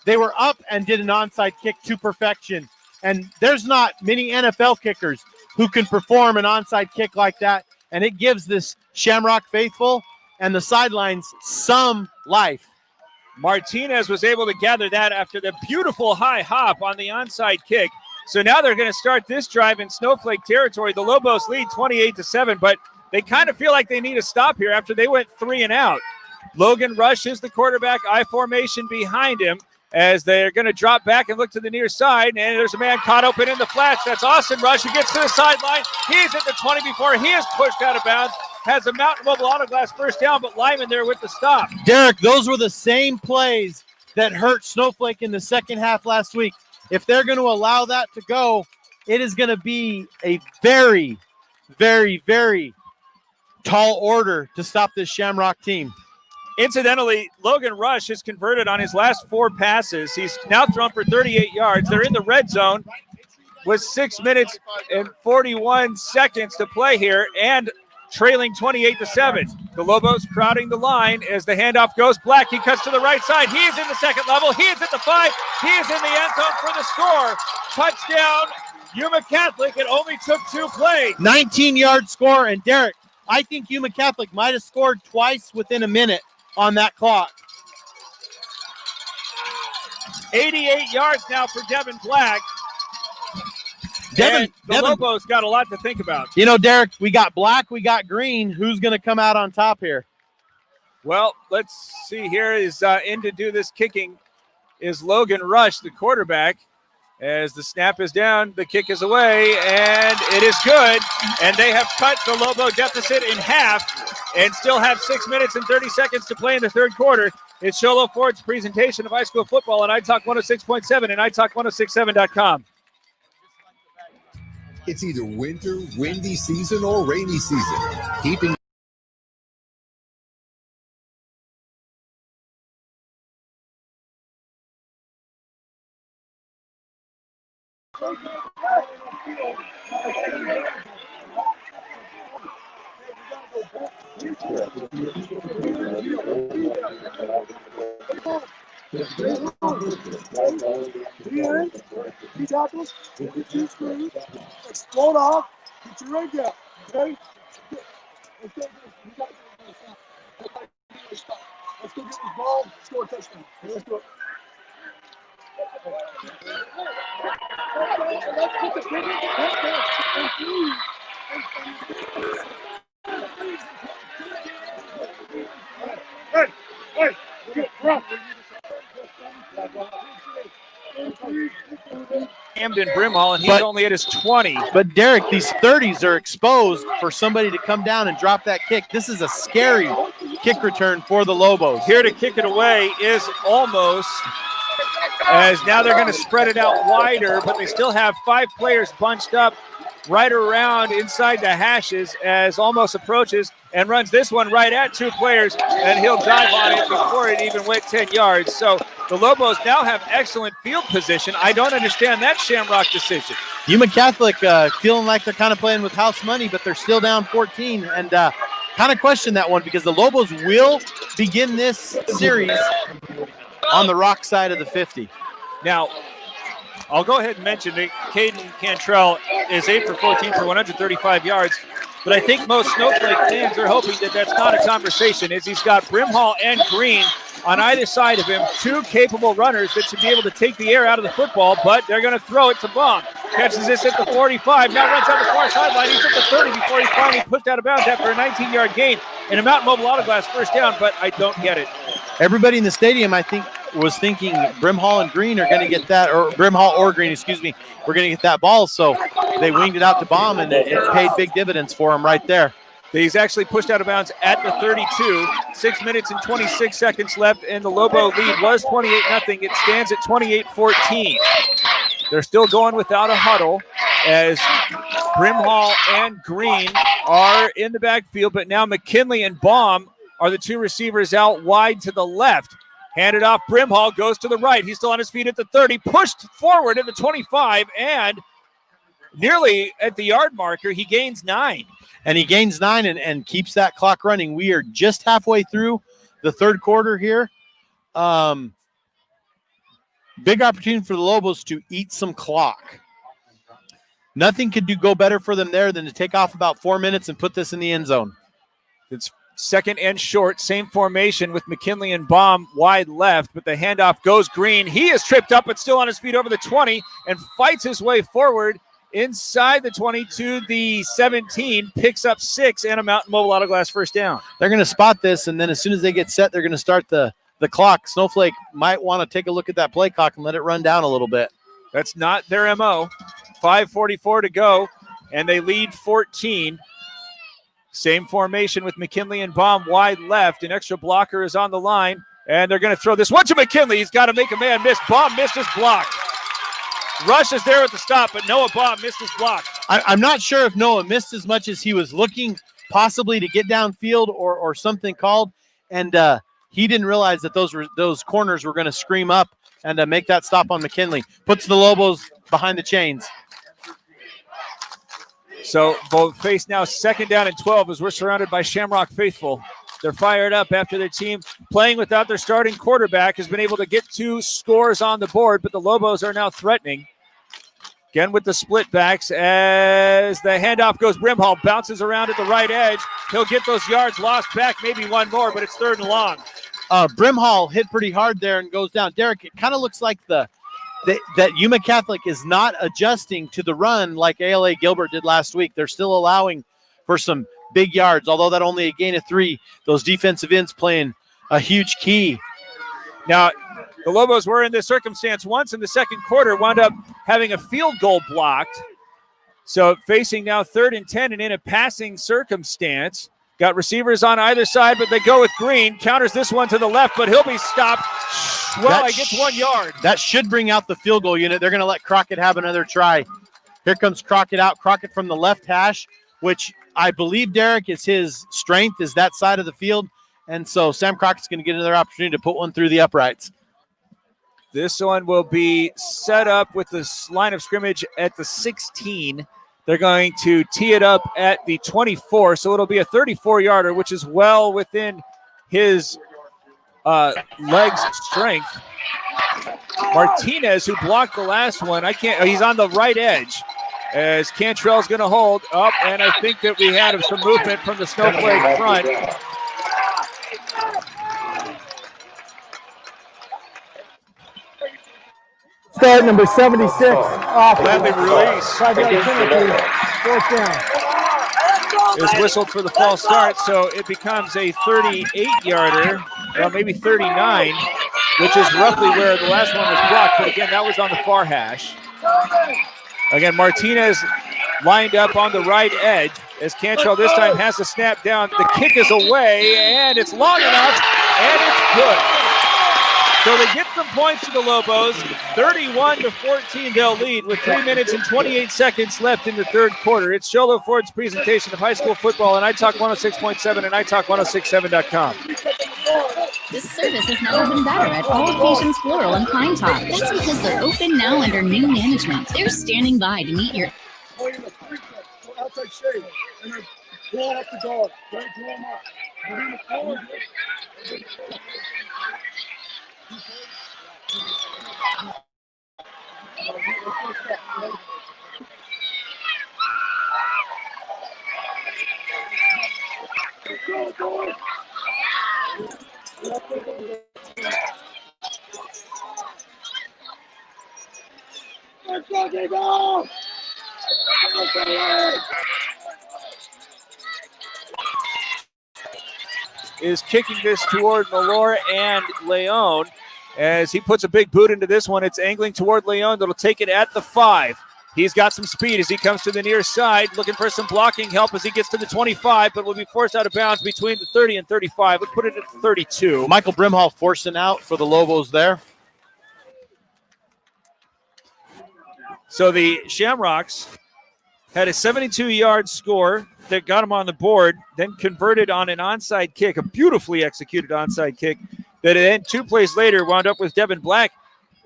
They were up and did an onside kick to perfection. And there's not many NFL kickers who can perform an onside kick like that. And it gives this Shamrock faithful and the sidelines some life. Martinez was able to gather that after the beautiful high hop on the onside kick. So now they're going to start this drive in Snowflake territory. The Lobos lead 28-7, but they kind of feel like they need a stop here after they went 3 and out. Logan Rush is the quarterback, I formation behind him, as they're going to drop back and look to the near side, and there's a man caught open in the flats. That's Austin Rush, who gets to the sideline. He's at the 20 before he is pushed out of bounds. Has a Mountain Mobile Auto Glass first down, but Lyman there with the stop. Derek, those were the same plays that hurt Snowflake in the second half last week. If they're going to allow that to go, it is going to be a very, very, very tall order to stop this Shamrock team. Incidentally, Logan Rush has converted on his last 4 passes. He's now thrown for 38 yards. They're in the red zone with 6 minutes and 41 seconds to play here and trailing 28-7. The Lobos crowding the line as the handoff goes. Black, he cuts to the right side. He is in the second level. He is at the 5. He is in the end zone for the score. Touchdown, Yuma Catholic. It only took 2 plays. 19-yard score, and Derek, I think Yuma Catholic might have scored twice within a minute on that clock. 88 yards now for Devin Black. The Lobos got a lot to think about. You know, Derek, we got Black, we got Green. Who's going to come out on top here? Well, let's see here. Is in to do this kicking is Logan Rush, the quarterback. As the snap is down, the kick is away, and it is good. And they have cut the Lobo deficit in half and still have 6 minutes and 30 seconds to play in the third quarter. It's Sholo Ford's presentation of high school football on iTalk 106.7 and iTalk1067.com. It's either winter, windy season, or rainy season. Keeping Explode off, get your rig out, okay? Let's go get this ball, score a touchdown. Okay, let's do it. Camden Brimhall, and he's only at his 20. But, Derek, these 30s are exposed for somebody to come down and drop that kick. This is a scary kick return for the Lobos. Here to kick it away is Almost, as now they're going to spread it out wider, but they still have 5 players bunched up right around inside the hashes as Almost approaches and runs this one right at 2 players, and he'll dive on it before it even went 10 yards. So the Lobos now have excellent field position. I don't understand that Shamrock decision. Yuma Catholic feeling like they're kind of playing with house money, but they're still down 14, and kind of question that one because the Lobos will begin this series on the rock side of the 50. Now, I'll go ahead and mention that Caden Cantrell is 8 for 14 for 135 yards, but I think most Snowflake fans are hoping that that's not a conversation, as he's got Brimhall and Green on either side of him, 2 capable runners that should be able to take the air out of the football, but they're going to throw it to Baum. Catches this at the 45, now runs out the far sideline. He's at the 30 before he's finally pushed out of bounds after a 19-yard gain and a Mountain Mobile Auto Glass first down, but I don't get it. Everybody in the stadium, I think, was thinking Brimhall and Green are going to get that, or Brimhall or Green, excuse me, we're going to get that ball, so they winged it out to Baum, and it paid big dividends for him right there. He's actually pushed out of bounds at the 32. 6 minutes and 26 seconds left, and the Lobo lead was 28-0. It stands at 28-14. They're still going without a huddle as Brimhall and Green are in the backfield, but now McKinley and Baum are the 2 receivers out wide to the left. Handed off, Brimhall goes to the right. He's still on his feet at the 30, pushed forward at the 25, and nearly at the yard marker, he gains 9. And he gains 9 and keeps that clock running. We are just halfway through the third quarter here. Big opportunity for the Lobos to eat some clock. Nothing could go better for them there than to take off about 4 minutes and put this in the end zone. It's second and short, same formation with McKinley and Baum wide left, but the handoff goes Green. He is tripped up but still on his feet over the 20 and fights his way forward inside the 20 to the 17, picks up 6 and a Mountain Mobile Auto Glass first down. They're going to spot this, and then as soon as they get set, they're going to start the clock. Snowflake might want to take a look at that play clock and let it run down a little bit. That's not their MO. 5:44 to go, and they lead 14. Same formation with McKinley and Baum wide left. An extra blocker is on the line. And they're going to throw this one to McKinley. He's got to make a man miss. Baum missed his block. Rush is there at the stop, but Noah Baum missed his block. I'm not sure if Noah missed as much as he was looking possibly to get downfield or something called, and he didn't realize that those corners were going to scream up and make that stop on McKinley. Puts the Lobos behind the chains. So both face now 2nd down and 12 as we're surrounded by Shamrock faithful. They're fired up after their team playing without their starting quarterback has been able to get 2 scores on the board, but the Lobos are now threatening. Again with the split backs as the handoff goes. Brimhall bounces around at the right edge. He'll get those yards lost back, maybe one more, but it's 3rd and long. Brimhall hit pretty hard there and goes down. Derek, it kind of looks like that Yuma Catholic is not adjusting to the run like ALA Gilbert did last week. They're still allowing for some big yards, although that only a gain of 3. Those defensive ends playing a huge key. Now, the Lobos were in this circumstance once in the second quarter, wound up having a field goal blocked. So facing now 3rd and 10 and in a passing circumstance. Got receivers on either side, but they go with Green. Counters this one to the left, but he'll be stopped. Well, he gets 1 yard. That should bring out the field goal unit. They're going to let Crockett have another try. Here comes Crockett out. Crockett from the left hash, which I believe, Derek, is his strength, is that side of the field. And so Sam Crockett's going to get another opportunity to put one through the uprights. This one will be set up with this line of scrimmage at the 16. They're going to tee it up at the 24, so it'll be a 34-yarder, which is well within his legs' strength. Martinez, who blocked the last one, he's on the right edge as Cantrell's going to hold up, and I think that we had some movement from the Snowflake front. Start number 76 off. Bradley Ruiz 4th down. is whistled for the false start, so it becomes a 38-yarder, well, maybe 39, which is roughly where the last one was blocked, but again, that was on the far hash. Again, Martinez lined up on the right edge as Cantrell this time has the snap down. The kick is away, and it's long enough, and it's good. So they get some points to the Lobos. 31-14 they'll lead with 3 minutes and 28 seconds left in the third quarter. It's Sholo Ford's presentation of high school football on iTalk 106.7 and iTalk106.7.com. This service has never been better at all occasions floral and pine top. That's because they're open now under new management. They're standing by to meet your outside shade and then blow up the dog. Don't blow them up. We're in the floor. Let's go, Diego! Is kicking this toward Malor and Leon as he puts a big boot into this one. It's angling toward Leon that'll take it at the 5. He's got some speed as he comes to the near side, looking for some blocking help as he gets to the 25, but will be forced out of bounds between the 30 and 35. Let's put it at 32. Michael Brimhall forcing out for the Lobos there. So the Shamrocks had a 72-yard score that got him on the board, then converted on an onside kick, a beautifully executed onside kick, that then 2 plays later wound up with Devin Black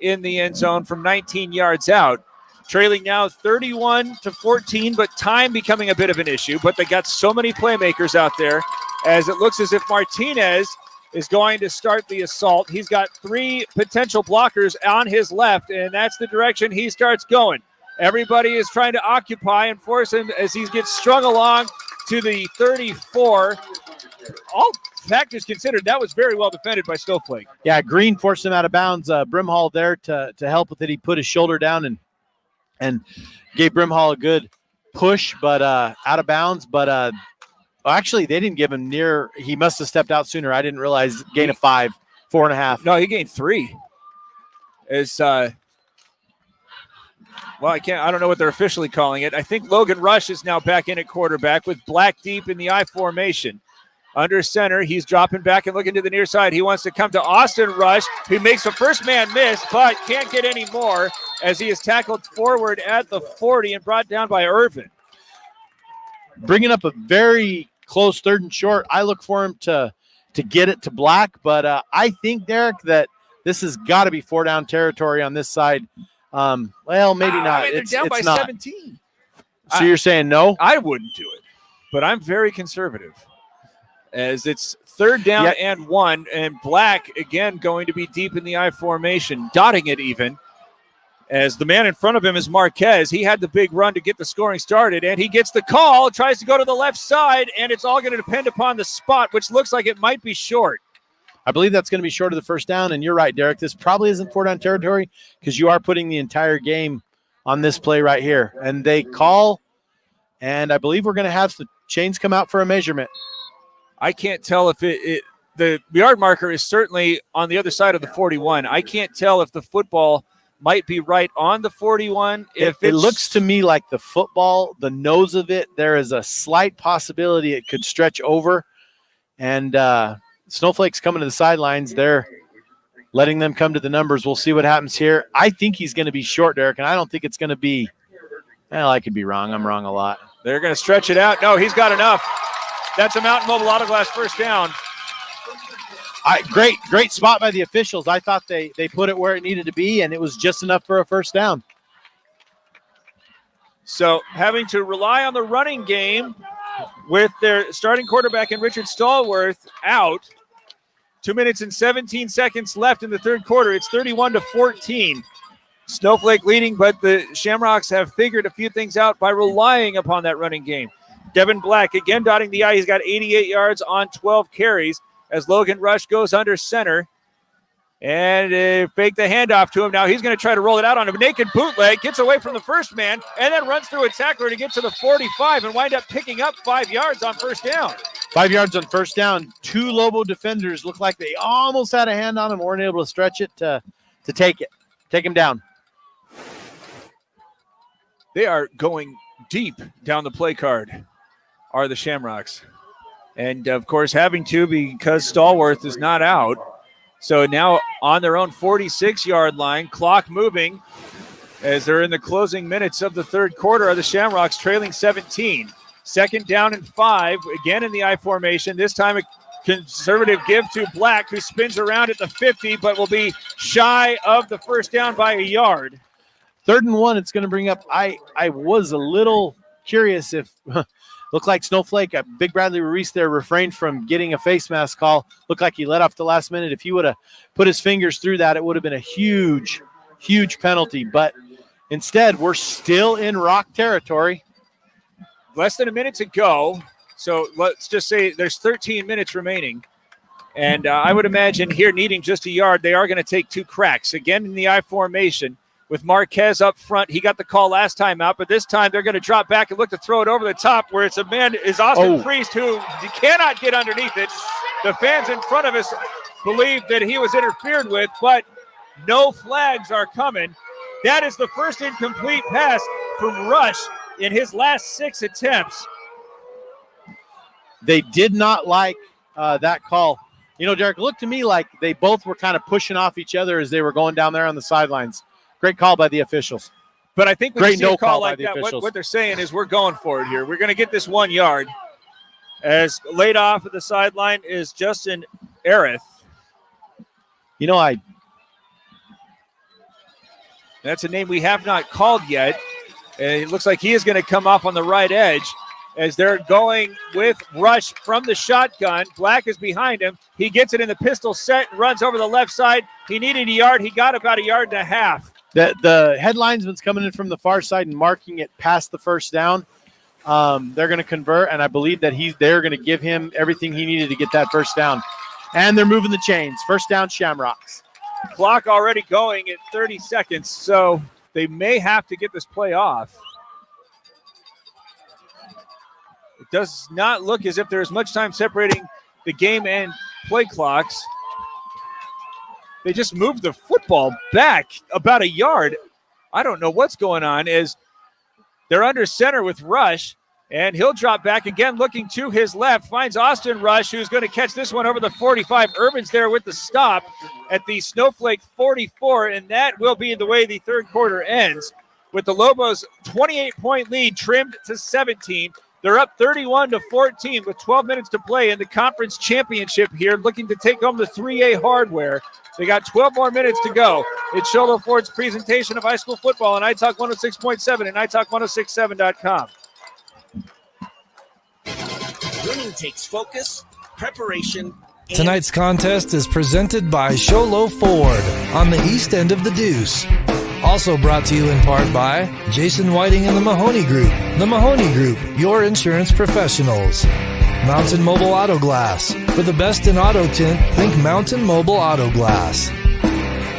in the end zone from 19 yards out. Trailing now 31-14, but time becoming a bit of an issue. But they got so many playmakers out there as it looks as if Martinez is going to start the assault. He's got 3 potential blockers on his left, and that's the direction he starts going. Everybody is trying to occupy and force him as he gets strung along to the 34. All factors considered, that was very well defended by Snowflake. Yeah, Green forced him out of bounds. Brimhall there to help with it. He put his shoulder down and gave Brimhall a good push, but out of bounds. But actually, they didn't give him near. He must have stepped out sooner. I didn't realize. Gain of 5, 4.5. No, he gained 3. Well, I don't know what they're officially calling it. I think Logan Rush is now back in at quarterback with Black deep in the I formation. Under center, he's dropping back and looking to the near side. He wants to come to Austin Rush, who makes the first man miss, but can't get any more as he is tackled forward at the 40 and brought down by Irvin. Bringing up a very close 3rd and short. I look for him to get it to Black, but I think, Derek, that this has got to be 4-down territory on this side. Well, maybe not. They're down by not. 17. So you're saying no? I wouldn't do it, but I'm very conservative. As it's 3rd down and 1, and Black again going to be deep in the I formation, dotting it even. As the man in front of him is Marquez. He had the big run to get the scoring started, and he gets the call, tries to go to the left side, and it's all going to depend upon the spot, which looks like it might be short. I believe that's going to be short of the 1st down, and you're right, Derek. This probably isn't 4-down territory because you are putting the entire game on this play right here. And they call, and I believe we're going to have the chains come out for a measurement. I can't tell if the yard marker is certainly on the other side of the 41. I can't tell if the football might be right on the 41. If it looks to me like the football, the nose of it, there is a slight possibility it could stretch over. And Snowflake's coming to the sidelines. They're letting them come to the numbers. We'll see what happens here. I think he's going to be short, Derek, and I don't think it's going to be – well, I could be wrong. I'm wrong a lot. They're going to stretch it out. No, he's got enough. That's a Mountain Mobile Auto Glass 1st down. Great spot by the officials. I thought they put it where it needed to be, and it was just enough for a 1st down. So having to rely on the running game with their starting quarterback in Richard Stallworth out. 2 minutes and 17 seconds left in the 3rd quarter. It's 31-14. Snowflake leading, but the Shamrocks have figured a few things out by relying upon that running game. Devin Black again dotting the I. He's got 88 yards on 12 carries as Logan Rush goes under center. And fake the handoff to him. Now he's going to try to roll it out on a naked bootleg, gets away from the first man, and then runs through a tackler to get to the 45 and wind up picking up 5 yards on 1st down. 5 yards on 1st down. 2 Lobo defenders look like they almost had a hand on him, weren't able to stretch it to take it. Take him down. They are going deep down the play card, are the Shamrocks. And, of course, having to because Stallworth is not out. So now on their own 46-yard line, clock moving as they're in the closing minutes of the 3rd quarter. Are the Shamrocks trailing 17. 2nd down and 5, again in the I formation. This time a conservative give to Black, who spins around at the 50, but will be shy of the 1st down by a yard. 3rd and 1, it's going to bring up. I was a little curious if looked like Snowflake, Big Bradley Ruiz there refrained from getting a face mask call. Looked like he let off the last minute. If he would have put his fingers through that, it would have been a huge, huge penalty. But instead, we're still in Rock territory. Less than a minute to go. So let's just say there's 13 minutes remaining. And I would imagine here needing just a yard, they are going to take 2 cracks. Again in the I formation with Marquez up front. He got the call last time out, but this time they're going to drop back and look to throw it over the top where it's a man, is Austin Priest, who cannot get underneath it. The fans in front of us believe that he was interfered with, but no flags are coming. That is the first incomplete pass from Rush in his last 6 attempts. They did not like that call. You know, Derek, it looked to me like they both were kind of pushing off each other as they were going down there on the sidelines. Great call by the officials. But I think when Great you see no a call call like by the that, officials. what they're saying is we're going for it here. We're going to get this 1 yard. As laid off at the sideline is Justin Arith. You know, that's a name we have not called yet. And it looks like he is going to come off on the right edge as they're going with Rush from the shotgun. Black is behind him. He gets it in the pistol set and runs over the left side. He needed a yard. He got about 1.5 yards. The head linesman's coming in from the far side and marking it past the 1st down. They're going to convert, and I believe that they're going to give him everything he needed to get that 1st down. And they're moving the chains. 1st down, Shamrocks. Clock already going at 30 seconds, so they may have to get this play off. It does not look as if there's much time separating the game and play clocks. They just moved the football back about 1 yard. I don't know what's going on as they're under center with Rush. And he'll drop back again, looking to his left. Finds Austin Rush, who's going to catch this one over the 45. Urban's there with the stop at the Snowflake 44, and that will be the way the third quarter ends, with the Lobos' 28-point lead trimmed to 17. They're up 31-14 with 12 minutes to play in the conference championship here, looking to take home the 3A hardware. They got 12 more minutes to go. It's Sholo Ford's presentation of high school football on iTalk 106.7 and iTalk1067.com. Winning takes focus, preparation. Tonight's contest is presented by Sholo Ford on the east end of the Deuce. Also brought to you in part by Jason Whiting and the Mahoney Group. The Mahoney Group, your insurance professionals. Mountain Mobile Auto Glass. For the best in auto tint, think Mountain Mobile Auto Glass.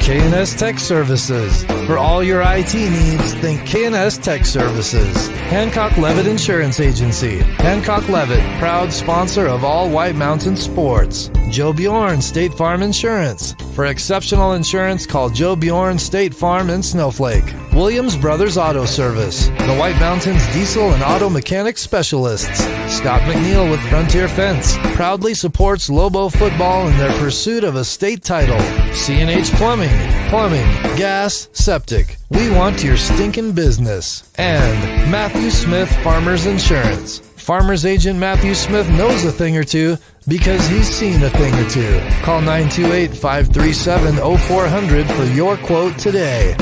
K&S Tech Services. For all your IT needs, think K&S Tech Services. Hancock Levitt Insurance Agency. Hancock Levitt, proud sponsor of all White Mountain sports. Joe Bjorn State Farm Insurance. For exceptional insurance, call Joe Bjorn State Farm in Snowflake. Williams Brothers Auto Service. The White Mountains diesel and auto mechanic specialists. Scott McNeil with Frontier Fence. Proudly supports Lobo football in their pursuit of a state title. C&H Plumbing. Plumbing, gas, septic. We want your stinking business. And Matthew Smith Farmers Insurance. Farmers agent Matthew Smith knows a thing or two because he's seen a thing or two. Call 928-537-0400 for your quote today.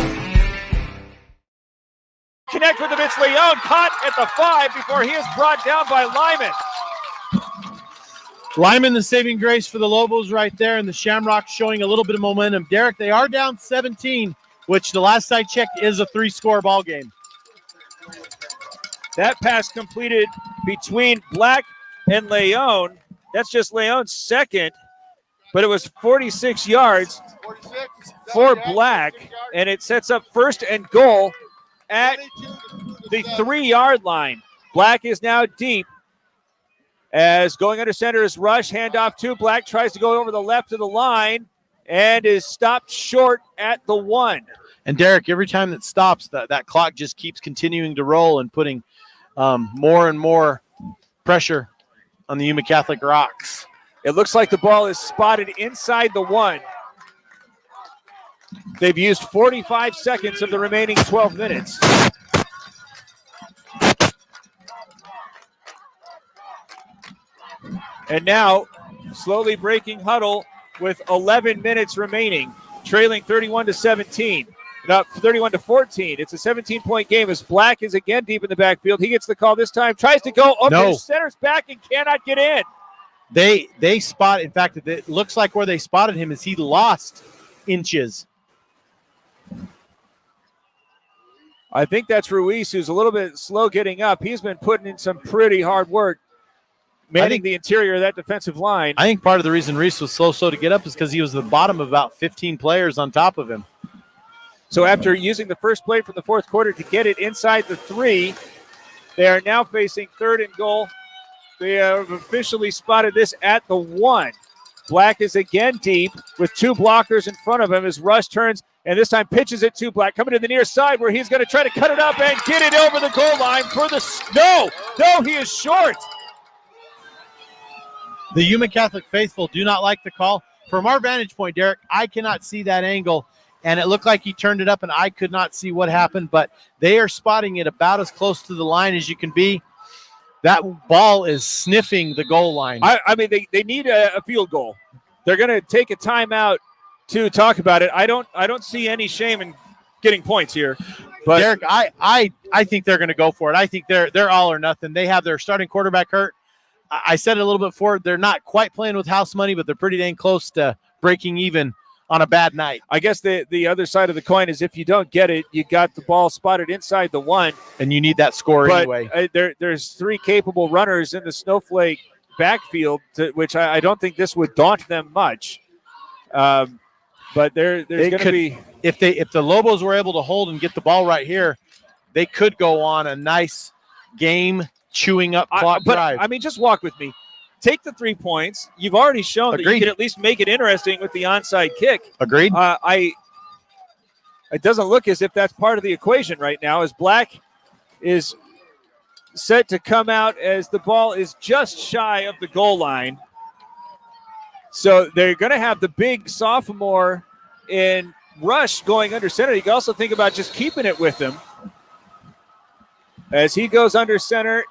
Connect with the Vince Leone, caught at the 5 before he is brought down by Lyman. Lyman, the saving grace for the Lobos right there, and the Shamrocks showing a little bit of momentum. Derek, they are down 17, which the last I checked is a 3-score ball game. That pass completed between Black and Leone. That's just Leone's second, but it was 46 yards for Black, and it sets up first and goal at the 3-yard line. Black is now deep. As going under center is Rush, handoff to Black, tries to go over the left of the line and is stopped short at the 1. And Derek, every time that stops, that clock just keeps continuing to roll and putting more and more pressure on the Yuma Catholic Rocks. It looks like the ball is spotted inside the 1. They've used 45 seconds of the remaining 12 minutes. And now, slowly breaking huddle with 11 minutes remaining, trailing 31-17. Now 31-14. It's a 17-point game as Black is again deep in the backfield. He gets the call this time, tries to go up to center's back and cannot get in. They spot, in fact, it looks like where they spotted him is he lost inches. I think that's Ruiz, who's a little bit slow getting up. He's been putting in some pretty hard work manning the interior of that defensive line. I think part of the reason Reese was slow to get up is because he was the bottom of about 15 players on top of him. So after using the first play from the fourth quarter to get it inside the 3, they are now facing 3rd and goal. They have officially spotted this at the 1. Black is again deep with 2 blockers in front of him as Rush turns and this time pitches it to Black, coming to the near side where he's going to try to cut it up and get it over the goal line for the no, he is short. The Yuma Catholic faithful do not like the call. From our vantage point, Derek, I cannot see that angle, and it looked like he turned it up, and I could not see what happened, but they are spotting it about as close to the line as you can be. That ball is sniffing the goal line. I mean, they need a field goal. They're going to take a timeout to talk about it. I don't see any shame in getting points here. But Derek, I think they're going to go for it. I think they're all or nothing. They have their starting quarterback hurt. I said it a little bit before. They're not quite playing with house money, but they're pretty dang close to breaking even on a bad night. I guess the other side of the coin is if you don't get it, you got the ball spotted inside the 1. And you need that score anyway. There's 3 capable runners in the Snowflake backfield, which I don't think this would daunt them much. But there's going to be... If the Lobos were able to hold and get the ball right here, they could go on a nice game chewing up clock drive. I mean, just walk with me. Take the 3 points. You've already shown that you can at least make it interesting with the onside kick. Agreed. It doesn't look as if that's part of the equation right now, as Black is set to come out as the ball is just shy of the goal line. So they're going to have the big sophomore in Rush going under center. You can also think about just keeping it with him. As he goes under center,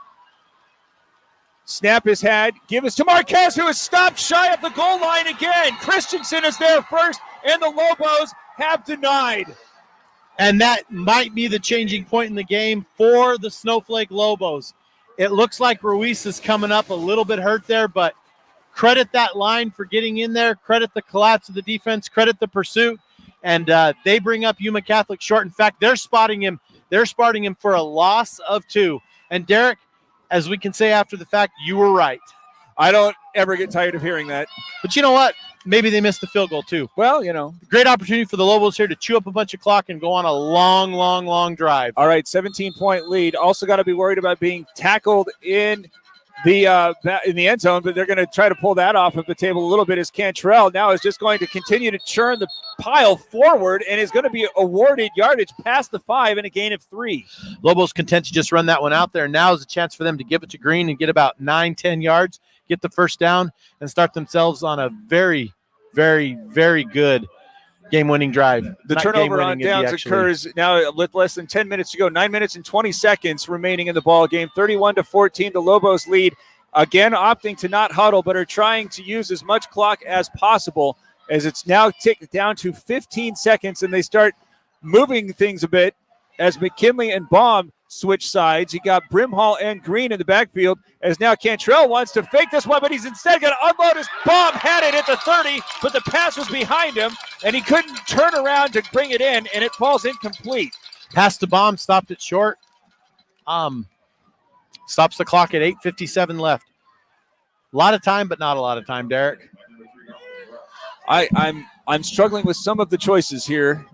snap is had. Give us to Marquez, who is stopped shy of the goal line again. Christensen is there first, and the Lobos have denied. And that might be the changing point in the game for the Snowflake Lobos. It looks like Ruiz is coming up a little bit hurt there, but credit that line for getting in there. Credit the collapse of the defense. Credit the pursuit. And they bring up Yuma Catholic short. In fact, they're spotting him. They're spotting him for a loss of 2. And Derek, as we can say after the fact, you were right. I don't ever get tired of hearing that. But you know what? Maybe they missed the field goal too. Well, you know. Great opportunity for the Lobos here to chew up a bunch of clock and go on a long, long, long drive. All right, 17-point lead. Also got to be worried about being tackled in the end zone, but they're going to try to pull that off of the table a little bit as Cantrell now is just going to continue to churn the pile forward and is going to be awarded yardage past the 5 and a gain of 3. Lobos content to just run that one out there. Now is a chance for them to give it to Green and get about 9-10 yards, get the first down, and start themselves on a very, very, very good game-winning drive. The turnover on downs occurs now with less than 10 minutes to go. 9 minutes and 20 seconds remaining in the ball game. 31-14, the Lobos lead. Again, opting to not huddle, but are trying to use as much clock as possible as it's now ticked down to 15 seconds, and they start moving things a bit as McKinley and Baum switch sides. You got Brimhall and Green in the backfield as now Cantrell wants to fake this one, but he's instead going to unload his Baum. Had it at the 30, but the pass was behind him, and he couldn't turn around to bring it in, and it falls incomplete. Pass to Baum, stopped it short. Stops the clock at 8:57 left. A lot of time, but not a lot of time, Derek. I'm struggling with some of the choices here.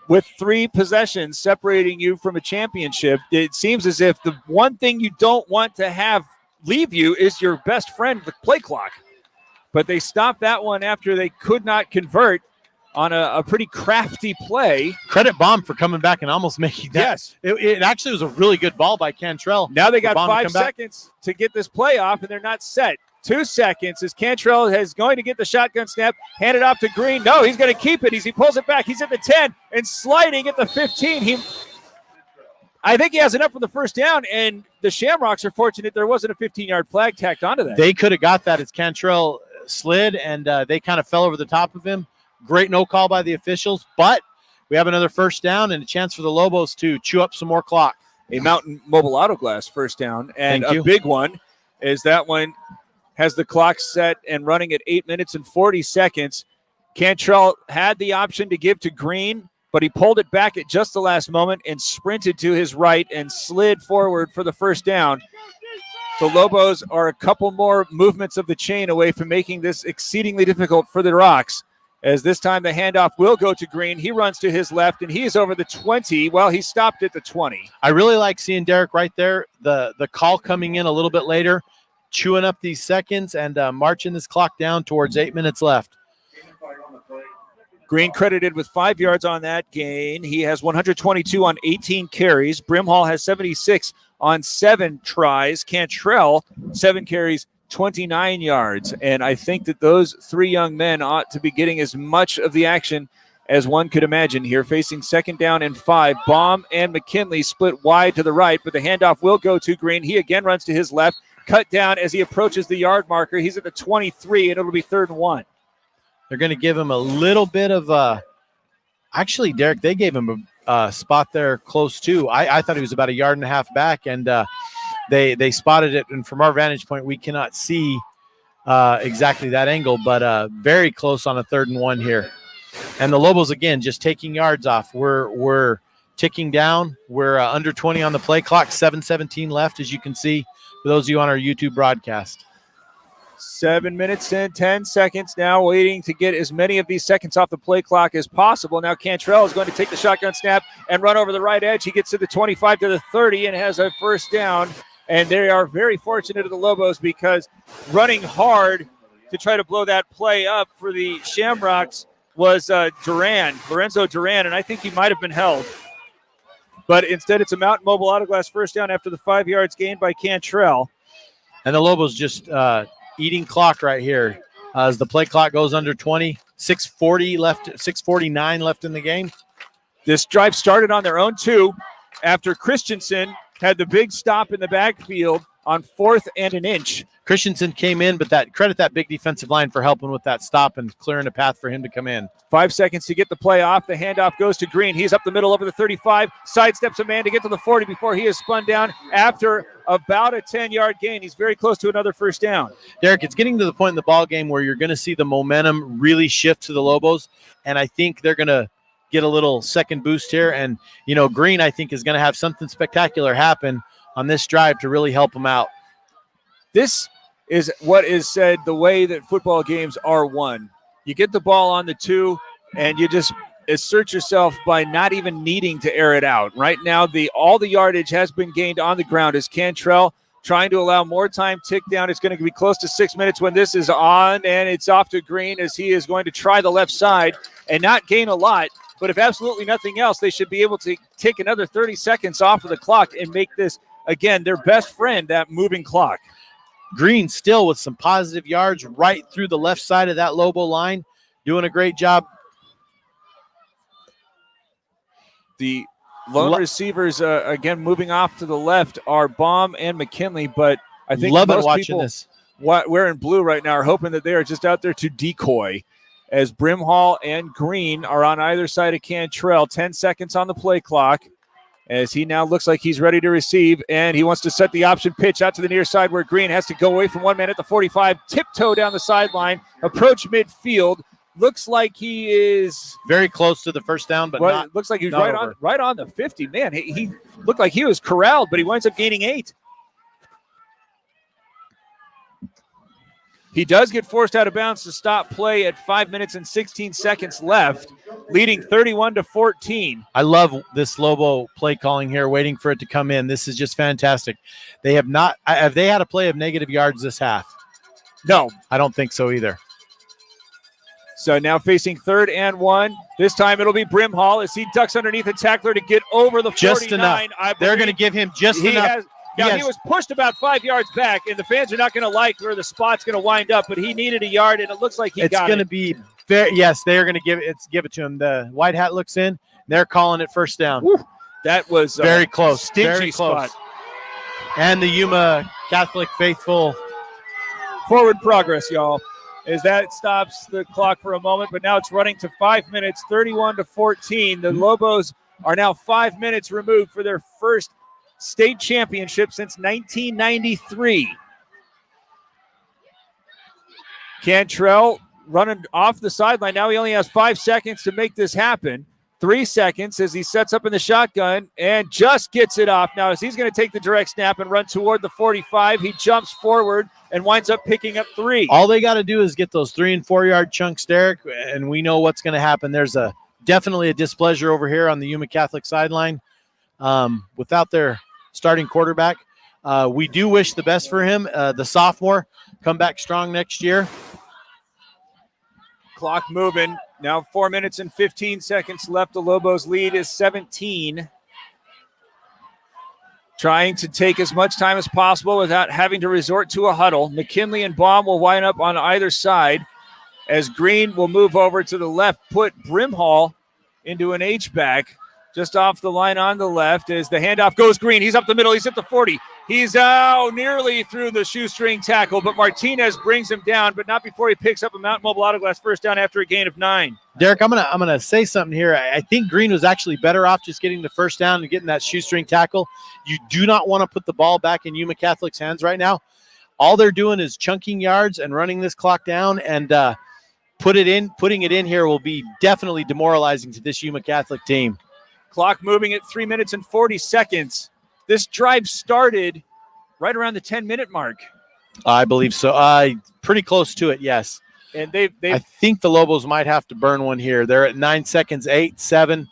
With 3 possessions separating you from a championship, it seems as if the one thing you don't want to have leave you is your best friend, the play clock. But they stopped that one after they could not convert on a pretty crafty play. Credit Baum for coming back and almost making that. Yes. It actually was a really good ball by Cantrell. Now they got 5 seconds to get this play off, and they're not set. 2 seconds as Cantrell is going to get the shotgun snap, hand it off to Green. No, he's going to keep it. He pulls it back. He's at the 10 and sliding at the 15. I think he has enough for the first down, and the Shamrocks are fortunate there wasn't a 15-yard flag tacked onto that. They could have got that as Cantrell slid, and they kind of fell over the top of him. Great no call by the officials, but we have another first down and a chance for the Lobos to chew up some more clock. A Mountain Mobile Auto Glass first down, and a big one is that one has the clock set and running at 8 minutes and 40 seconds. Cantrell had the option to give to Green, but he pulled it back at just the last moment and sprinted to his right and slid forward for the first down. The Lobos are a couple more movements of the chain away from making this exceedingly difficult for the Rocks, as this time the handoff will go to Green. He runs to his left, and he is over the 20. Well, he stopped at the 20. I really like seeing Derek right there, the call coming in a little bit later, chewing up these seconds and marching this clock down towards 8 minutes left. Green credited with 5 yards on that gain. He has 122 on 18 carries. Brimhall has 76 on 7 tries. Cantrell, 7 carries, 29 yards. And I think that those 3 young men ought to be getting as much of the action as one could imagine here. Facing second down and 5. Baum and McKinley split wide to the right, but the handoff will go to Green. He again runs to his left. Cut down as he approaches the yard marker. He's at the 23, and it'll be 3rd and 1. They're going to give him a little bit of actually, Derek, they gave him a spot there close to. I thought he was about 1.5 yards back, and they spotted it. And from our vantage point, we cannot see exactly that angle, but very close on a 3rd and 1 here. And the Lobos, again, just taking yards off. We're ticking down. We're under 20 on the play clock, 7:17 left, as you can see, for those of you on our YouTube broadcast. 7 minutes and 10 seconds now, waiting to get as many of these seconds off the play clock as possible. Now Cantrell is going to take the shotgun snap and run over the right edge. He gets to the 25 to the 30 and has a first down. And they are very fortunate of the Lobos because running hard to try to blow that play up for the Shamrocks was Lorenzo Duran, and I think he might have been held. But instead, it's a Mountain Mobile Auto Glass first down after the 5 yards gained by Cantrell. And the Lobos just eating clock right here as the play clock goes under 20. 6:49 left in the game. This drive started on their own 2 after Christensen had the big stop in the backfield on 4th and an inch. Christensen came in, but credit that big defensive line for helping with that stop and clearing a path for him to come in. 5 seconds to get the play off. The handoff goes to Green. He's up the middle over the 35, sidesteps a man to get to the 40 before he is spun down after about a 10-yard gain. He's very close to another first down. Derek, it's getting to the point in the ball game where you're going to see the momentum really shift to the Lobos, and I think they're going to get a little second boost here. And, Green, I think, is going to have something spectacular happen on this drive to really help them out. This is what is said the way that football games are won. You get the ball on the 2, and you just assert yourself by not even needing to air it out. Right now, all the yardage has been gained on the ground as Cantrell trying to allow more time tick down. It's going to be close to 6 minutes when this is on, and it's off to Green as he is going to try the left side and not gain a lot. But if absolutely nothing else, they should be able to take another 30 seconds off of the clock and make this, again, their best friend, that moving clock. Green still with some positive yards right through the left side of that Lobo line, doing a great job. The lone receivers, again, moving off to the left are Baum and McKinley, but I think most watching people this. Wearing blue right now are hoping that they are just out there to decoy as Brimhall and Green are on either side of Cantrell. 10 seconds on the play clock as he now looks like he's ready to receive, and he wants to set the option pitch out to the near side where Green has to go away from one man at the 45, tiptoe down the sideline, approach midfield. Looks like he is very close to the first down, but not. Looks like he's right on the 50. Man, he looked like he was corralled, but he winds up gaining 8. He does get forced out of bounds to stop play at 5 minutes and 16 seconds left, leading 31-14. I love this Lobo play calling here, waiting for it to come in. This is just fantastic. They have not – have they had a play of negative yards this half? No. I don't think so either. So now facing 3rd and 1. This time it'll be Brimhall as he ducks underneath a tackler to get over the 49. Just enough. They're going to give him just enough. He was pushed about 5 yards back, and the fans are not going to like where the spot's going to wind up, but he needed a yard, and it looks like it's going to be very, yes, they are going to give it to him. The white hat looks in. They're calling it first down. Woo. That was very close. Stingy very close. Spot. And the Yuma Catholic faithful. Forward progress, y'all, as that stops the clock for a moment, but now it's running to 5 minutes, 31-14. The Lobos are now 5 minutes removed for their first state championship since 1993. Cantrell running off the sideline. Now he only has 5 seconds to make this happen. 3 seconds as he sets up in the shotgun and just gets it off. Now as he's going to take the direct snap and run toward the 45, he jumps forward and winds up picking up 3. All they got to do is get those 3 and 4 yard chunks, Derek, and we know what's going to happen. There's definitely a displeasure over here on the Yuma Catholic sideline without their starting quarterback. We do wish the best for him. The sophomore come back strong next year. Clock moving. Now 4 minutes and 15 seconds left. The Lobos lead is 17. Trying to take as much time as possible without having to resort to a huddle. McKinley and Baum will line up on either side as Green will move over to the left, put Brimhall into an H-back. Just off the line on the left as the handoff goes Green. He's up the middle. He's at the 40. He's out nearly through the shoestring tackle, but Martinez brings him down, but not before he picks up a Mountain Mobile Auto Glass first down after a gain of 9. Derek, I'm gonna say something here. I think Green was actually better off just getting the first down and getting that shoestring tackle. You do not want to put the ball back in Yuma Catholic's hands right now. All they're doing is chunking yards and running this clock down, and putting it in here will be definitely demoralizing to this Yuma Catholic team. Clock moving at 3 minutes and 40 seconds. This drive started right around the 10-minute mark. I believe so. Pretty close to it, yes. And I think the Lobos might have to burn one here. They're at 9 seconds, 8, 7.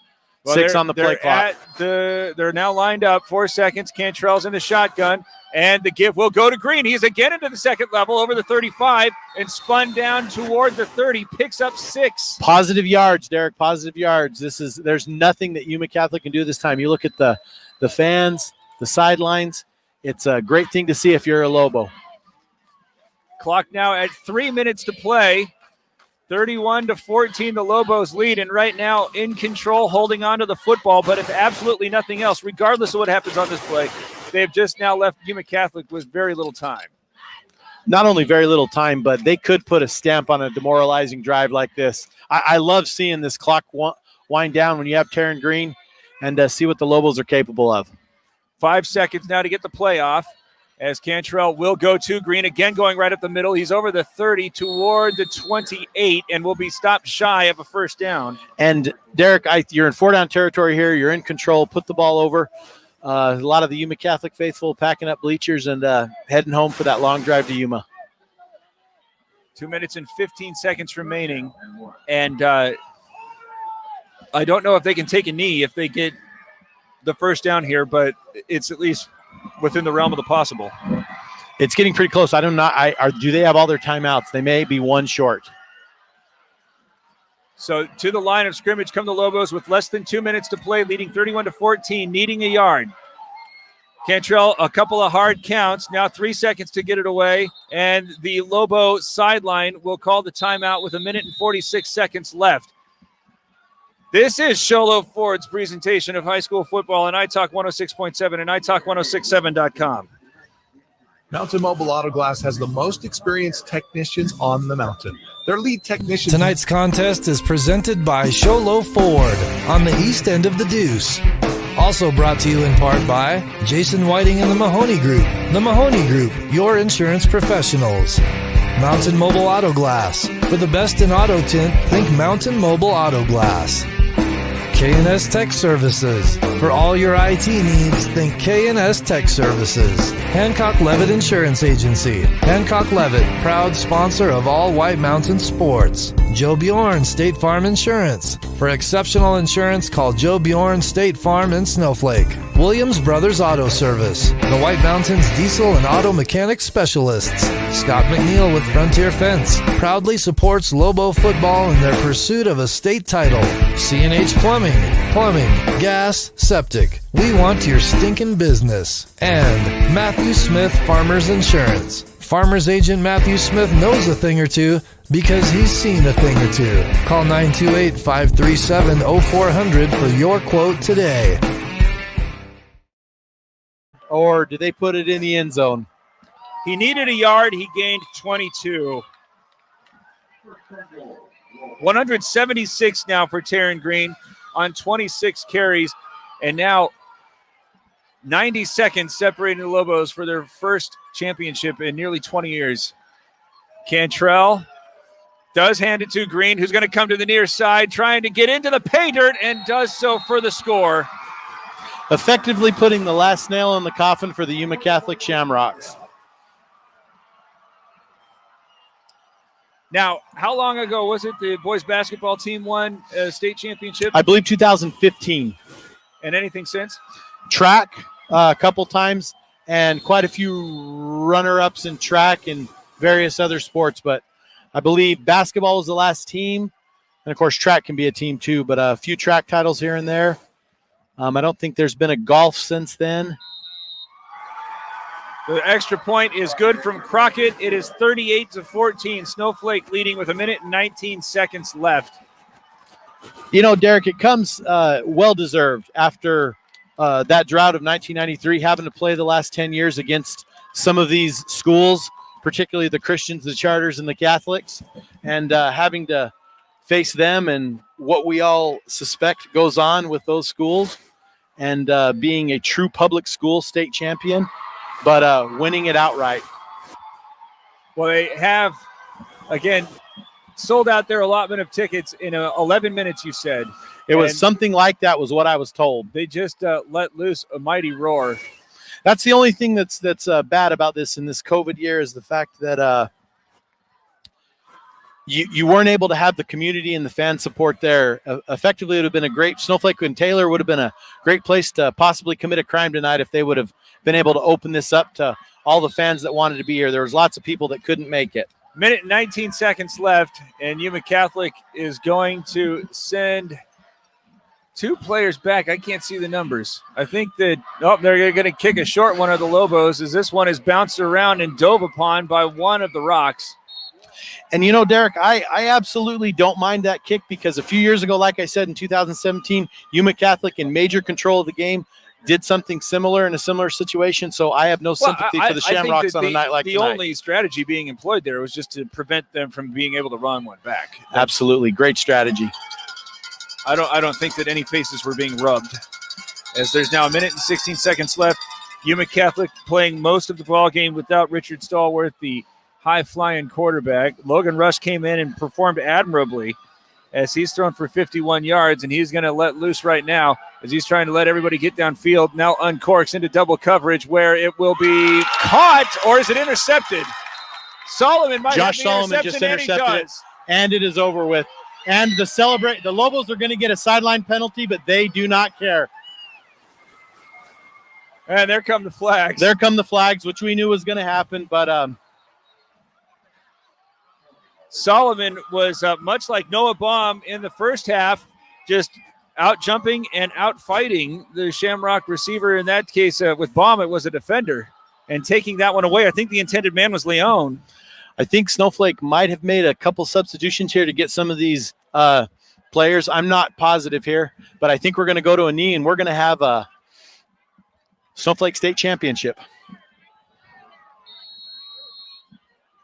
Well, 6 on the play clock. They're now lined up. 4 seconds. Cantrell's in the shotgun. And the give will go to Green. He's again into the second level over the 35 and spun down toward the 30. Picks up 6. Positive yards, Derek. Positive yards. There's nothing that Yuma Catholic can do this time. You look at the fans, the sidelines. It's a great thing to see if you're a Lobo. Clock now at 3 minutes to play. 31-14, the Lobos lead, and right now in control, holding on to the football. But if absolutely nothing else, regardless of what happens on this play, they've just now left Yuma Catholic with very little time. Not only very little time, but they could put a stamp on a demoralizing drive like this. I love seeing this clock wind down when you have Taryn Green and see what the Lobos are capable of. 5 seconds now to get the play off. As Cantrell will go to Green, again going right up the middle. He's over the 30 toward the 28 and will be stopped shy of a first down. And, Derek, you're in 4-down territory here. You're in control. Put the ball over. A lot of the Yuma Catholic faithful packing up bleachers and heading home for that long drive to Yuma. 2 minutes and 15 seconds remaining. And I don't know if they can take a knee if they get the first down here, but it's at least within the realm of the possible. It's getting pretty close. I don't know. Do they have all their timeouts? They may be one short. So to the line of scrimmage come the Lobos with less than 2 minutes to play, leading 31-14, needing a yard. Cantrell, a couple of hard counts. Now 3 seconds to get it away. And the Lobo sideline will call the timeout with 1 minute and 46 seconds left. This is Sholo Ford's presentation of high school football on iTalk 106.7 and iTalk1067.com. Mountain Mobile Auto Glass has the most experienced technicians on the mountain. Their lead technicians. Tonight's contest is presented by Sholo Ford on the east end of the Deuce. Also brought to you in part by Jason Whiting and the Mahoney Group. The Mahoney Group, your insurance professionals. Mountain Mobile Auto Glass. For the best in auto tint, think Mountain Mobile Auto Glass. K&S Tech Services. For all your IT needs, think K&S Tech Services. Hancock Levitt Insurance Agency. Hancock Levitt, proud sponsor of all White Mountain sports. Joe Bjorn State Farm Insurance. For exceptional insurance, call Joe Bjorn State Farm in Snowflake. Williams Brothers Auto Service. The White Mountains diesel and auto mechanic specialists. Scott McNeil with Frontier Fence. Proudly supports Lobo football in their pursuit of a state title. C&H Plumbing, gas, septic. We want your stinking business. And Matthew Smith Farmers Insurance. Farmers agent Matthew Smith knows a thing or two because he's seen a thing or two. Call 928-537-0400 for your quote today. Or did they put it in the end zone? He needed a yard. He gained 22. 176 now for Taryn Green on 26 carries. And now 90 seconds separating the Lobos for their first championship in nearly 20 years. Cantrell does hand it to Green, who's going to come to the near side, trying to get into the pay dirt, and does so for the score. Effectively putting the last nail in the coffin for the Yuma Catholic Shamrocks. Now, how long ago was it the boys basketball team won a state championship? I believe 2015. And anything since? Track a couple times and quite a few runner-ups in track and various other sports. But I believe basketball was the last team. And, of course, track can be a team too. But a few track titles here and there. I don't think there's been a golf since then. The extra point is good from Crockett. It is 38-14. Snowflake leading with 1 minute and 19 seconds left. You know, Derek, it comes well-deserved after that drought of 1993, having to play the last 10 years against some of these schools, particularly the Christians, the Charters, and the Catholics, and having to face them and what we all suspect goes on with those schools, and being a true public school state champion, but winning it outright. Well, they have, again, sold out their allotment of tickets in 11 minutes, you said. It was something like that was what I was told. They just let loose a mighty roar. That's the only thing that's bad about this in this COVID year is the fact that you weren't able to have the community and the fan support there. Effectively, it would have been a great, Snowflake and Taylor would have been a great place to possibly commit a crime tonight if they would have been able to open this up to all the fans that wanted to be here. There was lots of people that couldn't make it. Minute and 19 seconds left, and Yuma Catholic is going to send 2 players back. I can't see the numbers. I think that, they're going to kick a short one of the Lobos, as this one is bounced around and dove upon by one of the Rocks. And, you know, Derek, I absolutely don't mind that kick, because a few years ago, like I said, in 2017, Yuma Catholic, in major control of the game, did something similar in a similar situation. So I have no sympathy for the Shamrocks on a night like tonight. The only strategy being employed there was just to prevent them from being able to run one back. Absolutely. Great strategy. I don't think that any faces were being rubbed, as there's now a minute and 16 seconds left. Yuma Catholic playing most of the ball game without Richard Stallworth, the high-flying quarterback. Logan Rush came in and performed admirably, as he's thrown for 51 yards, and he's going to let loose right now as he's trying to let everybody get downfield. Now uncorks into double coverage, where it will be caught, or is it intercepted? Solomon might have the Solomon just intercepted it, and it is over with. And the Lobos are going to get a sideline penalty, but they do not care. And there come the flags. There come the flags, which we knew was going to happen, but Solomon was much like Noah Baum in the first half, just out jumping and out fighting the Shamrock receiver. In that case, with Baum, it was a defender, and taking that one away. I think the intended man was Leone. I think Snowflake might have made a couple substitutions here to get some of these players. I'm not positive here, but I think we're going to go to a knee, and we're going to have a Snowflake State Championship.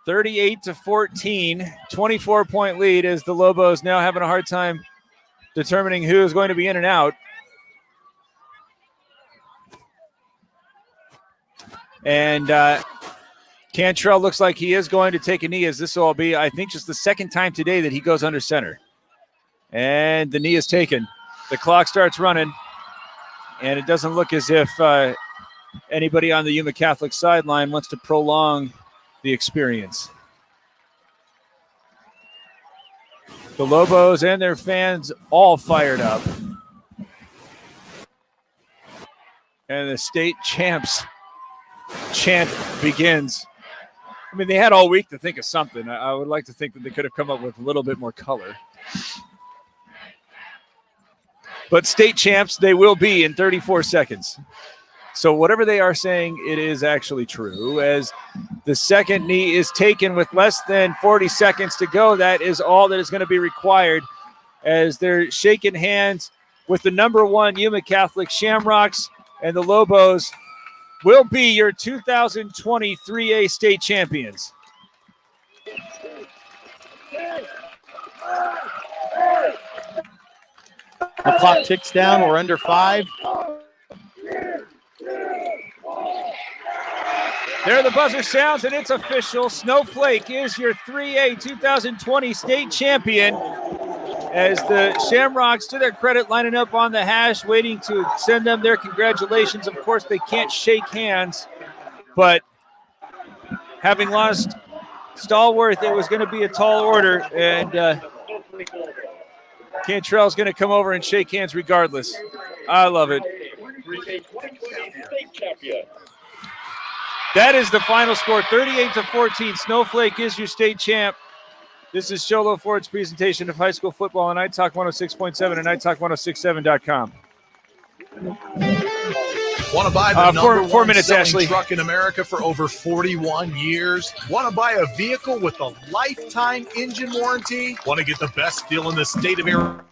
38-14, 24-point lead, as the Lobos now having a hard time determining who is going to be in and out. And Cantrell looks like he is going to take a knee, as this will be, I think, just the second time today that he goes under center. And the knee is taken. The clock starts running, and it doesn't look as if anybody on the Yuma Catholic sideline wants to prolong the experience. The Lobos and their fans all fired up. And the state champs chant begins. I mean, they had all week to think of something. I would like to think that they could have come up with a little bit more color. But state champs, they will be in 34 seconds. So whatever they are saying, it is actually true, as the second knee is taken with less than 40 seconds to go. That is all that is going to be required, as they're shaking hands with the number 1 Yuma Catholic Shamrocks, and the Lobos will be your 2020 3A state champions. The clock ticks down. We're under 5. There the buzzer sounds, and it's official. Snowflake is your 3A 2020 state champion, as the Shamrocks, to their credit, lining up on the hash, waiting to send them their congratulations. Of course, they can't shake hands, but having lost Stallworth, it was going to be a tall order, and Cantrell's going to come over and shake hands regardless. I love it. That is the final score, 38-14. Snowflake is your state champ. This is Sholo Ford's presentation of high school football on iTalk 106.7 and iTalk1067.com. Want to buy the number 4 one minutes, selling Ashley. truck in America for over 41 years? Want to buy a vehicle with a lifetime engine warranty? Want to get the best deal in the state of Arizona?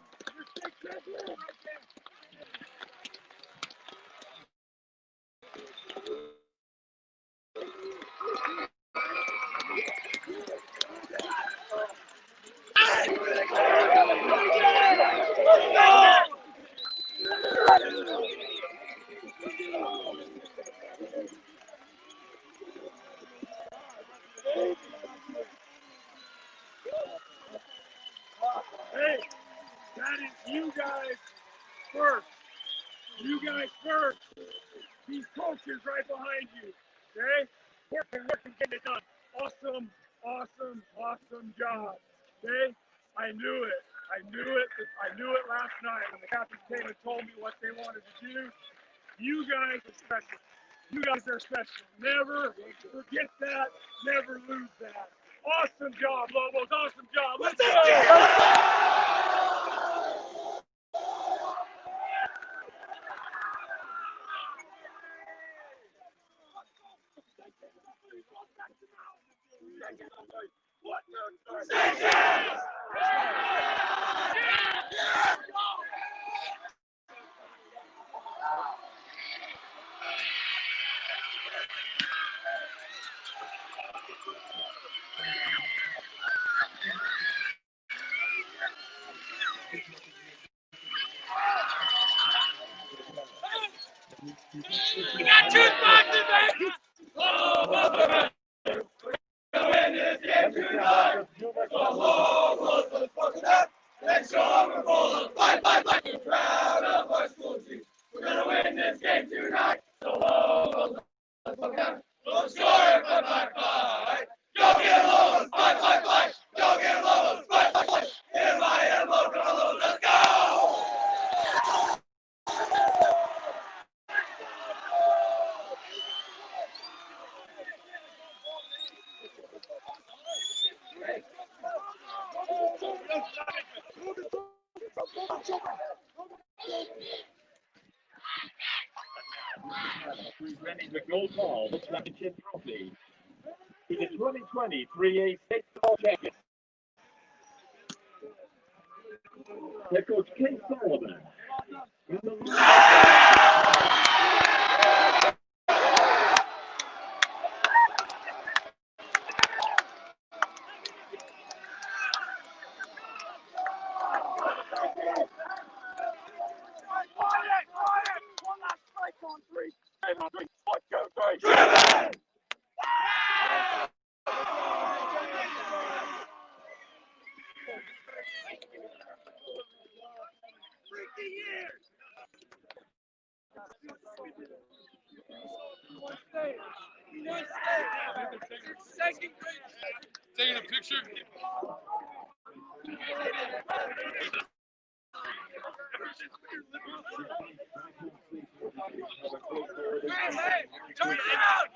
Hey, that is you guys first. You guys first. These coaches right behind you. Okay? Working, getting it done. Awesome, awesome, awesome job. Okay? I knew it. I knew it. I knew it last night when the captains came and told me what they wanted to do. You guys are special. You guys are special. Never forget that. Never lose that. Awesome job, Lobos. Awesome job. Let's go. We got two spots in there. Oh, we're gonna win this game tonight. Oh, let's show up and roll. Fight, fight, fight. We're proud of our school team. We're gonna win this game tonight. So let's go down. We'll score it, fight, fight, fight. Go get Lobos, fight, fight, fight. Go get Lobos, fight, fight, fight. M-I-M, Lobos, let's go. Presenting the gold ball, the championship trophy to the 2020 3A state ball champions. Head coach Ken Sullivan. Taking a picture. Hey, turn it out,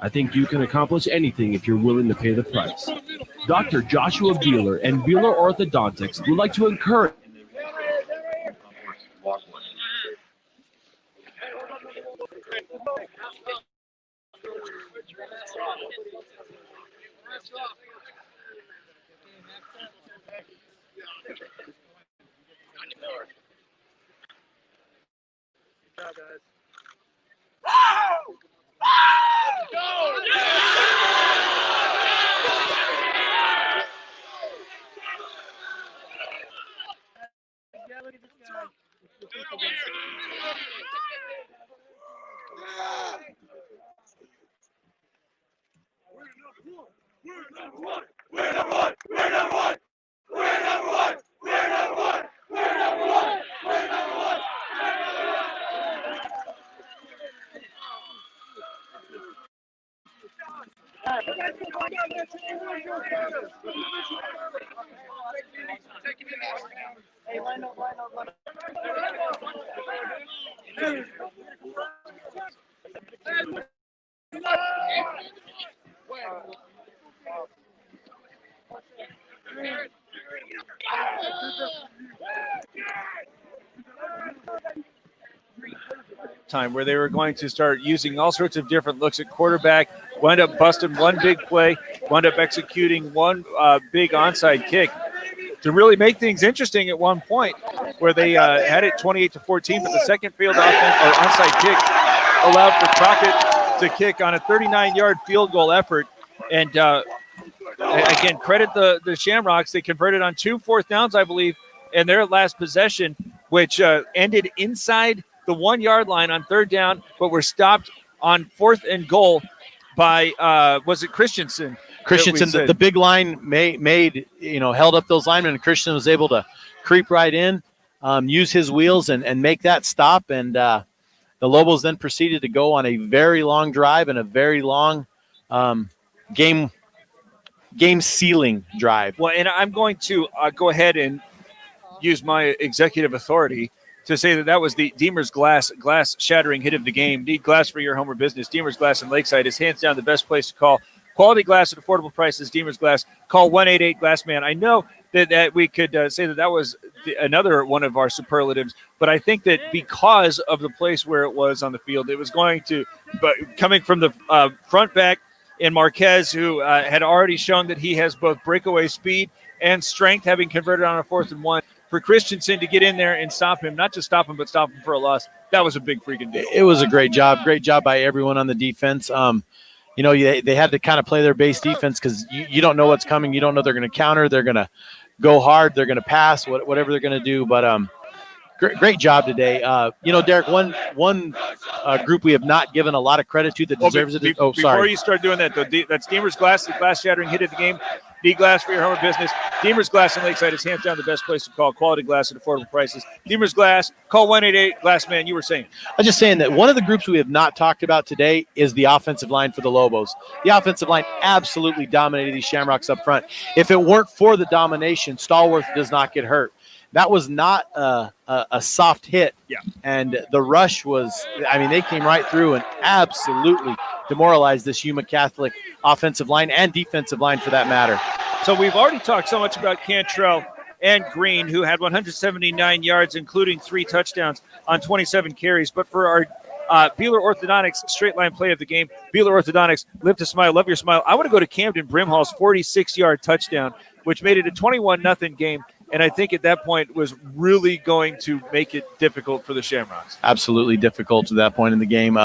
I think you can accomplish anything if you're willing to pay the price. Dr. Joshua Bueller and Bueller Orthodontics would like to encourage. Time where they were going to start using all sorts of different looks at quarterback, wound up busting one big play, wound up executing one big onside kick to really make things interesting at one point where they had it 28-14, but the second field offense or onside kick allowed for Crockett to kick on a 39-yard field goal effort. And again, credit the Shamrocks. They converted on 2 4th downs, I believe, in their last possession, which ended inside the 1 yard line on 3rd down, but were stopped on 4th and goal by, was it Christensen? Christensen, the big line made, held up those linemen, and Christensen was able to creep right in, use his wheels and make that stop. And the Lobos then proceeded to go on a very long drive and a very long game sealing drive. Well, and I'm going to go ahead and use my executive authority to say that was the Deemer's glass shattering hit of the game. Need glass for your home or business. Deemer's Glass in Lakeside is hands down the best place to call. Quality glass at affordable prices. Deemer's Glass. Call 1-888-GLASSMAN. I know that we could say that was another one of our superlatives, but I think that because of the place where it was on the field, it was going to, but coming from the front back in Marquez, who had already shown that he has both breakaway speed and strength, having converted on a 4th and 1. For Christensen to get in there and stop him, not just stop him, but stop him for a loss, that was a big freaking deal. It was a great job by everyone on the defense. They had to kind of play their base defense because you don't know what's coming. You don't know they're going to counter. They're going to go hard. They're going to pass, whatever they're going to do. But great job today. Derek, one group we have not given a lot of credit to that deserves it. Before sorry. you start doing that, though, that's Deemer's Glass, the glass shattering hit of the game. D-Glass for your home or business. Deemer's Glass in Lakeside is hands down the best place to call. Quality glass at affordable prices. Deemer's Glass. Call 1-888-GLASSMAN. You were saying. I was just saying that one of the groups we have not talked about today is the offensive line for the Lobos. The offensive line absolutely dominated these Shamrocks up front. If it weren't for the domination, Stallworth does not get hurt. That was not a soft hit. Yeah. And the rush was, they came right through and absolutely demoralized this Yuma Catholic offensive line and defensive line for that matter. So we've already talked so much about Cantrell and Green, who had 179 yards, including 3 touchdowns on 27 carries. But for our Beeler Orthodontics straight line play of the game, Beeler Orthodontics, live to smile, love your smile. I want to go to Camden Brimhall's 46-yard touchdown, which made it a 21-0 game. And I think at that point was really going to make it difficult for the Shamrocks. Absolutely difficult to that point in the game.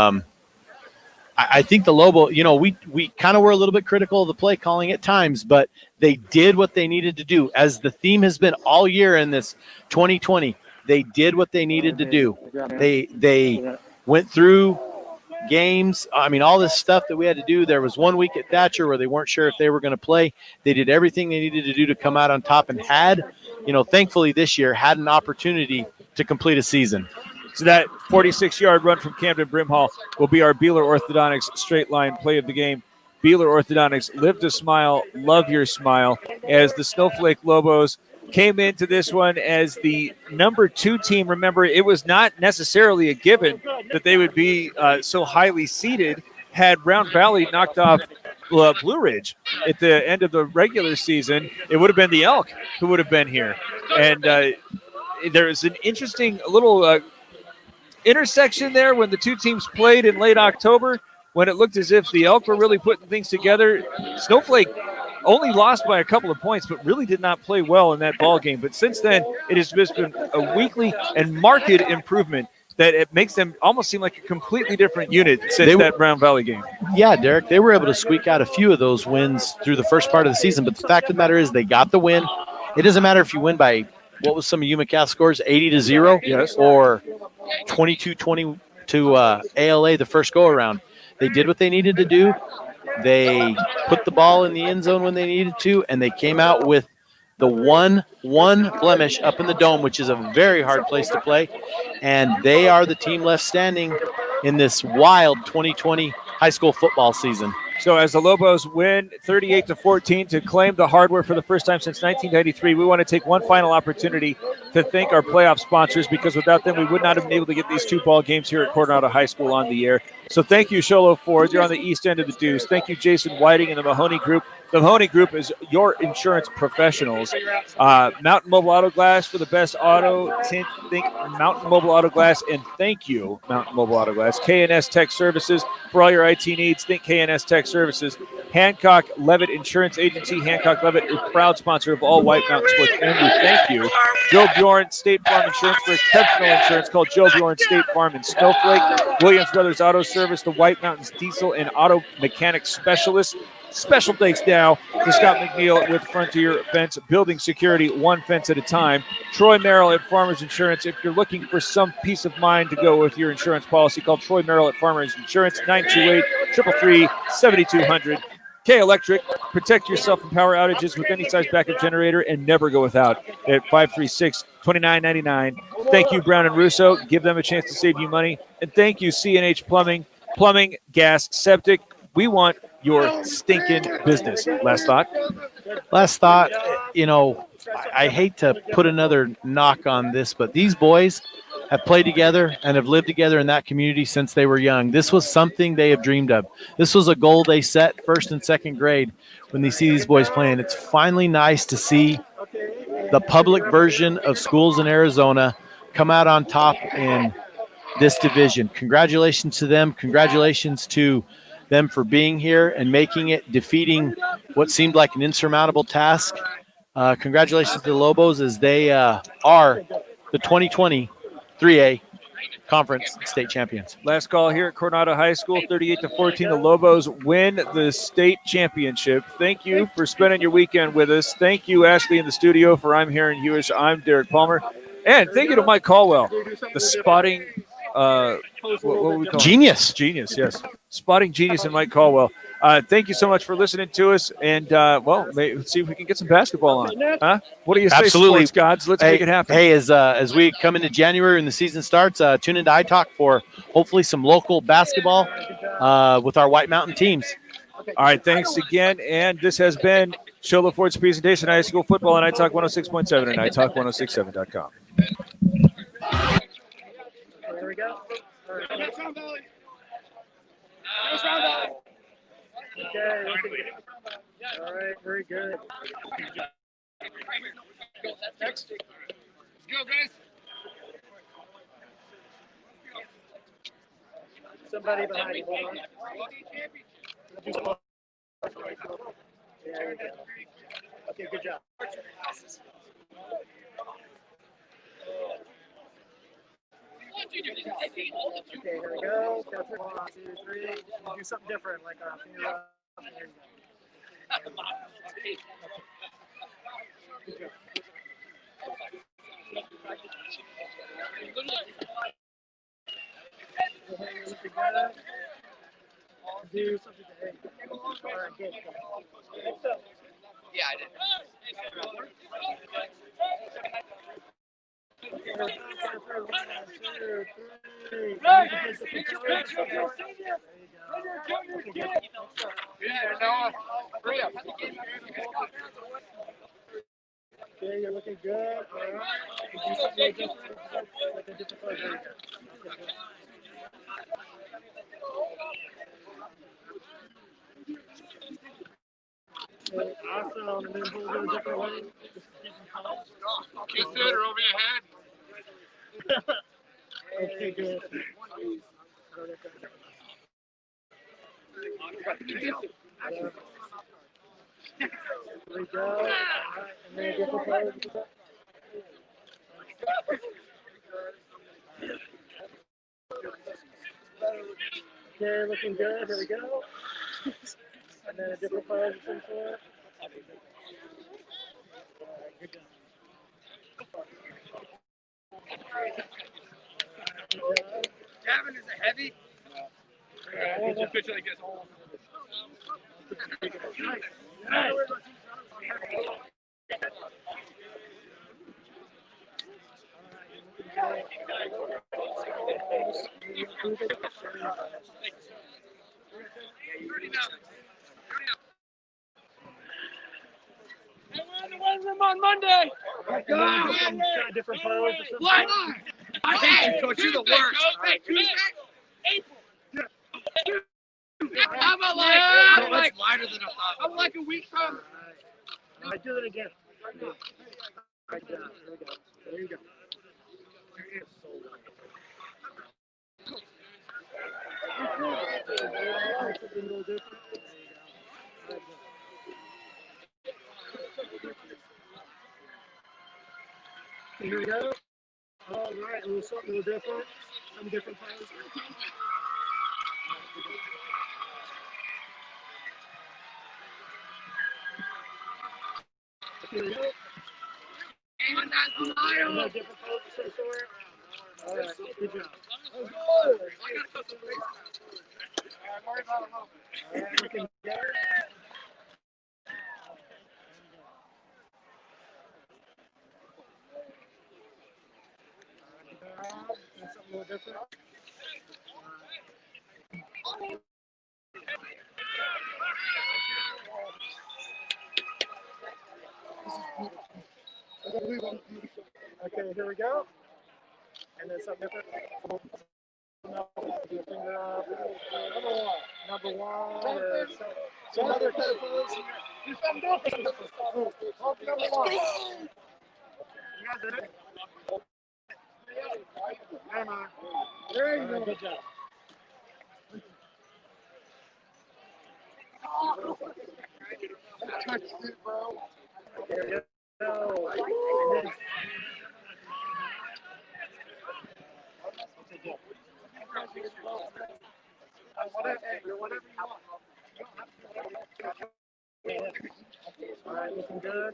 I think the Lobo, we kind of were a little bit critical of the play calling at times, but they did what they needed to do. As the theme has been all year in this 2020, they did what they needed to do. They went through games. All this stuff that we had to do. There was 1 week at Thatcher where they weren't sure if they were going to play. They did everything they needed to do to come out on top and thankfully this year had an opportunity to complete a season. So that 46-yard run from Camden Brimhall will be our Beeler Orthodontics straight line play of the game. Beeler Orthodontics, live to smile, love your smile, as the Snowflake Lobos came into this one as the number 2 team. Remember, it was not necessarily a given that they would be so highly seeded had Round Valley knocked off Blue Ridge at the end of the regular season. It would have been the Elk who would have been here. And there is an interesting little intersection there when the 2 teams played in late October, when it looked as if the Elk were really putting things together. Snowflake only lost by a couple of points, but really did not play well in that ball game. But since then, it has just been a weekly and marked improvement that it makes them almost seem like a completely different unit since that Round Valley game. Yeah, Derek, they were able to squeak out a few of those wins through the first part of the season, but the fact of the matter is they got the win. It doesn't matter if you win by, what was some of Yuma Catholic scores, 80-0? Yes. Or 22-20 to ALA the first go-around. They did what they needed to do. They put the ball in the end zone when they needed to, and they came out with the one blemish up in the dome, which is a very hard place to play. And they are the team left standing in this wild 2020 high school football season. So as the Lobos win 38-14 to claim the hardware for the first time since 1993, we want to take one final opportunity to thank our playoff sponsors, because without them, we would not have been able to get these 2 ball games here at Coronado High School on the air. So thank you, Sholo Ford. You're on the east end of the Deuce. Thank you, Jason Whiting and the Mahoney Group. The Mahoney Group is your insurance professionals. Mountain Mobile Auto Glass for the best auto tint. Think Mountain Mobile Auto Glass, and thank you, Mountain Mobile Auto Glass. KNS Tech Services for all your IT needs. Think KNS Tech Services. Hancock Levitt Insurance Agency. Hancock Levitt is proud sponsor of all White Mountain Sports. And we thank you, Joe Bjorn State Farm Insurance, for exceptional insurance. Called Joe Bjorn State Farm in Snowflake. Williams Brothers Auto Service, the White Mountains Diesel and Auto Mechanic Specialists. Special thanks now to Scott McNeil with Frontier Fence, building security one fence at a time. Troy Merrill at Farmers Insurance. If you're looking for some peace of mind to go with your insurance policy, call Troy Merrill at Farmers Insurance, 928-333-7200. K Electric. Protect yourself from power outages with any size backup generator and never go without at 536-2999. Thank you, Brown and Russo. Give them a chance to save you money. And thank you, C&H Plumbing, gas, septic. We want your stinking business. Last thought? Last thought, I hate to put another knock on this, but these boys have played together and have lived together in that community since they were young. This was something they have dreamed of. This was a goal they set first and second grade when they see these boys playing. It's finally nice to see the public version of schools in Arizona come out on top in this division. Congratulations to them. Congratulations to them for being here and making it, defeating what seemed like an insurmountable task. Congratulations to the Lobos as they are the 2020 3A Conference state champions. Last call here at Coronado High School, 38-14. The Lobos win the state championship. Thank you for spending your weekend with us. Thank you, Ashley, in the studio. For I'm Aaron Hewish. I'm Derek Palmer. And thank you to Mike Caldwell, the spotting what would we call Genius. Him? Genius, yes. Spotting genius and Mike Caldwell. Thank you so much for listening to us. And, let's see if we can get some basketball on. Huh? What do you say, Absolutely. sports gods? Let's make it happen. Hey, as we come into January and the season starts, tune into iTalk for hopefully some local basketball with our White Mountain teams. All right, thanks again. And this has been Sholo Ford's presentation, high school football on iTalk 106.7 and iTalk1067.com. There we go. Okay, all right, very good. Next. Let's go, guys. Somebody behind you. Hold on. There you go. Okay, good job. Okay, here we go. 1, 2, 3. Do something different, like finger up. There you go. Do something different. All right, good. Yeah, I did. Okay, you're looking good. All right. Do something different. Like a different color. There you go. Okay, awesome. And then hold it a different way. Kiss it or over your head. Okay, good. There we go. All right, and then a different color. Okay, looking good. Here we go. And then a different color. Good job. Gavin, is it heavy? Get your picture like this. Nice. We're on Monday. Different pose. What? I hate you, coach. You're the worst. April. I'm like lighter than I thought. I'm like a week from. I do it again. Right down. There you go. There you go. Here we go. All right, a little something a little different. Some different poses. Here we go. And that's Lyle. Different poses, some sort. All right, good job. All right, looking good. here we go. And then something different. Number one. Or some other kind of pose. Do something different. Number one. You guys did it. There you go. Good job. Touch it, bro. There you go. Whatever you want. All right, looking good.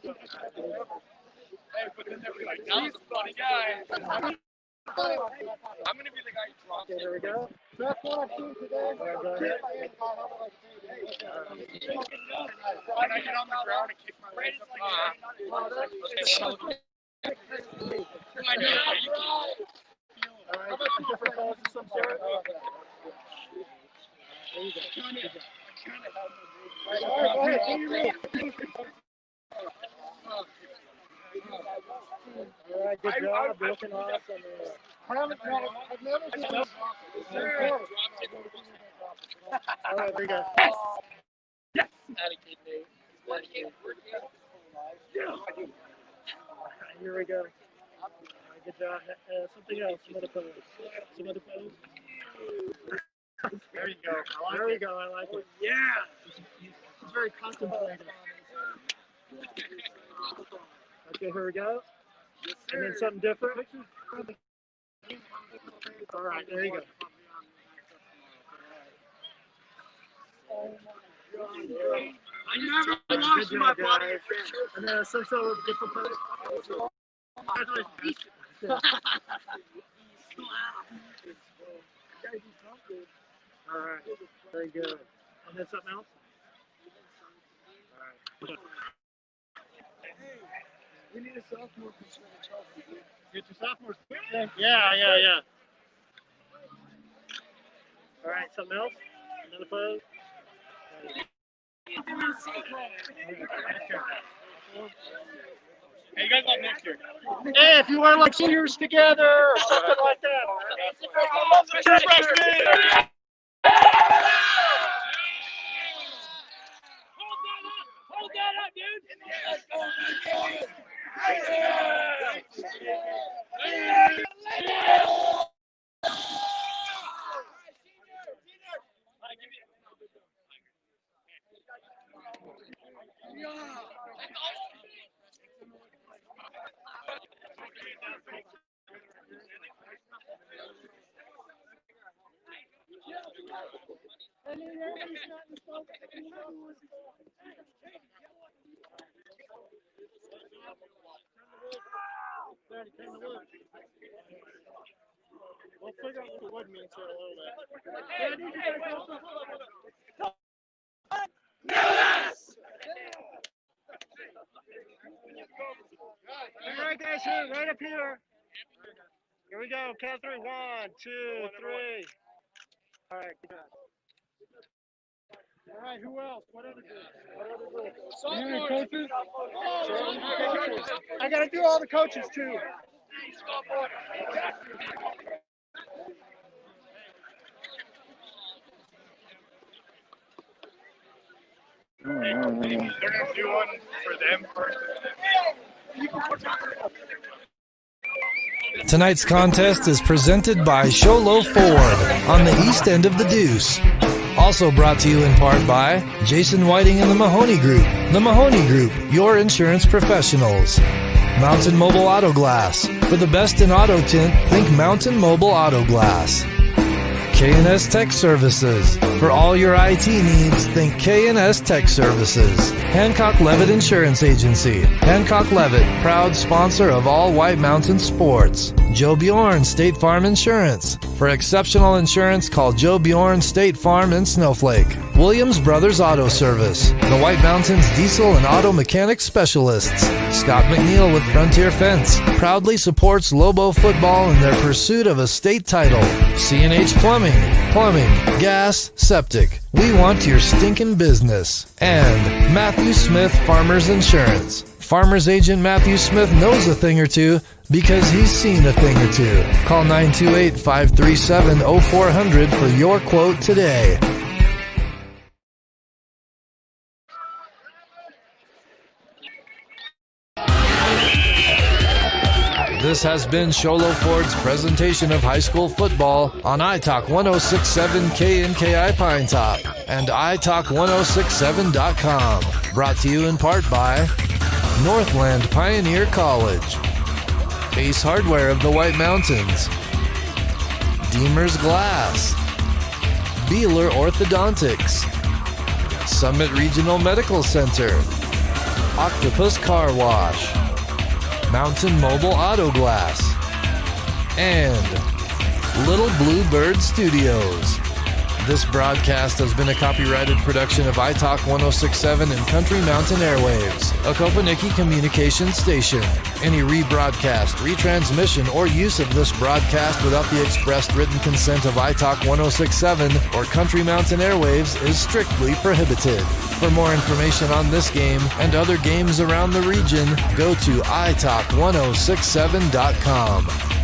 Hey, but then they'll be like, that was a funny guy. I'm going to be the guy who drops. Okay, there we go. That's what I've seen today. Can I get on the ground and kick my legs up? I do that. All right, different poses of some sort. There you go. All right, go ahead. Do your move. All right, good job. You're looking awesome. I've never seen this. All right, there you go. Yes. Here we go. All right, good job. Something else. Some other pose. Some other pose. There you go. There you go. I like it. Yeah. It's very contemplative. Okay, here we go. And then something different. All right, there you go. I never lost my body. And then some sort of different pose. All right, very good. And then something else. All right. We need a sophomore for Chelsea. Get your sophomores. Yeah. All right, something else? Another pose? Hey, you guys like next year? Hey, if you want like seniors together or something like that. True freshman! Hold that up, dude! Let's go, We'll figure out what the wood means here a little bit. Yes! All right, guys, here, right up here. Here we go. Count three. 1, 2, 3. All right, good job. All right, who else? What other group? Coaches? I got to do all the coaches, too. They're going to do one for them first. Tonight's contest is presented by Sholo Ford on the east end of the Deuce. Also brought to you in part by Jason Whiting and the Mahoney Group. The Mahoney Group, your insurance professionals. Mountain Mobile Auto Glass. For the best in auto tint, think Mountain Mobile Auto Glass. K&S Tech Services. For all your IT needs, think K&S Tech Services. Hancock Levitt Insurance Agency. Hancock Levitt, proud sponsor of all White Mountain sports. Joe Bjorn State Farm Insurance. For exceptional insurance, call Joe Bjorn State Farm in Snowflake. Williams Brothers Auto Service. The White Mountains diesel and auto mechanic specialists. Scott McNeil with Frontier Fence. Proudly supports Lobo football in their pursuit of a state title. C&H Plumbing. Plumbing, gas, septic. We want your stinking business. And Matthew Smith Farmers Insurance. Farmers agent Matthew Smith knows a thing or two because he's seen a thing or two. Call 928-537-0400 for your quote today. This has been Sholo Ford's presentation of high school football on iTalk 106.7 KNKI Pine Top and iTalk1067.com. Brought to you in part by Northland Pioneer College, Ace Hardware of the White Mountains, Deemer's Glass, Beeler Orthodontics, Summit Regional Medical Center, Octopus Car Wash, Mountain Mobile Auto Glass, and Little Blue Bird Studios. This broadcast has been a copyrighted production of iTalk 106.7 and Country Mountain Airwaves, a Kopaniki communications station. Any rebroadcast, retransmission, or use of this broadcast without the expressed written consent of iTalk 106.7 or Country Mountain Airwaves is strictly prohibited. For more information on this game and other games around the region, go to iTalk1067.com.